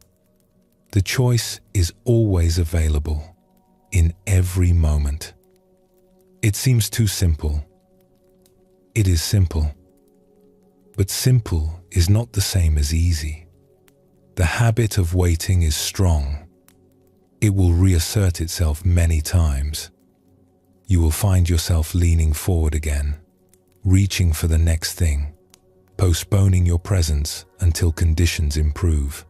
The choice is always available, in every moment. It seems too simple. It is simple. But simple is not the same as easy. The habit of waiting is strong. It will reassert itself many times. You will find yourself leaning forward again, reaching for the next thing, postponing your presence until conditions improve.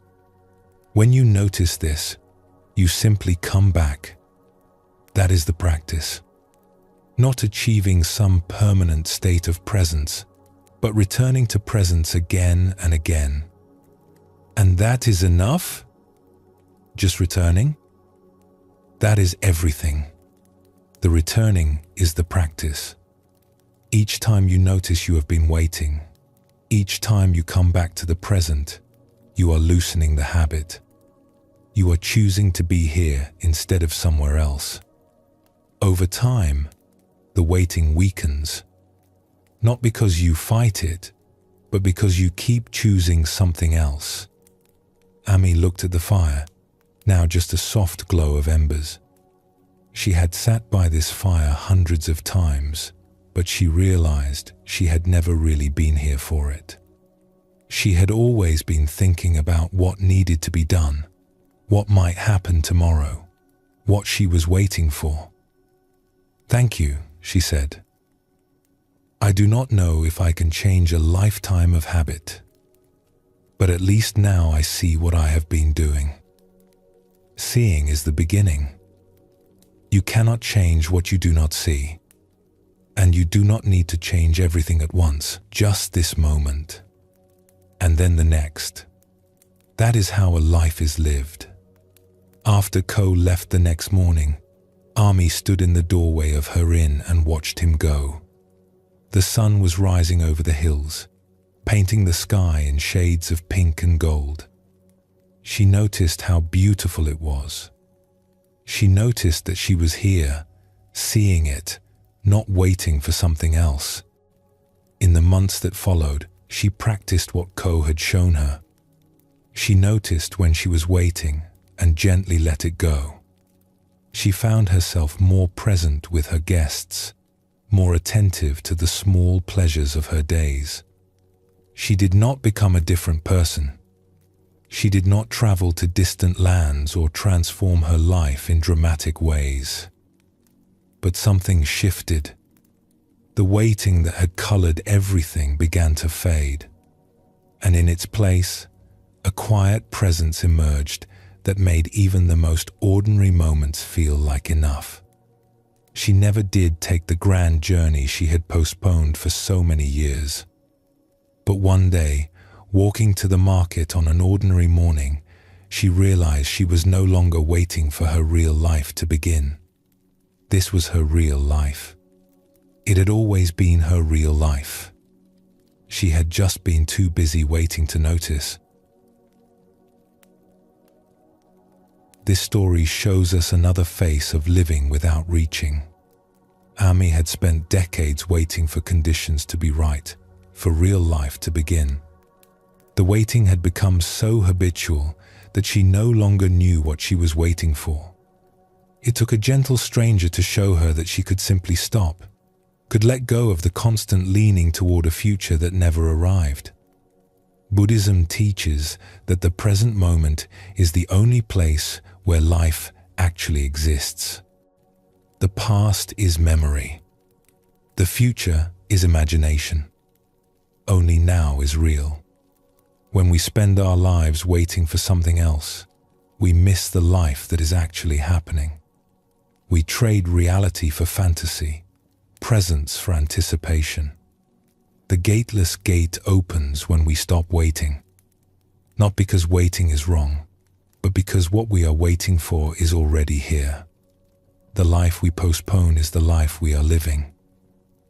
When you notice this, you simply come back. That is the practice. Not achieving some permanent state of presence, but returning to presence again and again. And that is enough? Just returning? That is everything. The returning is the practice. Each time you notice you have been waiting, each time you come back to the present, you are loosening the habit. You are choosing to be here instead of somewhere else. Over time, the waiting weakens. Not because you fight it, but because you keep choosing something else. Ami looked at the fire, now just a soft glow of embers. She had sat by this fire hundreds of times, but she realized she had never really been here for it. She had always been thinking about what needed to be done, what might happen tomorrow, what she was waiting for. "Thank you," she said. "I do not know if I can change a lifetime of habit, but at least now I see what I have been doing." Seeing is the beginning. You cannot change what you do not see, and you do not need to change everything at once, just this moment, and then the next. That is how a life is lived. After Ko left the next morning, Ami stood in the doorway of her inn and watched him go. The sun was rising over the hills, painting the sky in shades of pink and gold. She noticed how beautiful it was. She noticed that she was here, seeing it, not waiting for something else. In the months that followed, she practiced what Ko had shown her. She noticed when she was waiting and gently let it go. She found herself more present with her guests, more attentive to the small pleasures of her days. She did not become a different person. She did not travel to distant lands or transform her life in dramatic ways. But something shifted. The waiting that had colored everything began to fade, and in its place, a quiet presence emerged that made even the most ordinary moments feel like enough. She never did take the grand journey she had postponed for so many years. But one day, walking to the market on an ordinary morning, she realized she was no longer waiting for her real life to begin. This was her real life. It had always been her real life. She had just been too busy waiting to notice. This story shows us another face of living without reaching. Ami had spent decades waiting for conditions to be right, for real life to begin. The waiting had become so habitual that she no longer knew what she was waiting for. It took a gentle stranger to show her that she could simply stop, could let go of the constant leaning toward a future that never arrived. Buddhism teaches that the present moment is the only place where life actually exists. The past is memory. The future is imagination. Only now is real. When we spend our lives waiting for something else, we miss the life that is actually happening. We trade reality for fantasy, presence for anticipation. The gateless gate opens when we stop waiting, not because waiting is wrong, but because what we are waiting for is already here. The life we postpone is the life we are living.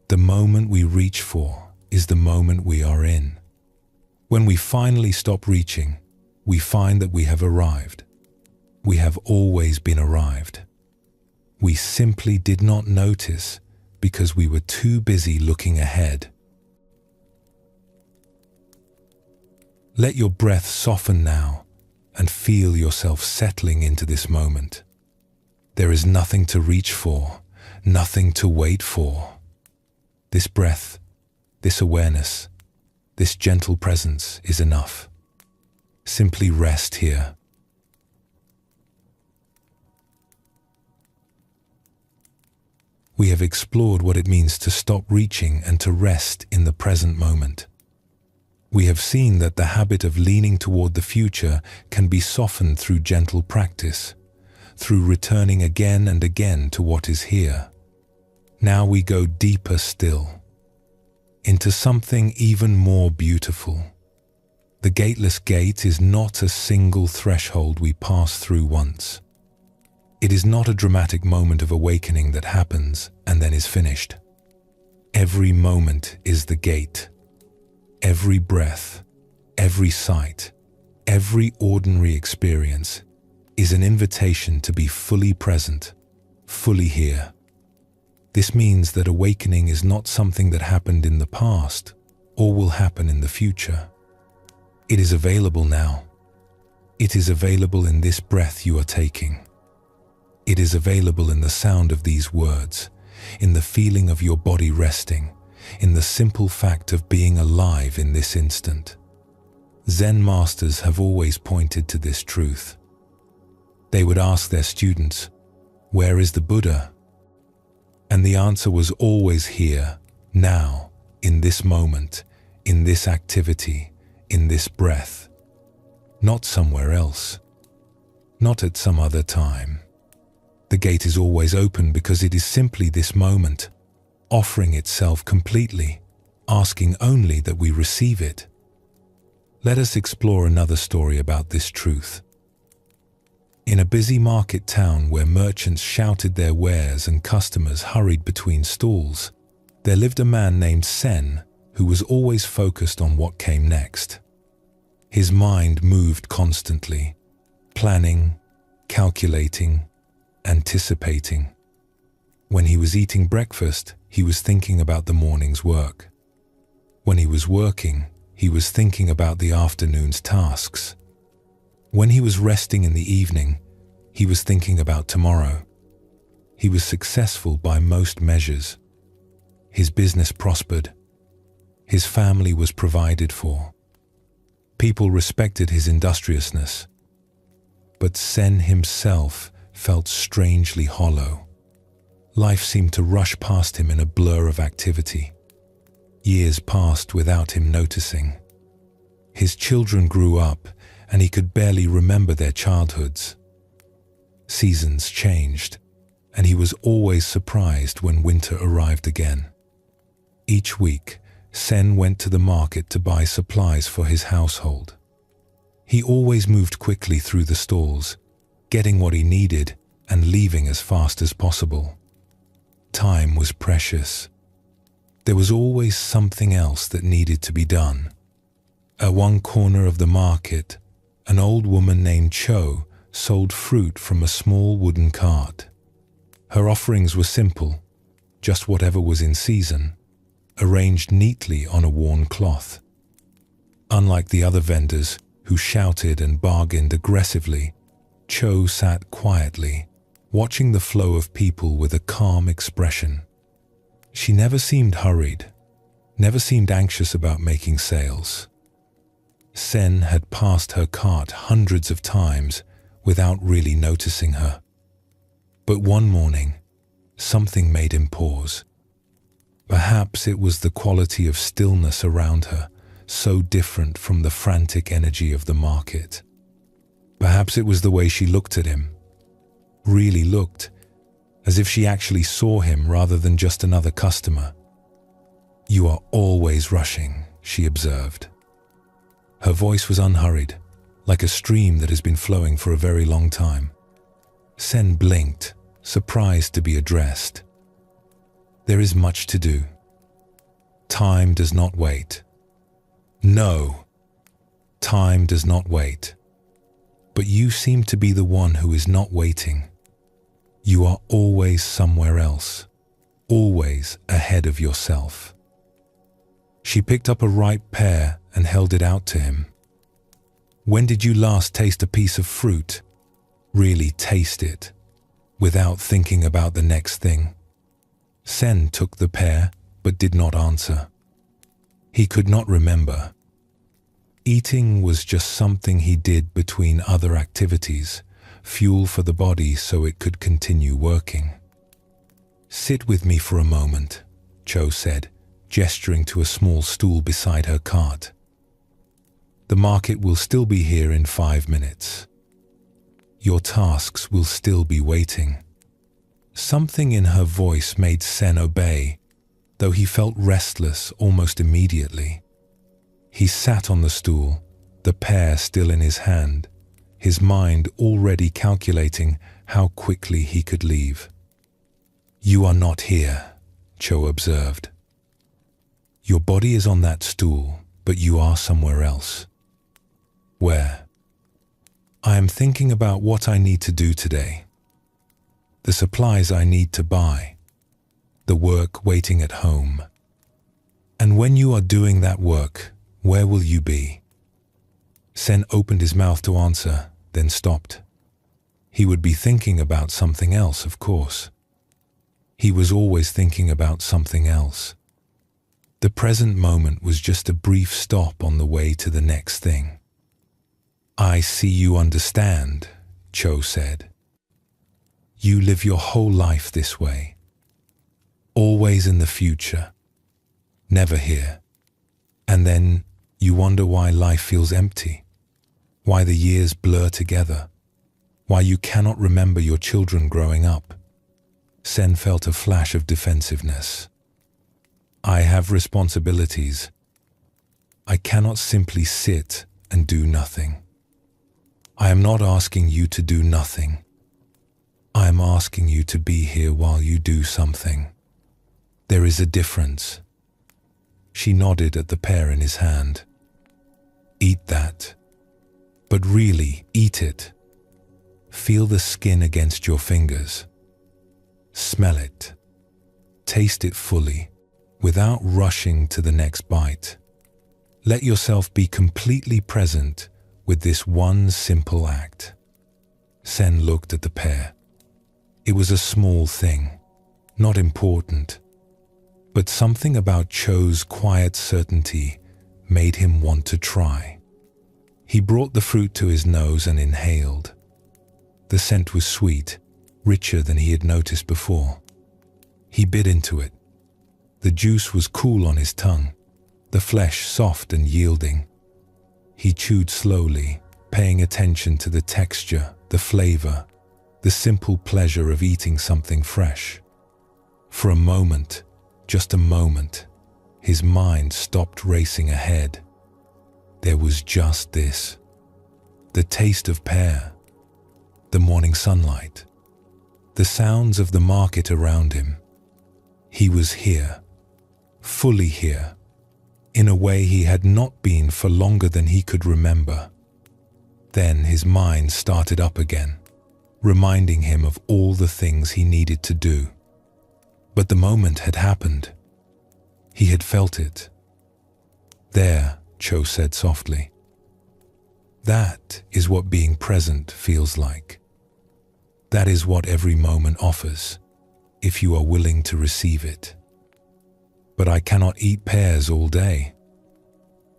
The moment we reach for is the moment we are in. When we finally stop reaching, we find that we have arrived. We have always been arrived. We simply did not notice because we were too busy looking ahead. Let your breath soften now and feel yourself settling into this moment. There is nothing to reach for, nothing to wait for. This breath, this awareness, this gentle presence is enough. Simply rest here. We have explored what it means to stop reaching and to rest in the present moment. We have seen that the habit of leaning toward the future can be softened through gentle practice, through returning again and again to what is here. Now we go deeper still, into something even more beautiful. The gateless gate is not a single threshold we pass through once. It is not a dramatic moment of awakening that happens and then is finished. Every moment is the gate. Every breath, every sight, every ordinary experience is an invitation to be fully present, fully here. This means that awakening is not something that happened in the past or will happen in the future. It is available now. It is available in this breath you are taking. It is available in the sound of these words, in the feeling of your body resting, in the simple fact of being alive in this instant. Zen masters have always pointed to this truth. They would ask their students, "Where is the Buddha?" And the answer was always here, now, in this moment, in this activity, in this breath. Not somewhere else. Not at some other time. The gate is always open because it is simply this moment, offering itself completely, asking only that we receive it. Let us explore another story about this truth. In a busy market town where merchants shouted their wares and customers hurried between stalls, there lived a man named Sen who was always focused on what came next. His mind moved constantly, planning, calculating, anticipating. When he was eating breakfast, he was thinking about the morning's work. When he was working, he was thinking about the afternoon's tasks. When he was resting in the evening, he was thinking about tomorrow. He was successful by most measures. His business prospered. His family was provided for. People respected his industriousness. But Sen himself felt strangely hollow. Life seemed to rush past him in a blur of activity. Years passed without him noticing. His children grew up, and he could barely remember their childhoods. Seasons changed, and he was always surprised when winter arrived again. Each week, Sen went to the market to buy supplies for his household. He always moved quickly through the stalls, getting what he needed and leaving as fast as possible. Time was precious. There was always something else that needed to be done. At one corner of the market, an old woman named Cho sold fruit from a small wooden cart. Her offerings were simple, just whatever was in season, arranged neatly on a worn cloth. Unlike the other vendors who shouted and bargained aggressively, Cho sat quietly, watching the flow of people with a calm expression. She never seemed hurried, never seemed anxious about making sales. Sen had passed her cart hundreds of times without really noticing her. But one morning, something made him pause. Perhaps it was the quality of stillness around her, so different from the frantic energy of the market. Perhaps it was the way she looked at him, really looked, as if she actually saw him rather than just another customer. "You are always rushing," she observed. Her voice was unhurried, like a stream that has been flowing for a very long time. Sen blinked, surprised to be addressed. "There is much to do. Time does not wait." "No, time does not wait. But you seem to be the one who is not waiting. You are always somewhere else, always ahead of yourself." She picked up a ripe pear and held it out to him. "When did you last taste a piece of fruit? Really taste it, without thinking about the next thing?" Sen took the pear, but did not answer. He could not remember. Eating was just something he did between other activities, fuel for the body so it could continue working. "Sit with me for a moment," Cho said, gesturing to a small stool beside her cart. "The market will still be here in 5 minutes. Your tasks will still be waiting." Something in her voice made Sen obey, though he felt restless almost immediately. He sat on the stool, the pear still in his hand, his mind already calculating how quickly he could leave. "You are not here," Cho observed. "Your body is on that stool, but you are somewhere else." "Where?" "I am thinking about what I need to do today. The supplies I need to buy. The work waiting at home. And when you are doing that work, where will you be?" Sen opened his mouth to answer, then stopped. He would be thinking about something else, of course. He was always thinking about something else. The present moment was just a brief stop on the way to the next thing. "I see you understand," Cho said. "You live your whole life this way. Always in the future, never here. And then you wonder why life feels empty, why the years blur together, why you cannot remember your children growing up." Sen felt a flash of defensiveness. "I have responsibilities. I cannot simply sit and do nothing." "I am not asking you to do nothing. I am asking you to be here while you do something. There is a difference." She nodded at the pear in his hand. "Eat that. But really, eat it. Feel the skin against your fingers. Smell it. Taste it fully, without rushing to the next bite. Let yourself be completely present with this one simple act." Sen looked at the pear. It was a small thing, not important, but something about Cho's quiet certainty made him want to try. He brought the fruit to his nose and inhaled. The scent was sweet, richer than he had noticed before. He bit into it. The juice was cool on his tongue, the flesh soft and yielding. He chewed slowly, paying attention to the texture, the flavor, the simple pleasure of eating something fresh. For a moment, just a moment, his mind stopped racing ahead. There was just this. The taste of pear, the morning sunlight, the sounds of the market around him. He was here, fully here, in a way he had not been for longer than he could remember. Then his mind started up again, reminding him of all the things he needed to do. But the moment had happened. He had felt it. "There," Cho said softly. "That is what being present feels like. That is what every moment offers, if you are willing to receive it. But I cannot eat pears all day.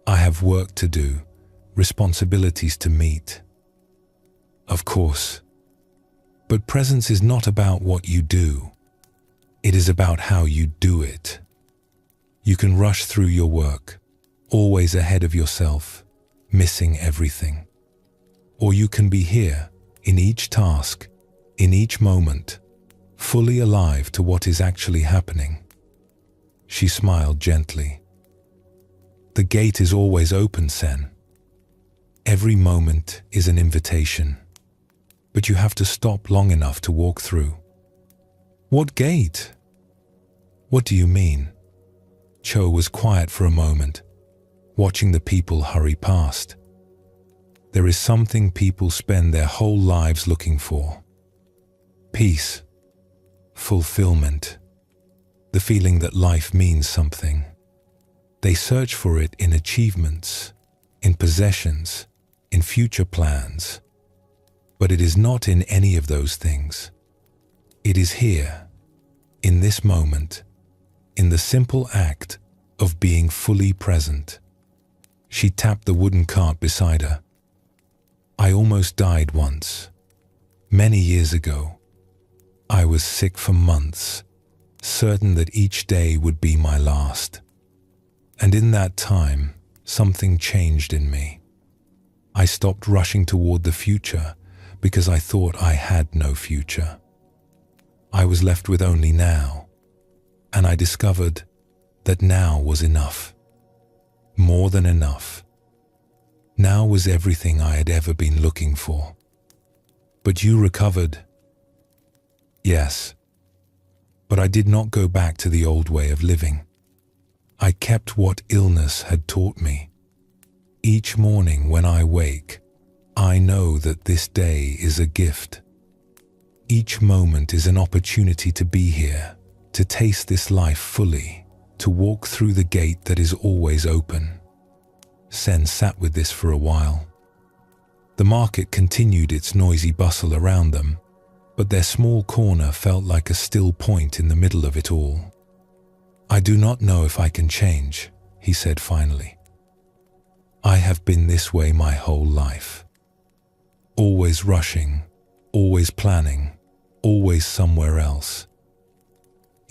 I have work to do, responsibilities to meet." "Of course. But presence is not about what you do. It is about how you do it. You can rush through your work, always ahead of yourself, missing everything. Or you can be here, in each task, in each moment, fully alive to what is actually happening." She smiled gently. "The gate is always open, Sen. Every moment is an invitation, but you have to stop long enough to walk through." "What gate? What do you mean?" Cho was quiet for a moment, watching the people hurry past. There is something people spend their whole lives looking for. Peace, fulfillment, the feeling that life means something. They search for it in achievements, in possessions, in future plans. But it is not in any of those things. It is here, in this moment, in the simple act of being fully present. She tapped the wooden cart beside her. "I almost died once. Many years ago. I was sick for months, certain that each day would be my last. And in that time, something changed in me. I stopped rushing toward the future because I thought I had no future. I was left with only now, and I discovered that now was enough. More than enough. Now was everything I had ever been looking for." "But you recovered." "Yes. But I did not go back to the old way of living. I kept what illness had taught me. Each morning when I wake, I know that this day is a gift. Each moment is an opportunity to be here, to taste this life fully, to walk through the gate that is always open." Sen sat with this for a while. The market continued its noisy bustle around them, but their small corner felt like a still point in the middle of it all. "I do not know if I can change," he said finally. "I have been this way my whole life. Always rushing, always planning, always somewhere else.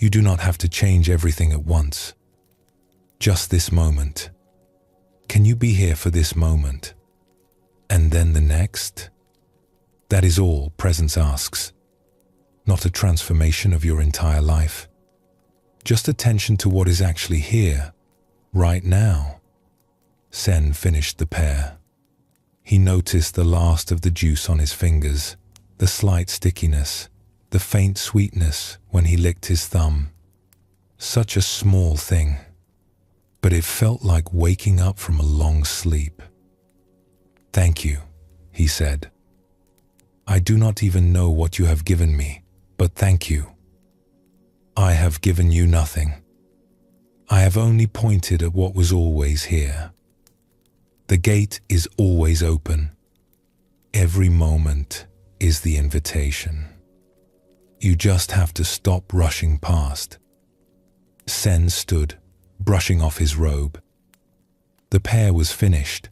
You do not have to change everything at once. Just this moment. Can you be here for this moment? And then the next?" That is all presence asks. Not a transformation of your entire life. Just attention to what is actually here, right now. Sen finished the pear. He noticed the last of the juice on his fingers, the slight stickiness, the faint sweetness when he licked his thumb. Such a small thing, but it felt like waking up from a long sleep. "Thank you," he said. "I do not even know what you have given me, but thank you. I have given you nothing. I have only pointed at what was always here. The gate is always open. Every moment is the invitation. You just have to stop rushing past." Sen stood, brushing off his robe. The pear was finished,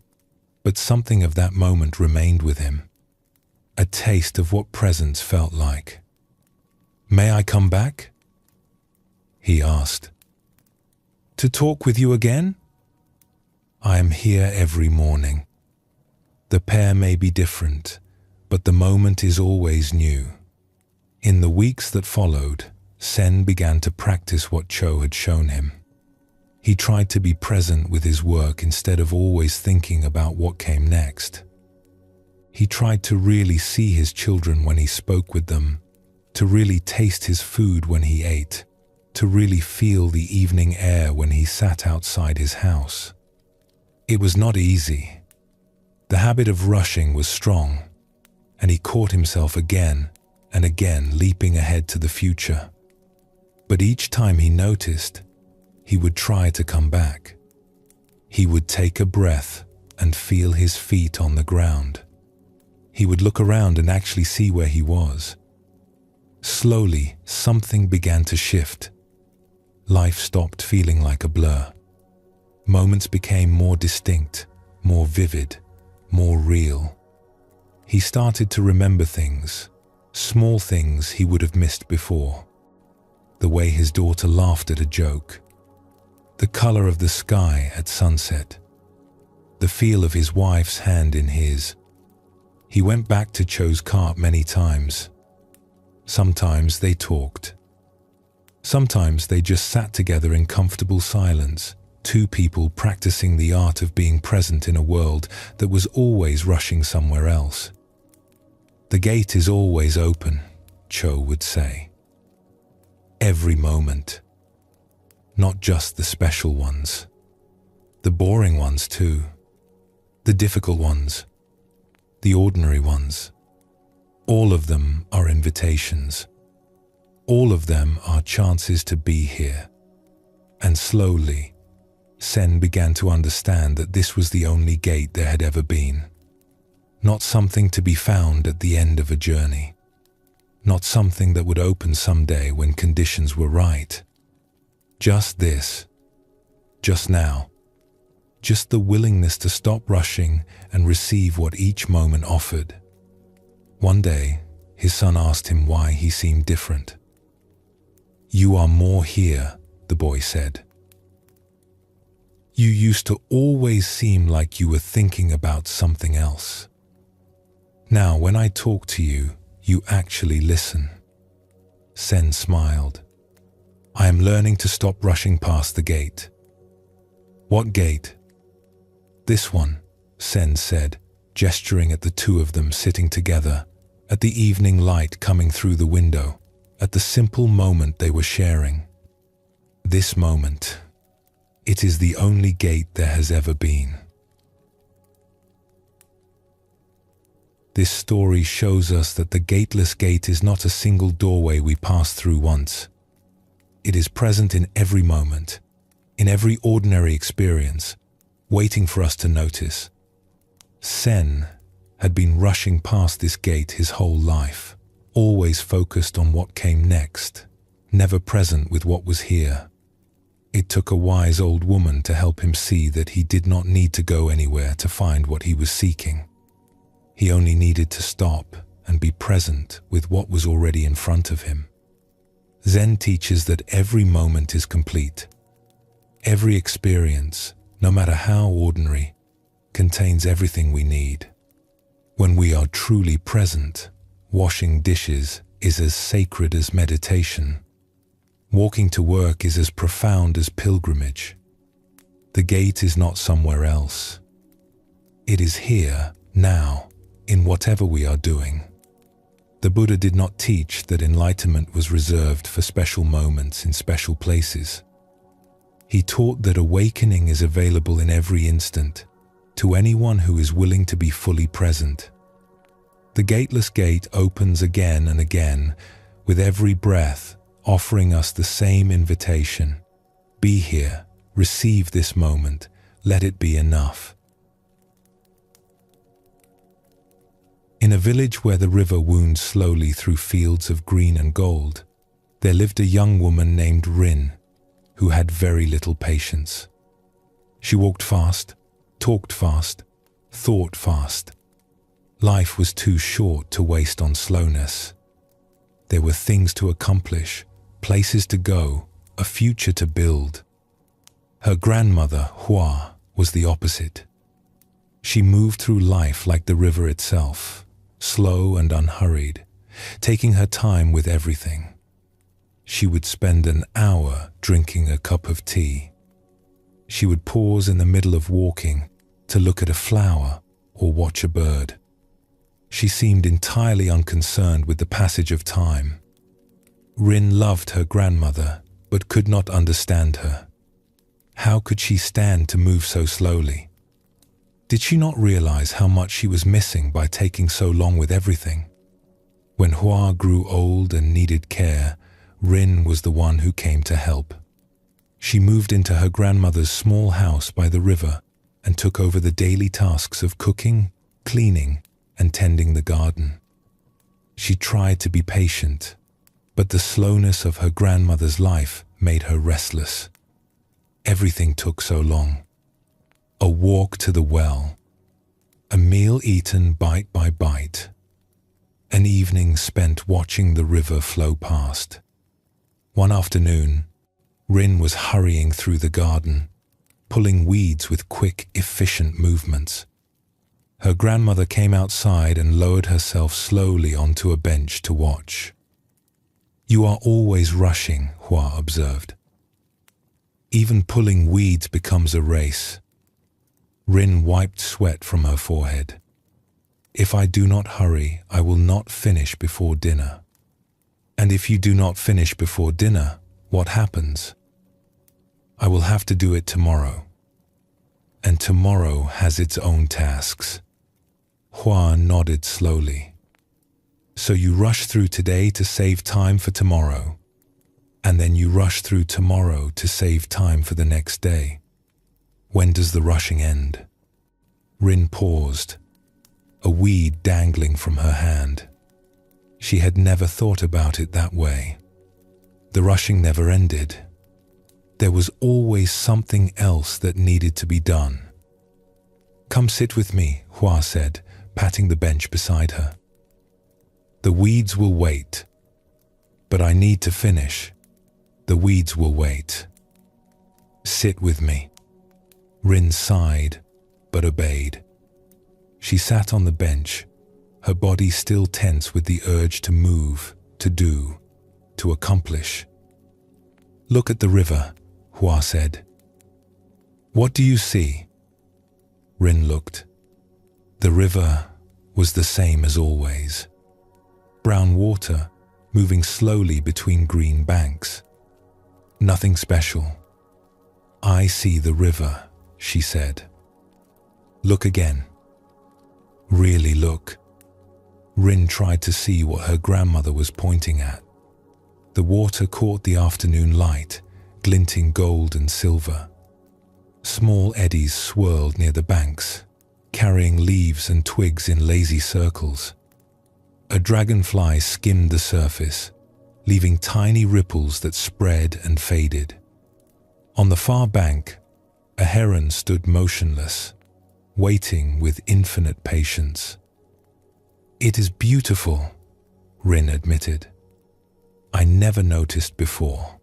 but something of that moment remained with him. A taste of what presence felt like. "May I come back?" he asked. "To talk with you again?" "I am here every morning. The pear may be different, but the moment is always new." In the weeks that followed, Sen began to practice what Cho had shown him. He tried to be present with his work instead of always thinking about what came next. He tried to really see his children when he spoke with them, to really taste his food when he ate, to really feel the evening air when he sat outside his house. It was not easy. The habit of rushing was strong, and he caught himself again and again leaping ahead to the future. But each time he noticed, he would try to come back. He would take a breath and feel his feet on the ground. He would look around and actually see where he was. Slowly, something began to shift. Life stopped feeling like a blur. Moments became more distinct, more vivid, more real. He started to remember things, small things he would have missed before. The way his daughter laughed at a joke, the color of the sky at sunset, the feel of his wife's hand in his. He went back to Cho's cart many times. Sometimes they talked. Sometimes they just sat together in comfortable silence, two people practicing the art of being present in a world that was always rushing somewhere else. "The gate is always open," Cho would say. "Every moment. Not just the special ones. The boring ones too. The difficult ones. The ordinary ones. All of them are invitations. All of them are chances to be here." And slowly, Sen began to understand that this was the only gate there had ever been. Not something to be found at the end of a journey. Not something that would open someday when conditions were right. Just this. Just now. Just the willingness to stop rushing and receive what each moment offered. One day, his son asked him why he seemed different. "You are more here," the boy said. "You used to always seem like you were thinking about something else. Now, when I talk to you, you actually listen." Sen smiled. "I am learning to stop rushing past the gate." "What gate?" "This one," Sen said, gesturing at the two of them sitting together, at the evening light coming through the window, at the simple moment they were sharing. This moment. It is the only gate there has ever been. This story shows us that the gateless gate is not a single doorway we pass through once. It is present in every moment, in every ordinary experience, waiting for us to notice. Sen, had been rushing past this gate his whole life, always focused on what came next, never present with what was here. It took a wise old woman to help him see that he did not need to go anywhere to find what he was seeking. He only needed to stop and be present with what was already in front of him. Zen teaches that every moment is complete. Every experience, no matter how ordinary, contains everything we need. When we are truly present, washing dishes is as sacred as meditation. Walking to work is as profound as pilgrimage. The gate is not somewhere else. It is here, now, in whatever we are doing. The Buddha did not teach that enlightenment was reserved for special moments in special places. He taught that awakening is available in every instant, to anyone who is willing to be fully present. The gateless gate opens again and again, with every breath, offering us the same invitation. Be here, receive this moment, let it be enough. In a village where the river wound slowly through fields of green and gold, there lived a young woman named Rin, who had very little patience. She walked fast, talked fast, thought fast. Life was too short to waste on slowness. There were things to accomplish, places to go, a future to build. Her grandmother, Hua, was the opposite. She moved through life like the river itself, slow and unhurried, taking her time with everything. She would spend an hour drinking a cup of tea. She would pause in the middle of walking to look at a flower or watch a bird. She seemed entirely unconcerned with the passage of time. Rin loved her grandmother, but could not understand her. How could she stand to move so slowly? Did she not realize how much she was missing by taking so long with everything? When Hua grew old and needed care, Rin was the one who came to help. She moved into her grandmother's small house by the river and took over the daily tasks of cooking, cleaning, and tending the garden. She tried to be patient, but the slowness of her grandmother's life made her restless. Everything took so long. A walk to the well, a meal eaten bite by bite, an evening spent watching the river flow past. One afternoon, Rin was hurrying through the garden, pulling weeds with quick, efficient movements. Her grandmother came outside and lowered herself slowly onto a bench to watch. "You are always rushing," Hua observed. "Even pulling weeds becomes a race." Rin wiped sweat from her forehead. "If I do not hurry, I will not finish before dinner. And if you do not finish before dinner, what happens? I will have to do it tomorrow. And tomorrow has its own tasks." Hua nodded slowly. "So you rush through today to save time for tomorrow, and then you rush through tomorrow to save time for the next day. When does the rushing end?" Rin paused, a weed dangling from her hand. She had never thought about it that way. The rushing never ended. There was always something else that needed to be done. "Come sit with me," Hua said, patting the bench beside her. "The weeds will wait. But I need to finish. The weeds will wait. Sit with me." Rin sighed, but obeyed. She sat on the bench, her body still tense with the urge to move, to do, to accomplish. "Look at the river," Hua said. "What do you see?" Rin looked. The river was the same as always. Brown water, moving slowly between green banks. Nothing special. "I see the river," she said. "Look again. Really look." Rin tried to see what her grandmother was pointing at. The water caught the afternoon light, glinting gold and silver. Small eddies swirled near the banks, carrying leaves and twigs in lazy circles. A dragonfly skimmed the surface, leaving tiny ripples that spread and faded. On the far bank, a heron stood motionless, waiting with infinite patience. "It is beautiful," Rin admitted. "I never noticed before.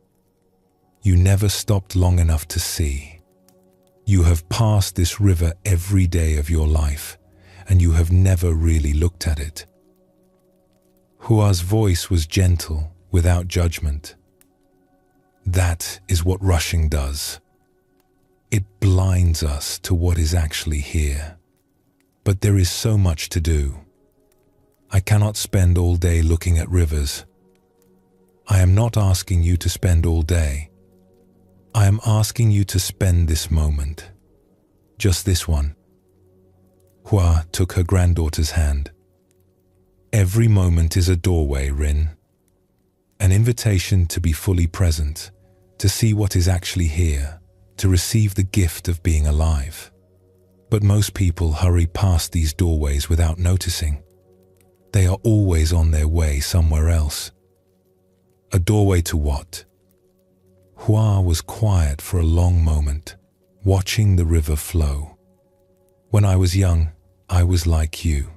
You never stopped long enough to see. You have passed this river every day of your life, and you have never really looked at it." Hua's voice was gentle, without judgment. "That is what rushing does. It blinds us to what is actually here. But there is so much to do. I cannot spend all day looking at rivers. I am not asking you to spend all day. I am asking you to spend this moment. Just this one." Hua took her granddaughter's hand. "Every moment is a doorway, Rin. An invitation to be fully present, to see what is actually here, to receive the gift of being alive. But most people hurry past these doorways without noticing. They are always on their way somewhere else." "A doorway to what?" Hua was quiet for a long moment, watching the river flow. "When I was young, I was like you.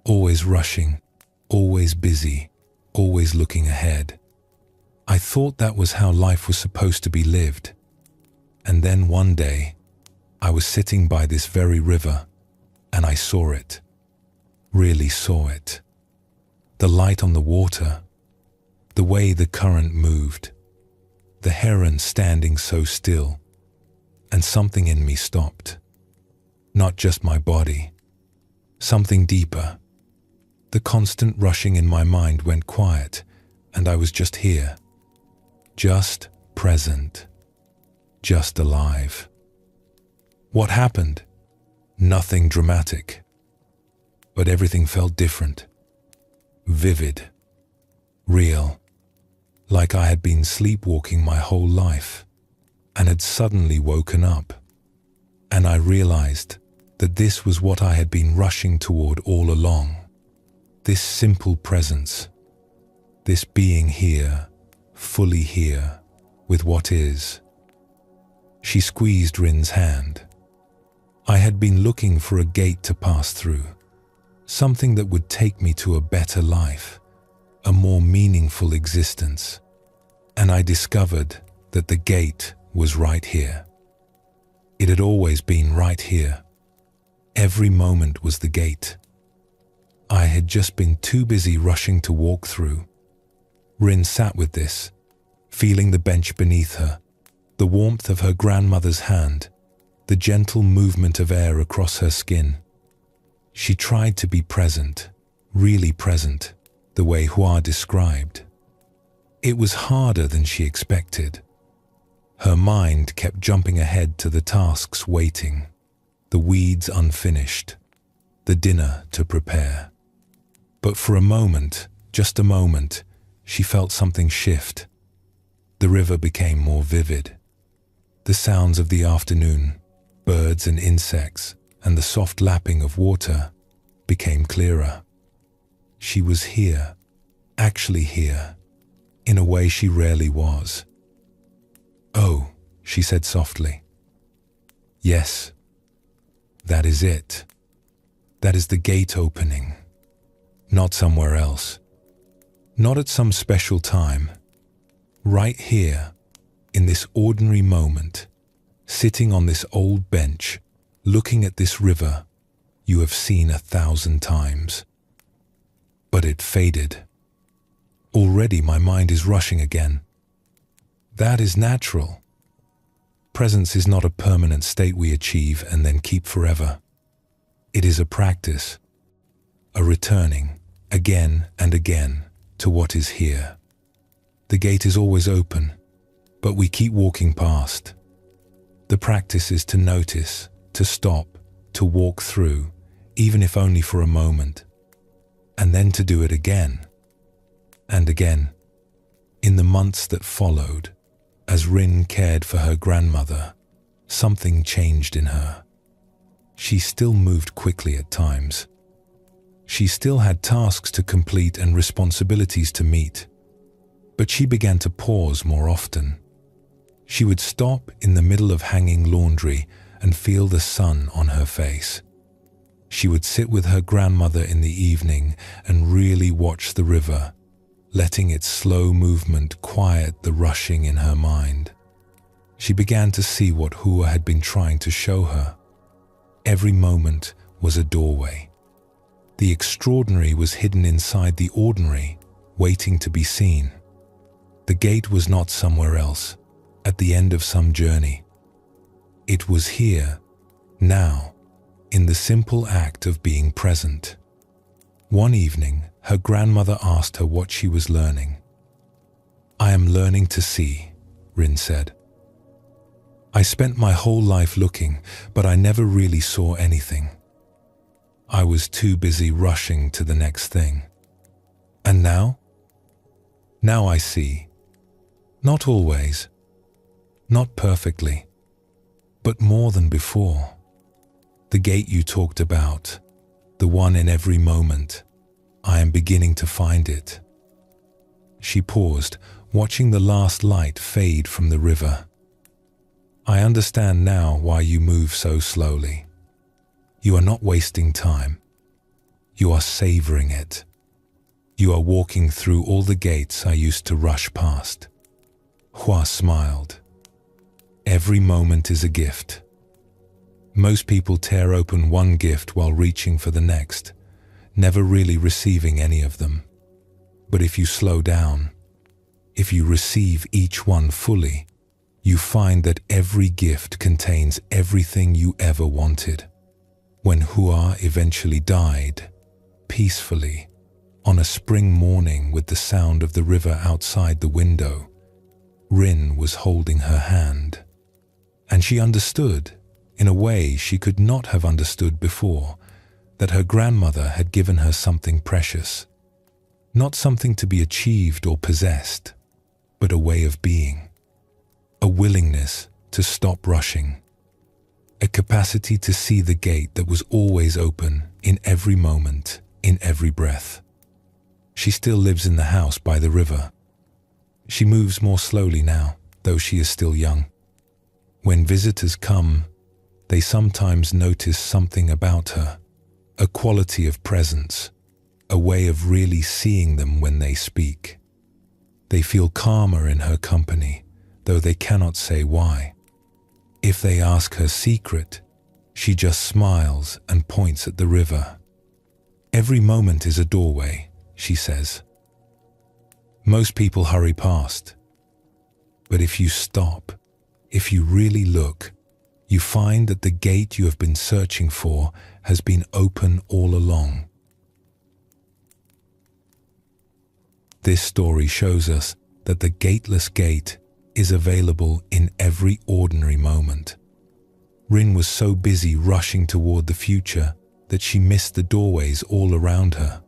Always rushing, always busy, always looking ahead. I thought that was how life was supposed to be lived. And then one day, I was sitting by this very river, and I saw it. Really saw it. The light on the water, the way the current moved, the heron standing so still, and something in me stopped. Not just my body, something deeper. The constant rushing in my mind went quiet, and I was just here. Just present. Just alive." "What happened?" "Nothing dramatic. But everything felt different. Vivid. Real. Like I had been sleepwalking my whole life, and had suddenly woken up. And I realized that this was what I had been rushing toward all along. This simple presence. This being here, fully here, with what is." She squeezed Rin's hand. "I had been looking for a gate to pass through, something that would take me to a better life, a more meaningful existence. And I discovered that the gate was right here. It had always been right here. Every moment was the gate. I had just been too busy rushing to walk through." Rin sat with this, feeling the bench beneath her, the warmth of her grandmother's hand, the gentle movement of air across her skin. She tried to be present, really present, the way Hua described. It was harder than she expected. Her mind kept jumping ahead to the tasks waiting, the weeds unfinished, the dinner to prepare. But for a moment, just a moment, she felt something shift. The river became more vivid. The sounds of the afternoon, birds and insects, and the soft lapping of water became clearer. She was here, actually here, in a way she rarely was. "Oh," she said softly. "Yes, that is it. That is the gate opening. Not somewhere else. Not at some special time. Right here, in this ordinary moment, sitting on this old bench, looking at this river you have seen 1,000 times." But it faded. Already my mind is rushing again. That is natural. Presence is not a permanent state we achieve and then keep forever. It is a practice, a returning, again and again, to what is here. The gate is always open, but we keep walking past. The practice is to notice, to stop, to walk through, even if only for a moment, and then to do it again and again. In the months that followed, as Rin cared for her grandmother, something changed in her. she still moved quickly at times. She still had tasks to complete and responsibilities to meet. But she began to pause more often. She would stop in the middle of hanging laundry and feel the sun on her face. She would sit with her grandmother in the evening and really watch the river, letting its slow movement quiet the rushing in her mind. She began to see what Hua had been trying to show her. Every moment was a doorway. The extraordinary was hidden inside the ordinary, waiting to be seen. The gate was not somewhere else, at the end of some journey. It was here, now, in the simple act of being present. One evening, her grandmother asked her what she was learning. "I am learning to see," Rin said. "I spent my whole life looking, but I never really saw anything. I was too busy rushing to the next thing. And now? Now I see. Not always, not perfectly, but more than before. The gate you talked about, the one in every moment, I am beginning to find it." She paused, watching the last light fade from the river. "I understand now why you move so slowly. You are not wasting time. You are savoring it. You are walking through all the gates I used to rush past." Hua smiled. "Every moment is a gift. Most people tear open one gift while reaching for the next, never really receiving any of them. But if you slow down, if you receive each one fully, you find that every gift contains everything you ever wanted." When Hua eventually died, peacefully, on a spring morning with the sound of the river outside the window, Rin was holding her hand. And she understood, in a way she could not have understood before, that her grandmother had given her something precious. Not something to be achieved or possessed, but a way of being. A willingness to stop rushing. A capacity to see the gate that was always open in every moment, in every breath. She still lives in the house by the river. She moves more slowly now, though she is still young. When visitors come, they sometimes notice something about her, a quality of presence, a way of really seeing them when they speak. They feel calmer in her company, though they cannot say why. If they ask her secret, she just smiles and points at the river. "Every moment is a doorway," she says. "Most people hurry past. But if you stop, if you really look, you find that the gate you have been searching for has been open all along." This story shows us that the gateless gate is available in every ordinary moment. Rin was so busy rushing toward the future that she missed the doorways all around her.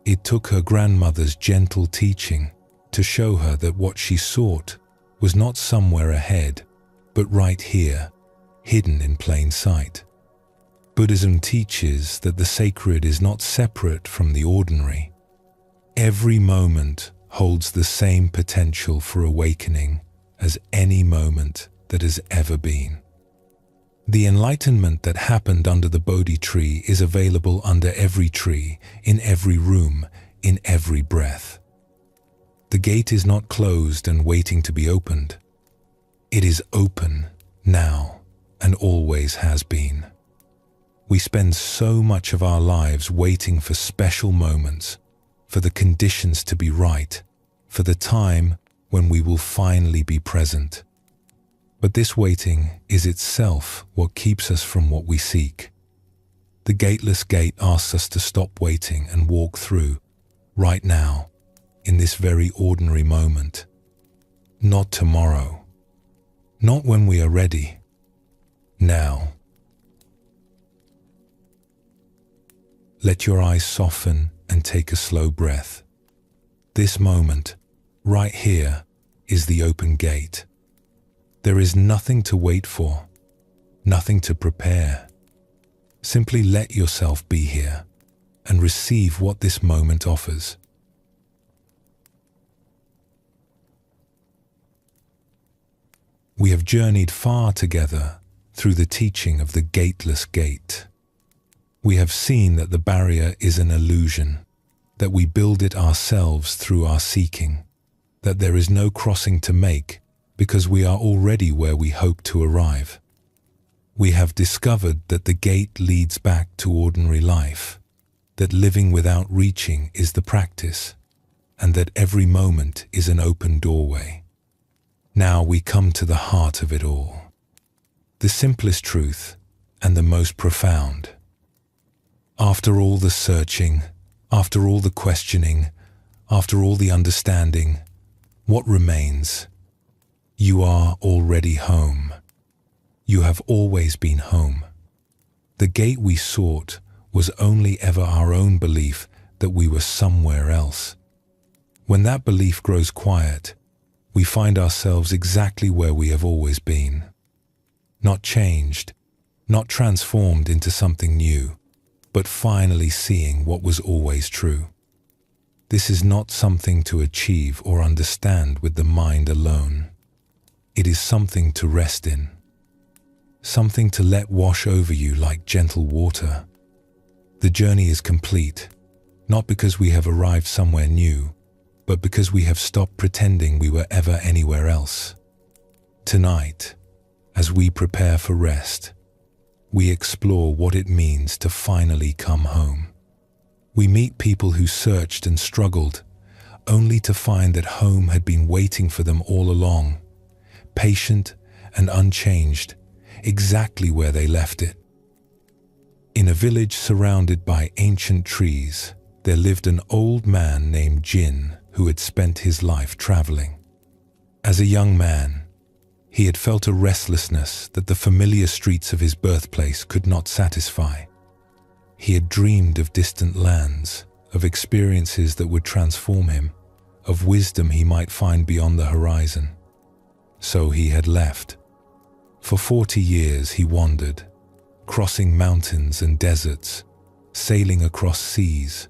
It took her grandmother's gentle teaching to show her that what she sought was not somewhere ahead, but right here, hidden in plain sight. Buddhism teaches that the sacred is not separate from the ordinary. Every moment holds the same potential for awakening as any moment that has ever been. The enlightenment that happened under the Bodhi tree is available under every tree, in every room, in every breath. The gate is not closed and waiting to be opened. It is open now and always has been. We spend so much of our lives waiting for special moments, for the conditions to be right, for the time when we will finally be present. But this waiting is itself what keeps us from what we seek. The gateless gate asks us to stop waiting and walk through, right now, in this very ordinary moment. Not tomorrow. Not when we are ready. Now. Let your eyes soften and take a slow breath. This moment, right here, is the open gate. There is nothing to wait for, nothing to prepare, Simply let yourself be here and receive what this moment offers. We have journeyed far together through the teaching of the gateless gate. We have seen that the barrier is an illusion, that we build it ourselves through our seeking, that there is no crossing to make because we are already where we hope to arrive. We have discovered that the gate leads back to ordinary life, that living without reaching is the practice, and that every moment is an open doorway. Now we come to the heart of it all, the simplest truth and the most profound. After all the searching, after all the questioning, after all the understanding, what remains? You are already home. You have always been home. The gate we sought was only ever our own belief that we were somewhere else. When that belief grows quiet, we find ourselves exactly where we have always been. Not changed, not transformed into something new, but finally seeing what was always true. This is not something to achieve or understand with the mind alone. It is something to rest in, something to let wash over you like gentle water. The journey is complete, not because we have arrived somewhere new, but because we have stopped pretending we were ever anywhere else. Tonight, as we prepare for rest, we explore what it means to finally come home. We meet people who searched and struggled, only to find that home had been waiting for them all along, patient and unchanged, exactly where they left it. In a village surrounded by ancient trees, there lived an old man named Jin who had spent his life traveling. As a young man, he had felt a restlessness that the familiar streets of his birthplace could not satisfy. He had dreamed of distant lands, of experiences that would transform him, of wisdom he might find beyond the horizon. So he had left. For 40 years he wandered, crossing mountains and deserts, sailing across seas,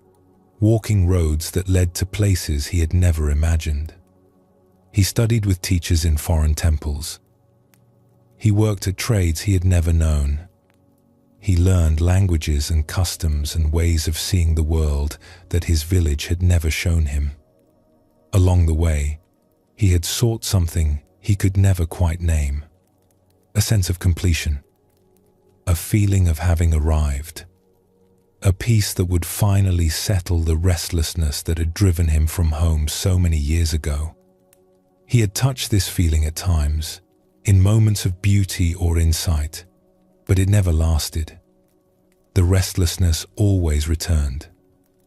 walking roads that led to places he had never imagined. He studied with teachers in foreign temples. He worked at trades he had never known. He learned languages and customs and ways of seeing the world that his village had never shown him. Along the way, he had sought something he could never quite name, a sense of completion, a feeling of having arrived, a peace that would finally settle the restlessness that had driven him from home so many years ago. He had touched this feeling at times, in moments of beauty or insight, but it never lasted. The restlessness always returned,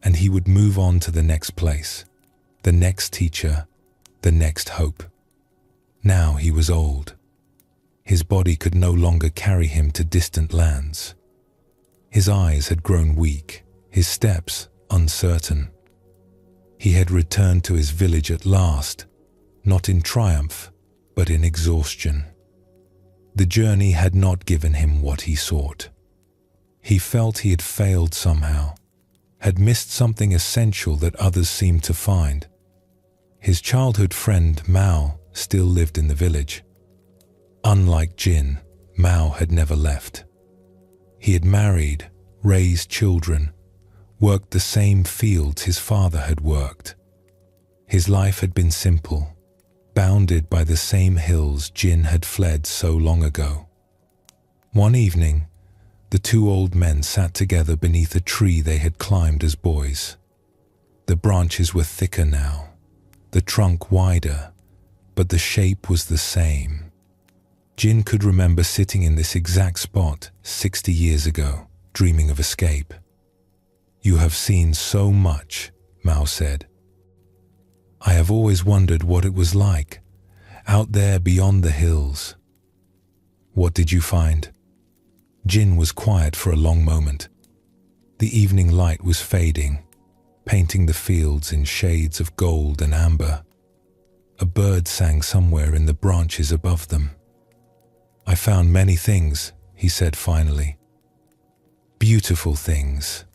and he would move on to the next place, the next teacher, the next hope. Now he was old. His body could no longer carry him to distant lands. His eyes had grown weak, his steps uncertain. He had returned to his village at last, not in triumph, but in exhaustion. The journey had not given him what he sought. He felt he had failed somehow, had missed something essential that others seemed to find. His childhood friend Mao still lived in the village. Unlike Jin, Mao had never left. He had married, raised children, worked the same fields his father had worked. His life had been simple, bounded by the same hills Jin had fled so long ago. One evening, the two old men sat together beneath a tree they had climbed as boys. The branches were thicker now, the trunk wider, but the shape was the same. Jin could remember sitting in this exact spot 60 years ago, dreaming of escape. "You have seen so much," Mao said. "I have always wondered what it was like, out there beyond the hills." "What did you find?" Jin was quiet for a long moment. The evening light was fading, painting the fields in shades of gold and amber. A bird sang somewhere in the branches above them. "I found many things," he said finally. beautiful things,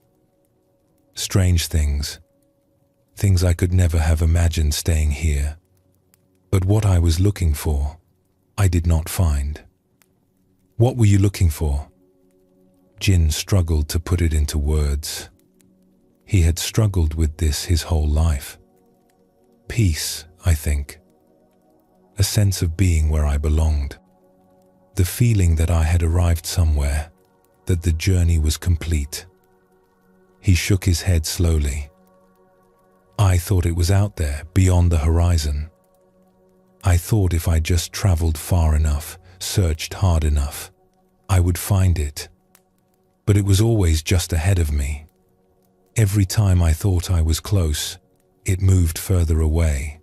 strange things, things I could never have imagined staying here. But what I was looking for, I did not find. What were you looking for? Jin struggled to put it into words. He had struggled with this his whole life. Peace, I think. A sense of being where I belonged. The feeling that I had arrived somewhere, that the journey was complete. He shook his head slowly. I thought it was out there, beyond the horizon. I thought if I just traveled far enough, searched hard enough, I would find it. But it was always just ahead of me. Every time I thought I was close, it moved further away.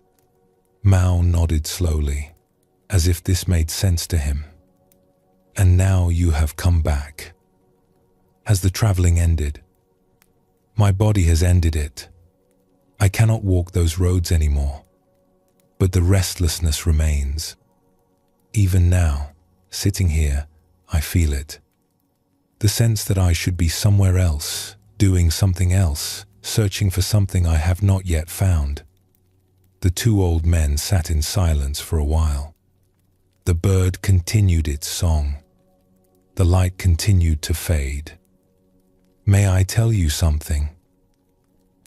Mao nodded slowly, as if this made sense to him. And now you have come back. Has the traveling ended? My body has ended it. I cannot walk those roads anymore. But the restlessness remains. Even now, sitting here, I feel it. The sense that I should be somewhere else, doing something else, searching for something I have not yet found. The two old men sat in silence for a while. The bird continued its song. The light continued to fade. May I tell you something?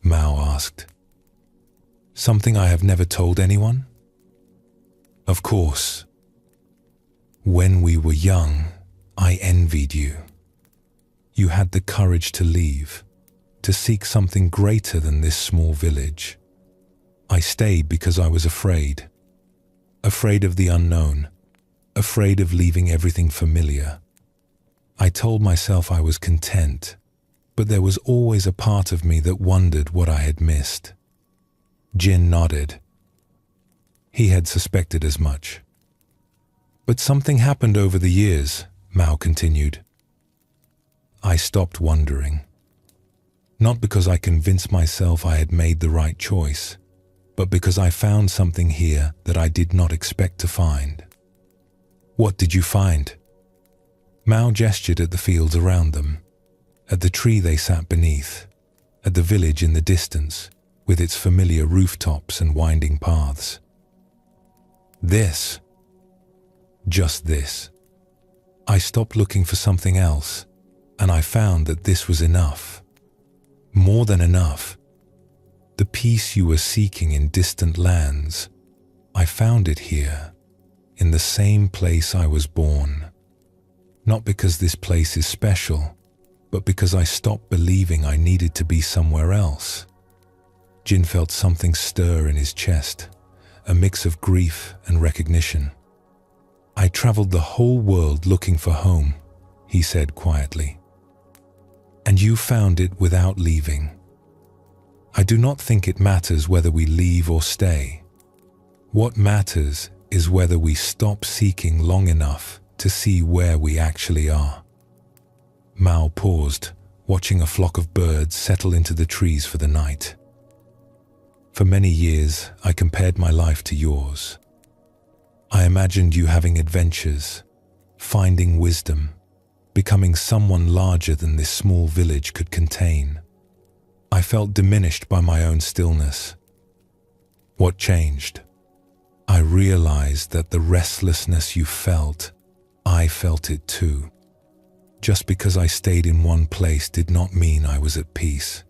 Mao asked. Something I have never told anyone? Of course. When we were young, I envied you. You had the courage to leave, to seek something greater than this small village. I stayed because I was afraid. Afraid of the unknown, afraid of leaving everything familiar. I told myself I was content, but there was always a part of me that wondered what I had missed. Jin nodded. He had suspected as much. But something happened over the years, Mao continued. I stopped wondering. Not because I convinced myself I had made the right choice, but because I found something here that I did not expect to find. What did you find? Mao gestured at the fields around them, at the tree they sat beneath, at the village in the distance, with its familiar rooftops and winding paths. This. Just this. I stopped looking for something else, and I found that this was enough. More than enough. The peace you were seeking in distant lands, I found it here, in the same place I was born. Not because this place is special, but because I stopped believing I needed to be somewhere else. Jin felt something stir in his chest, a mix of grief and recognition. I traveled the whole world looking for home, he said quietly. And you found it without leaving. I do not think it matters whether we leave or stay. What matters is whether we stop seeking long enough to see where we actually are. Mao paused, watching a flock of birds settle into the trees for the night. For many years, I compared my life to yours. I imagined you having adventures, finding wisdom, becoming someone larger than this small village could contain. I felt diminished by my own stillness. What changed? I realized that the restlessness you felt, I felt it too. Just because I stayed in one place did not mean I was at peace.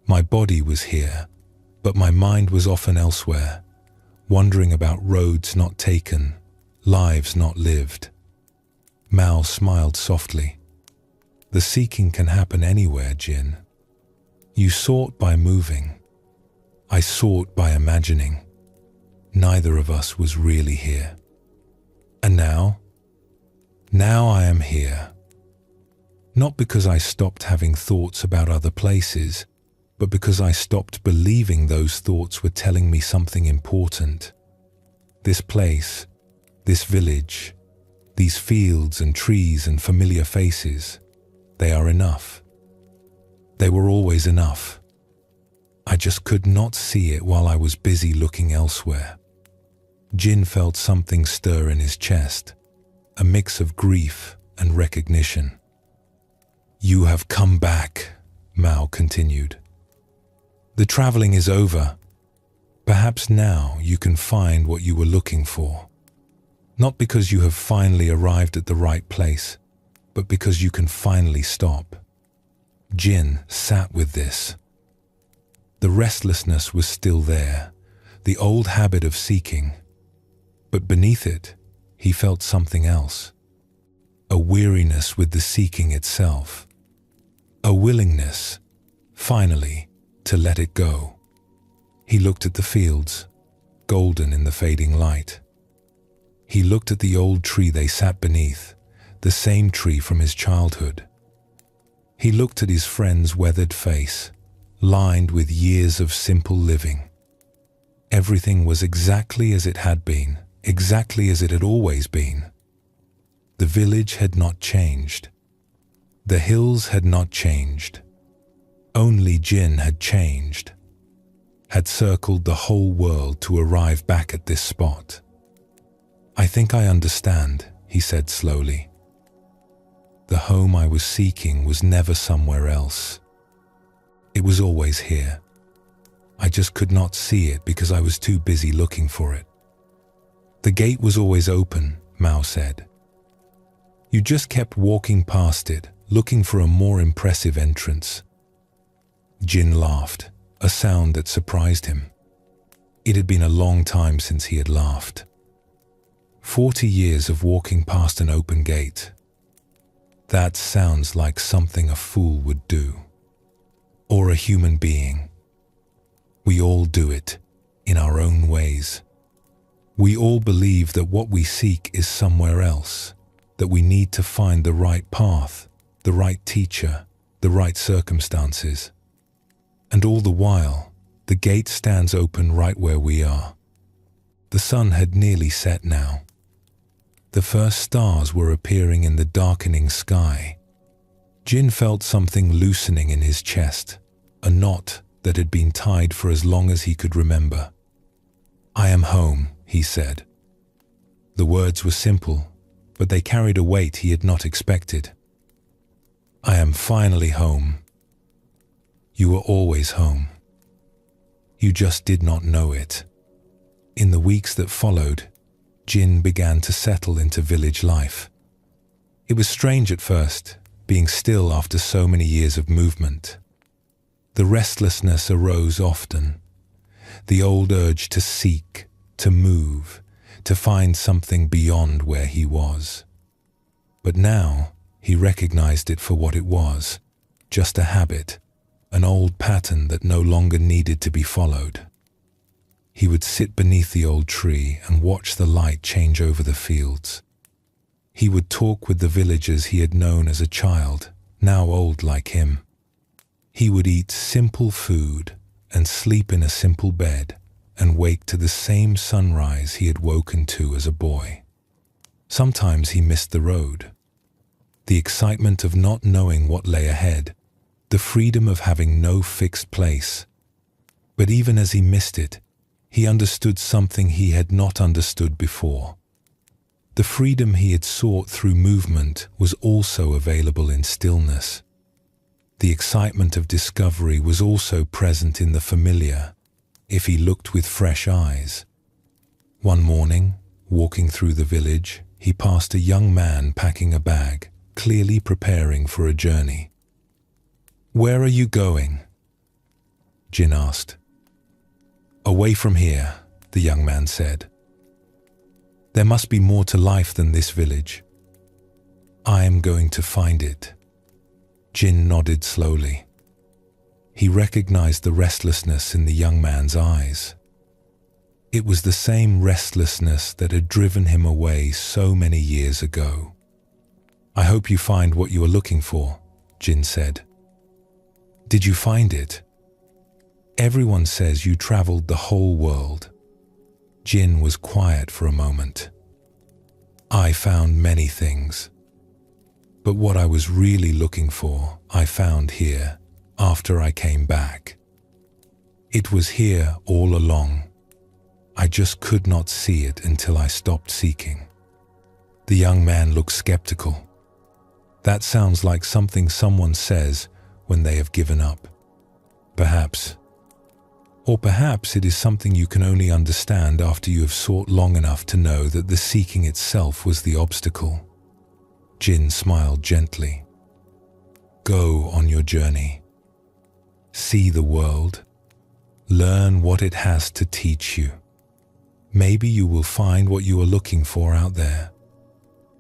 My body was here, but my mind was often elsewhere, wondering about roads not taken, lives not lived. Mao smiled softly. The seeking can happen anywhere, Jin. You sought by moving. I sought by imagining. Neither of us was really here. And now? Now I am here. Not because I stopped having thoughts about other places, but because I stopped believing those thoughts were telling me something important. This place, this village, these fields and trees and familiar faces, they are enough. They were always enough. I just could not see it while I was busy looking elsewhere. Jin felt something stir in his chest, a mix of grief and recognition. You have come back, Mao continued. The traveling is over. Perhaps now you can find what you were looking for. Not because you have finally arrived at the right place, but because you can finally stop. Jin sat with this. The restlessness was still there, the old habit of seeking. But beneath it, he felt something else. A weariness with the seeking itself. A willingness, finally, to let it go. He looked at the fields, golden in the fading light. He looked at the old tree they sat beneath, the same tree from his childhood. He looked at his friend's weathered face, lined with years of simple living. Everything was exactly as it had been, exactly as it had always been. The village had not changed. The hills had not changed. Only Jin had changed, had circled the whole world to arrive back at this spot. I think I understand, he said slowly. The home I was seeking was never somewhere else. It was always here. I just could not see it because I was too busy looking for it. The gate was always open, Mao said. You just kept walking past it, looking for a more impressive entrance. Jin laughed, a sound that surprised him. It had been a long time since he had laughed. 40 years of walking past an open gate. That sounds like something a fool would do. Or a human being. We all do it, in our own ways. We all believe that what we seek is somewhere else, that we need to find the right path, the right teacher, the right circumstances. And all the while, the gate stands open right where we are. The sun had nearly set now. The first stars were appearing in the darkening sky. Jin felt something loosening in his chest, a knot that had been tied for as long as he could remember. I am home, he said. The words were simple, but they carried a weight he had not expected. I am finally home. You were always home. You just did not know it. In the weeks that followed, Jin began to settle into village life. It was strange at first, being still after so many years of movement. The restlessness arose often, the old urge to seek, to move, to find something beyond where he was. But now he recognized it for what it was, just a habit, an old pattern that no longer needed to be followed. He would sit beneath the old tree and watch the light change over the fields. He would talk with the villagers he had known as a child, now old like him. He would eat simple food and sleep in a simple bed and wake to the same sunrise he had woken to as a boy. Sometimes he missed the road. The excitement of not knowing what lay ahead, the freedom of having no fixed place. But even as he missed it, he understood something he had not understood before. The freedom he had sought through movement was also available in stillness. The excitement of discovery was also present in the familiar, if he looked with fresh eyes. One morning, walking through the village, he passed a young man packing a bag, clearly preparing for a journey. Where are you going? Jin asked. Away from here, the young man said. There must be more to life than this village. I am going to find it. Jin nodded slowly. He recognized the restlessness in the young man's eyes. It was the same restlessness that had driven him away so many years ago. I hope you find what you are looking for, Jin said. Did you find it? Everyone says you traveled the whole world. Jin was quiet for a moment. I found many things. But what I was really looking for, I found here, after I came back. It was here all along. I just could not see it until I stopped seeking. The young man looked skeptical. That sounds like something someone says when they have given up. Perhaps. Or perhaps it is something you can only understand after you have sought long enough to know that the seeking itself was the obstacle. Jin smiled gently. Go on your journey. See the world. Learn what it has to teach you. Maybe you will find what you are looking for out there.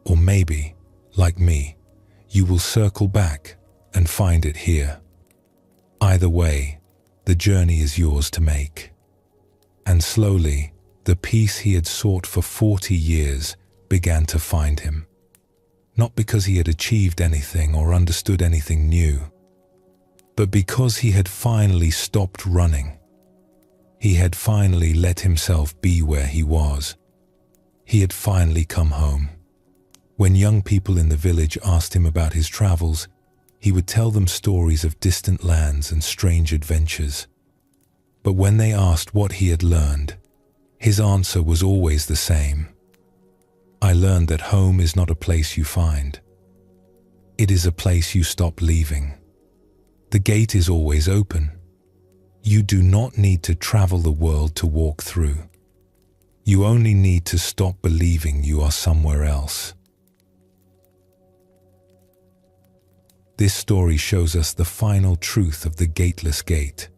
Or maybe, like me, you will circle back and find it here. Either way, the journey is yours to make. And slowly, the peace he had sought for 40 years began to find him. Not because he had achieved anything or understood anything new, but because he had finally stopped running. He had finally let himself be where he was. He had finally come home. When young people in the village asked him about his travels, he would tell them stories of distant lands and strange adventures. But when they asked what he had learned, his answer was always the same. I learned that home is not a place you find. It is a place you stop leaving. The gate is always open. You do not need to travel the world to walk through. You only need to stop believing you are somewhere else. This story shows us the final truth of the gateless gate.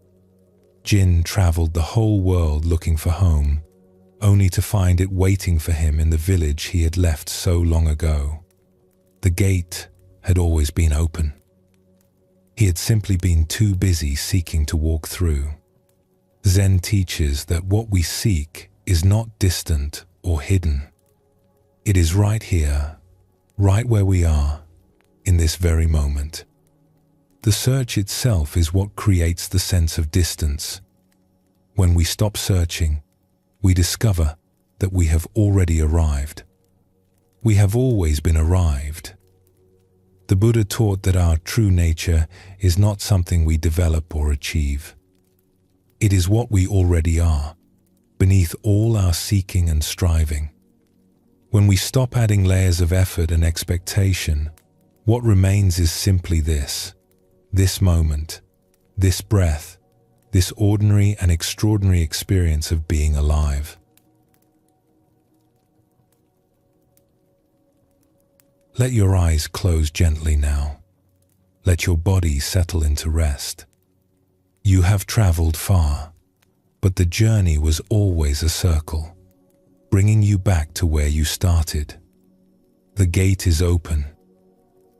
Jin traveled the whole world looking for home, only to find it waiting for him in the village he had left so long ago. The gate had always been open. He had simply been too busy seeking to walk through. Zen teaches that what we seek is not distant or hidden. It is right here, right where we are, in this very moment. The search itself is what creates the sense of distance. When we stop searching, we discover that we have already arrived. We have always been arrived. The Buddha taught that our true nature is not something we develop or achieve. It is what we already are, beneath all our seeking and striving. When we stop adding layers of effort and expectation, what remains is simply this moment, this breath, this ordinary and extraordinary experience of being alive. Let your eyes close gently now. Let your body settle into rest. You have traveled far, but the journey was always a circle, bringing you back to where you started. The gate is open.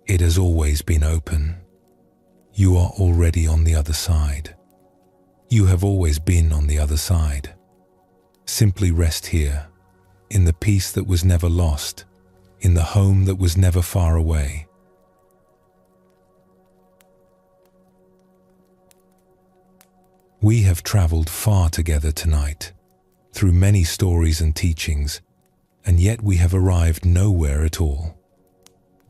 It has always been open. You are already on the other side. You have always been on the other side. Simply rest here, in the peace that was never lost, in the home that was never far away. We have traveled far together tonight, through many stories and teachings, and yet we have arrived nowhere at all.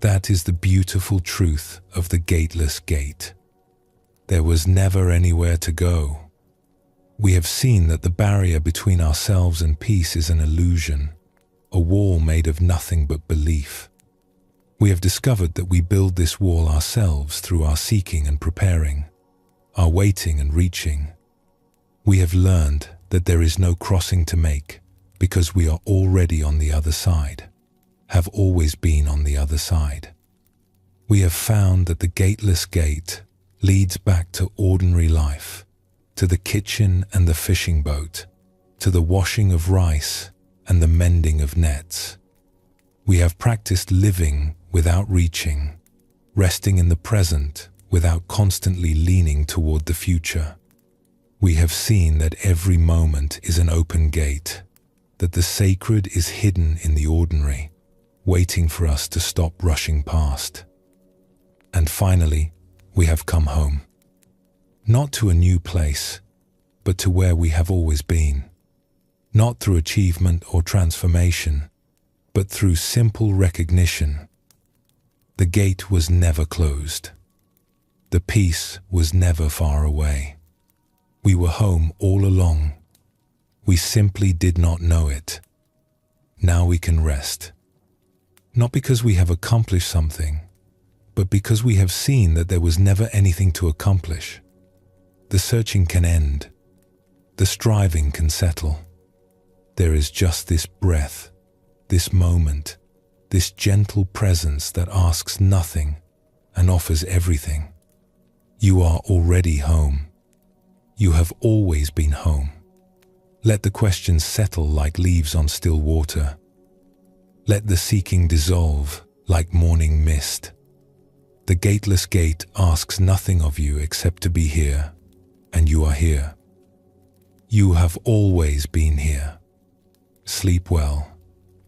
That is the beautiful truth of the gateless gate. There was never anywhere to go. We have seen that the barrier between ourselves and peace is an illusion, a wall made of nothing but belief. We have discovered that we build this wall ourselves through our seeking and preparing, our waiting and reaching. We have learned that there is no crossing to make because we are already on the other side, have always been on the other side. We have found that the gateless gate leads back to ordinary life, to the kitchen and the fishing boat, to the washing of rice and the mending of nets. We have practiced living without reaching, resting in the present without constantly leaning toward the future. We have seen that every moment is an open gate, that the sacred is hidden in the ordinary, waiting for us to stop rushing past. And finally, we have come home. Not to a new place, but to where we have always been. Not through achievement or transformation, but through simple recognition. The gate was never closed. The peace was never far away. We were home all along. We simply did not know it. Now we can rest. Not because we have accomplished something, but because we have seen that there was never anything to accomplish. The searching can end. The striving can settle. There is just this breath, this moment, this gentle presence that asks nothing and offers everything. You are already home. You have always been home. Let the questions settle like leaves on still water. Let the seeking dissolve like morning mist. The gateless gate asks nothing of you except to be here, and you are here. You have always been here. Sleep well,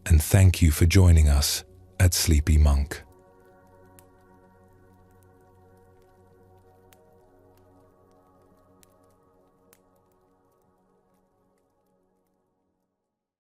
and thank you for joining us at Sleepy Monk.